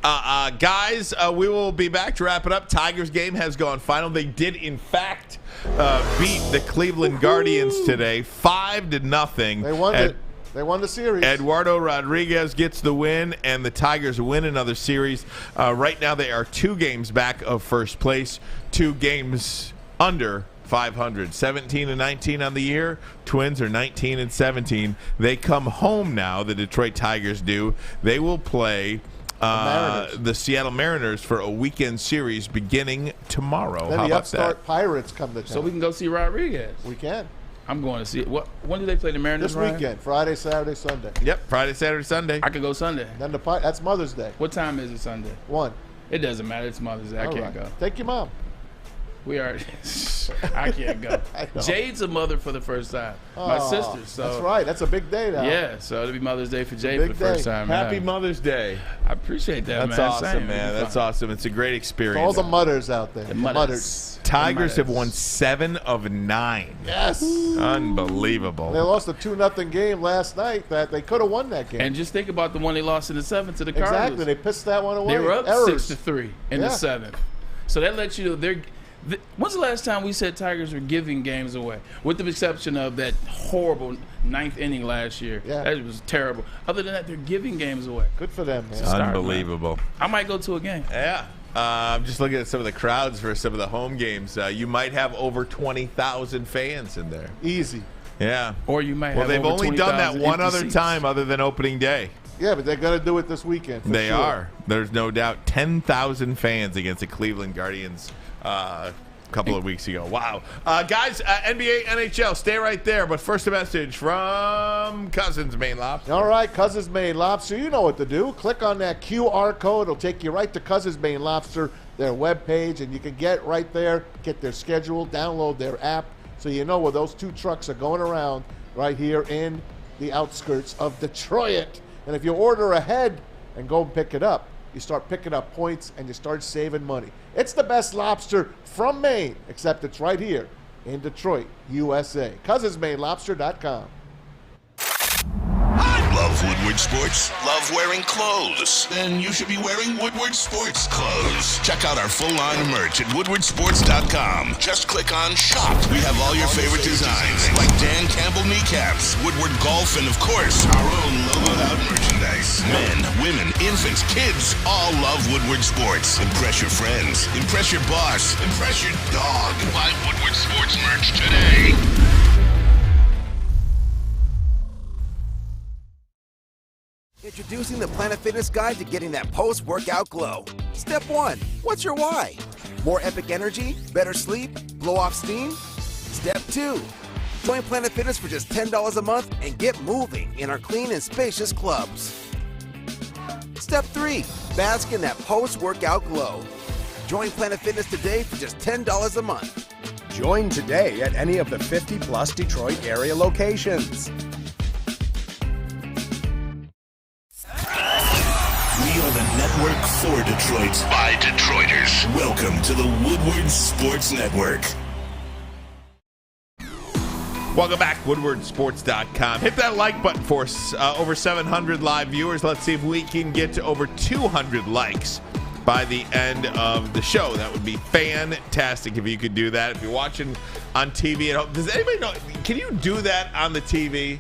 Guys, we will be back to wrap it up. Tigers game has gone final. They did, in fact, beat the Cleveland Guardians today, 5-0. They won it. They won the series. Eduardo Rodriguez gets the win, and the Tigers win another series. Right now, they are 2 games back of first place, 2 games under 500. 17-19 on the year. Twins are 19-17. They come home now. The Detroit Tigers do. They will play the Seattle Mariners for a weekend series beginning tomorrow. Then How the about upstart that? Pirates come to town. So we can go see Rodriguez. We can. I'm going to see it. When do they play the Mariners? This weekend, Friday, Saturday, Sunday. Yep, Friday, Saturday, Sunday. I could go Sunday. Then that's Mother's Day. What time is it Sunday? 1. It doesn't matter. It's Mother's Day. I can't go. Take your mom. We are. I can't go. Jade's a mother for the first time. My sister. So that's right. That's a big day now. Yeah. So it'll be Mother's Day for Jade for the first time. Happy Mother's Day. I appreciate that, That's man. awesome, man. That's awesome. It's a great experience. To all the mothers out there. The mothers. Tigers have won 7 of 9. Yes. Unbelievable. They lost a 2-0 game last night that they could have won that game. And just think about the one they lost in the 7th to the Cardinals. Exactly. They pissed that one away. They were up Errors. 6-3 in the 7th. So that lets you know when's the last time we said Tigers were giving games away? With the exception of that horrible 9th inning last year. Yeah. That was terrible. Other than that, they're giving games away. Good for them, man. Unbelievable. I might go to a game. Yeah. I'm just looking at some of the crowds for some of the home games. You might have over 20,000 fans in there. Easy. Yeah. Or you might have Well, they've over only done that 20,000 one empty other seats. time other than opening day. Yeah, but they're going to do it this weekend. They sure. are. There's no doubt. 10,000 fans against the Cleveland Guardians a couple of weeks ago. Wow. Guys, NBA, NHL, stay right there. But first, a message from Cousins Maine Lobster. All right, Cousins Maine Lobster. You know what to do. Click on that QR code. It'll take you right to Cousins Maine Lobster, their webpage, and you can get right there, get their schedule, download their app, so you know where those 2 trucks are going around right here in the outskirts of Detroit. And if you order ahead and go and pick it up, you start picking up points and you start saving money. It's the best lobster from Maine, except it's right here in Detroit, USA. CousinsMaineLobster.com. Love Woodward Sports? Love wearing clothes? Then you should be wearing Woodward Sports clothes. Check out our full line of merch at woodwardsports.com. Just click on shop. We have all your favorite designs, like Dan Campbell kneecaps, Woodward golf, and of course, our own logoed out merchandise. Men, women, infants, kids all love Woodward Sports. Impress your friends. Impress your boss. Impress your dog. Buy Woodward Sports merch today. Introducing the Planet Fitness Guide to getting that post-workout glow. Step 1. What's your why? More epic energy? Better sleep? Blow off steam? Step 2. Join Planet Fitness for just $10 a month and get moving in our clean and spacious clubs. Step 3. Bask in that post-workout glow. Join Planet Fitness today for just $10 a month. Join today at any of the 50-plus Detroit area locations. We are the network for Detroit by Detroiters. Welcome to the Woodward Sports Network. Welcome back, WoodwardSports.com. Hit that like button for us. Over 700 live viewers. Let's see if we can get to over 200 likes by the end of the show. That would be fantastic if you could do that. If you're watching on TV at home, does anybody know? Can you do that on the TV?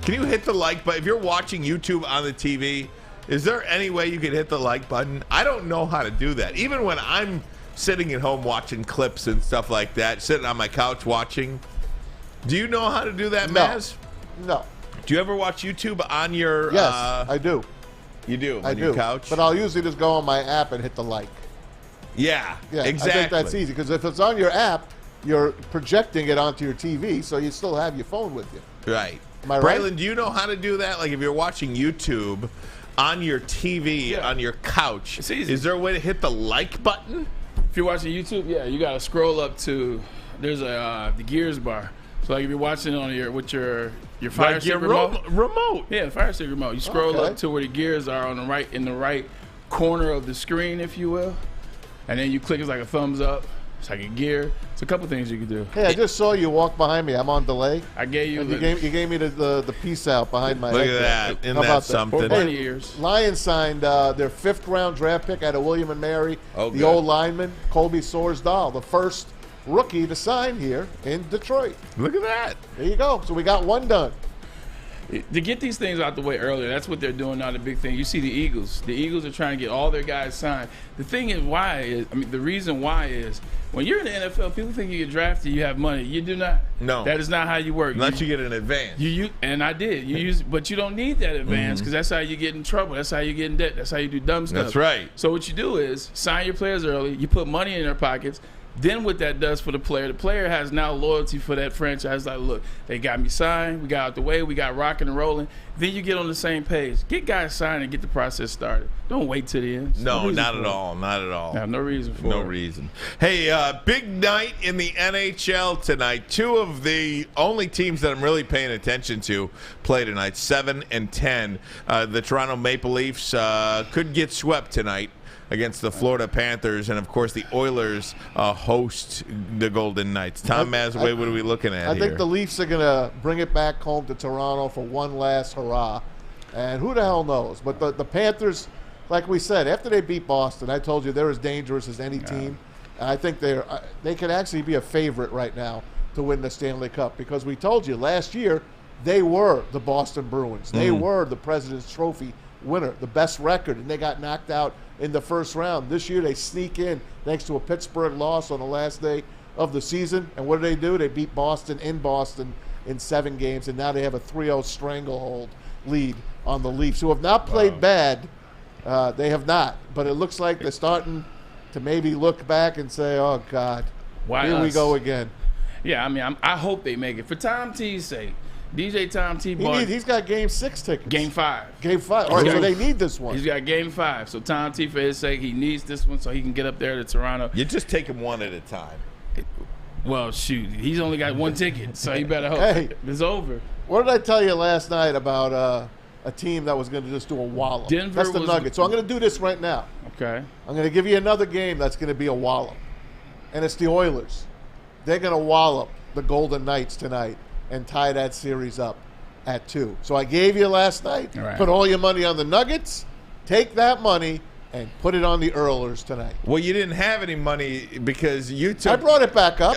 Can you hit the like button? If you're watching YouTube on the TV, is there any way you could hit the like button? I don't know how to do that. Even when I'm sitting at home watching clips and stuff like that, sitting on my couch watching. Do you know how to do that, Maz? No. Do you ever watch YouTube on your... Yes, I do. You do? I on your do. couch? But I'll usually just go on my app and hit the like. Yeah, exactly. I think that's easy, because if it's on your app, you're projecting it onto your TV, so you still have your phone with you. Right. Am I right? Braylon, do you know how to do that? Like if you're watching YouTube on your TV, on your couch, is there a way to hit the like button? If you're watching YouTube, yeah, you got to scroll up to, there's the gears bar. So like if you're watching on your Fire Stick remote. Yeah, the Fire Stick remote. You scroll up to where the gears are on the right, in the right corner of the screen, if you will, and then you click. It's like a thumbs up. It's like a gear. It's a couple things you can do. Hey, I just saw you walk behind me. I'm on delay. I gave you. You gave me the peace out behind my Look head. at that. Isn't How that about something? Hey, 20 years. Lions signed their 5th round draft pick out of William and Mary. Oh, the good. old lineman, Colby Sorsdahl, the first rookie to sign here in Detroit. Look at that. There you go. So we got one done. To get these things out the way earlier, that's what they're doing now, the big thing. You see the Eagles. The Eagles are trying to get all their guys signed. The thing is the reason why is when you're in the NFL, people think you get drafted, you have money. You do not. No. That is not how you work. Unless you get an advance. And I did. But you don't need that advance because that's how you get in trouble. That's how you get in debt. That's how you do dumb stuff. That's right. So what you do is sign your players early. You put money in their pockets. Then what that does for the player has now loyalty for that franchise. Like, look, they got me signed. We got out the way. We got rocking and rolling. Then you get on the same page. Get guys signed and get the process started. Don't wait till the end. No, not at all. Not at all. No reason for it. No reason. Hey, big night in the NHL tonight. Two of the only teams that I'm really paying attention to play tonight, 7 and 10. The Toronto Maple Leafs could get swept tonight against the Florida Panthers, and of course the Oilers host the Golden Knights. Tom Mazawey, what are we looking at here? I think here? the Leafs are going to bring it back home to Toronto for one last hurrah, and who the hell knows? But the Panthers, like we said, after they beat Boston, I told you they're as dangerous as any team. And I think they could actually be a favorite right now to win the Stanley Cup, because we told you last year they were the Boston Bruins. They were the President's Trophy winner, the best record, and they got knocked out in the first round. This year they sneak in thanks to a Pittsburgh loss on the last day of the season. And what do? They beat Boston in 7 games, and now they have a 3-0 stranglehold lead on the Leafs, who have not played bad. They have not, but it looks like they're starting to maybe look back and say, oh, God, here we go again. Yeah, I mean, I hope they make it. For Tom T's sake, DJ Tom T. He's got Game 6 tickets. Game 5. Game 5. All right, so they need this one. He's got Game 5. So Tom T, for his sake, he needs this one so he can get up there to Toronto. You just take him one at a time. Well, shoot, he's only got 1 ticket, so you better hope it's over. What did I tell you last night about a team that was going to just do a wallop? That's the Nuggets. So I'm going to do this right now. Okay. I'm going to give you another game that's going to be a wallop, and it's the Oilers. They're going to wallop the Golden Knights tonight and tie that series up at 2. So I gave you last night. Right. Put all your money on the Nuggets. Take that money and put it on the Oilers tonight. Well, you didn't have any money because you took. I brought it back up.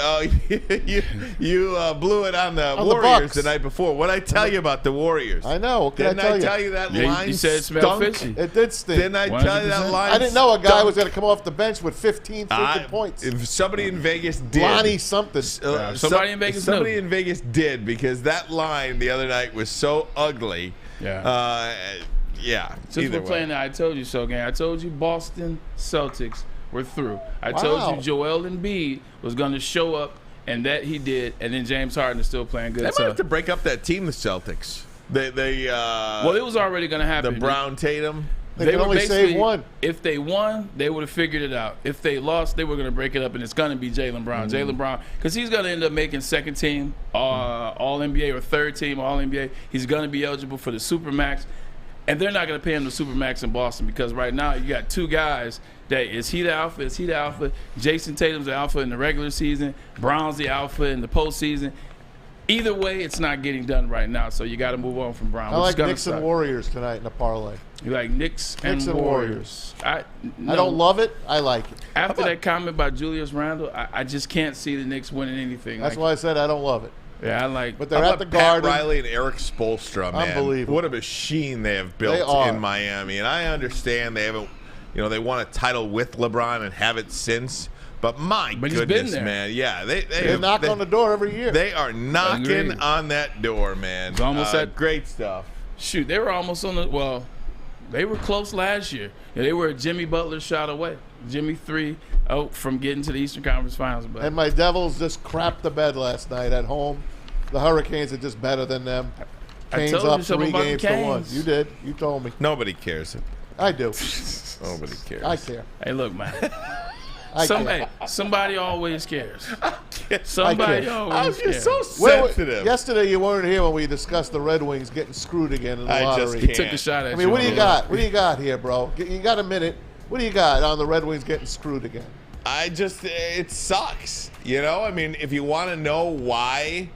You blew it on the Warriors the night before. What did I tell you about the Warriors? I know. What didn't I tell you that line you said it smelled fishy. It did stink. Didn't I tell you that line? I didn't know a guy was going to come off the bench with 15 freaking points. If somebody in Vegas did. Lonnie something. Somebody in Vegas Somebody in Vegas did, because that line the other night was so ugly. Yeah. Since we're playing that I Told You So game, I told you Boston Celtics were through. I told you Joel Embiid was going to show up, and that he did, and then James Harden is still playing good. They might have to break up that team, the Celtics. Well, it was already going to happen. The Brown Tatum. They could only save one. If they won, they would have figured it out. If they lost, they were going to break it up, and it's going to be Jaylen Brown. Jaylen Brown, because he's going to end up making second team All-NBA or third team All-NBA. He's going to be eligible for the Supermax. And they're not going to pay him the Supermax in Boston, because right now you got 2 guys that is he the alpha, is he the alpha. Jason Tatum's the alpha in the regular season. Brown's the alpha in the postseason. Either way, it's not getting done right now, so you got to move on from Brown. I like Knicks and Warriors tonight in the parlay. You like Knicks and Warriors. I don't love it. I like it. After that comment by Julius Randle, I just can't see the Knicks winning anything. That's why I said I don't love it. Yeah, I like. But they're at the Garden. Pat Riley and Eric Spoelstra, man. Unbelievable. What a machine they have built in Miami. And I understand they haven't, they won a title with LeBron and haven't since. But my goodness, man. Yeah, they knock on the door every year. They are knocking on that door, man. It's almost great stuff. Shoot, they were almost on the, well, they were close last year. Yeah, they were a Jimmy Butler shot away. Jimmy 3 out from getting to the Eastern Conference Finals. But. And my Devils just crapped the bed last night at home. The Hurricanes are just better than them. Canes up 3 games to 1. You did. You told me. Nobody cares. I do. Nobody cares. I care. Hey, look, man. Somebody always cares. Somebody always cares. You're so sensitive. Yesterday you weren't here when we discussed the Red Wings getting screwed again in the lottery. He took a shot at you. I mean, what do you got? What do you got here, bro? You got a minute. What do you got on the Red Wings getting screwed again? It sucks. I mean, if you want to know why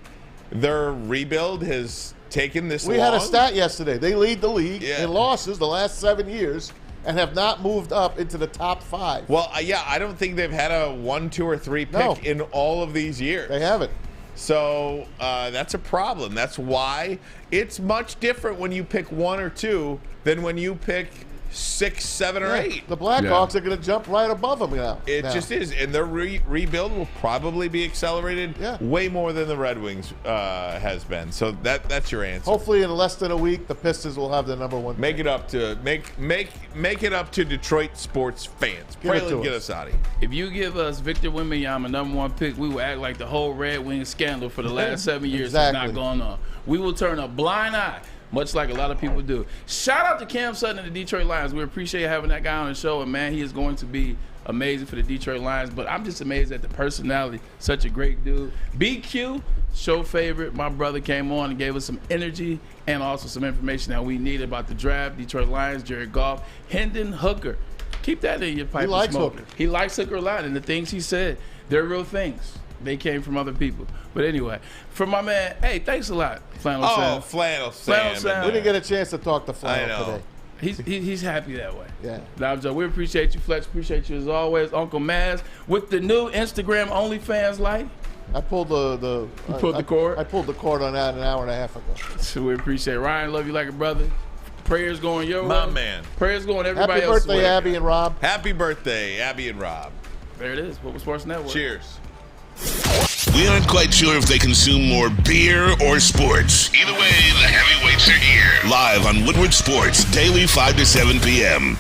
their rebuild has taken this long. We had a stat yesterday. They lead the league in losses the last 7 years and have not moved up into the top 5. Well, I don't think they've had a 1, 2, or 3 pick in all of these years. They haven't. So that's a problem. That's why it's much different when you pick 1 or 2 than when you pick 6, 7, or 8. The Blackhawks are going to jump right above them now. It just is, and their rebuild will probably be accelerated way more than the Red Wings has been. So that's your answer. Hopefully, in less than a week, the Pistons will have the number 1. Make it up to it up to Detroit sports fans. Braylon, get us out of here. If you give us Victor Wembanyama number 1 pick, we will act like the whole Red Wings scandal for the last 7 years has not gone on. We will turn a blind eye, much like a lot of people do. Shout out to Cam Sutton and the Detroit Lions. We appreciate having that guy on the show, and man, he is going to be amazing for the Detroit Lions. But I'm just amazed at the personality. Such a great dude. BQ, show favorite. My brother came on and gave us some energy and also some information that we needed about the draft. Detroit Lions, Jared Goff, Hendon Hooker. Keep that in your pipe. He likes Hooker. He likes Hooker a lot, and the things he said, they're real things. They came from other people. But anyway, for my man, hey, thanks a lot, Flannel Sam. Oh, Flannel Sam. We didn't get a chance to talk to Flannel today. He's happy that way. Yeah. Now, Joe, we appreciate you, Fletch. Appreciate you as always, Uncle Maz, with the new Instagram OnlyFans light. I pulled the cord. I pulled the cord on that an hour and a half ago. So we appreciate it. Ryan, love you like a brother. Prayers going your way. My man. Prayers going everybody Happy else's birthday, way. Abby and Rob. Happy birthday, Abby and Rob. There it is. What was Sports Network? Cheers. We aren't quite sure if they consume more beer or sports. Either way, the heavyweights are here. Live on Woodward Sports, daily 5 to 7 p.m.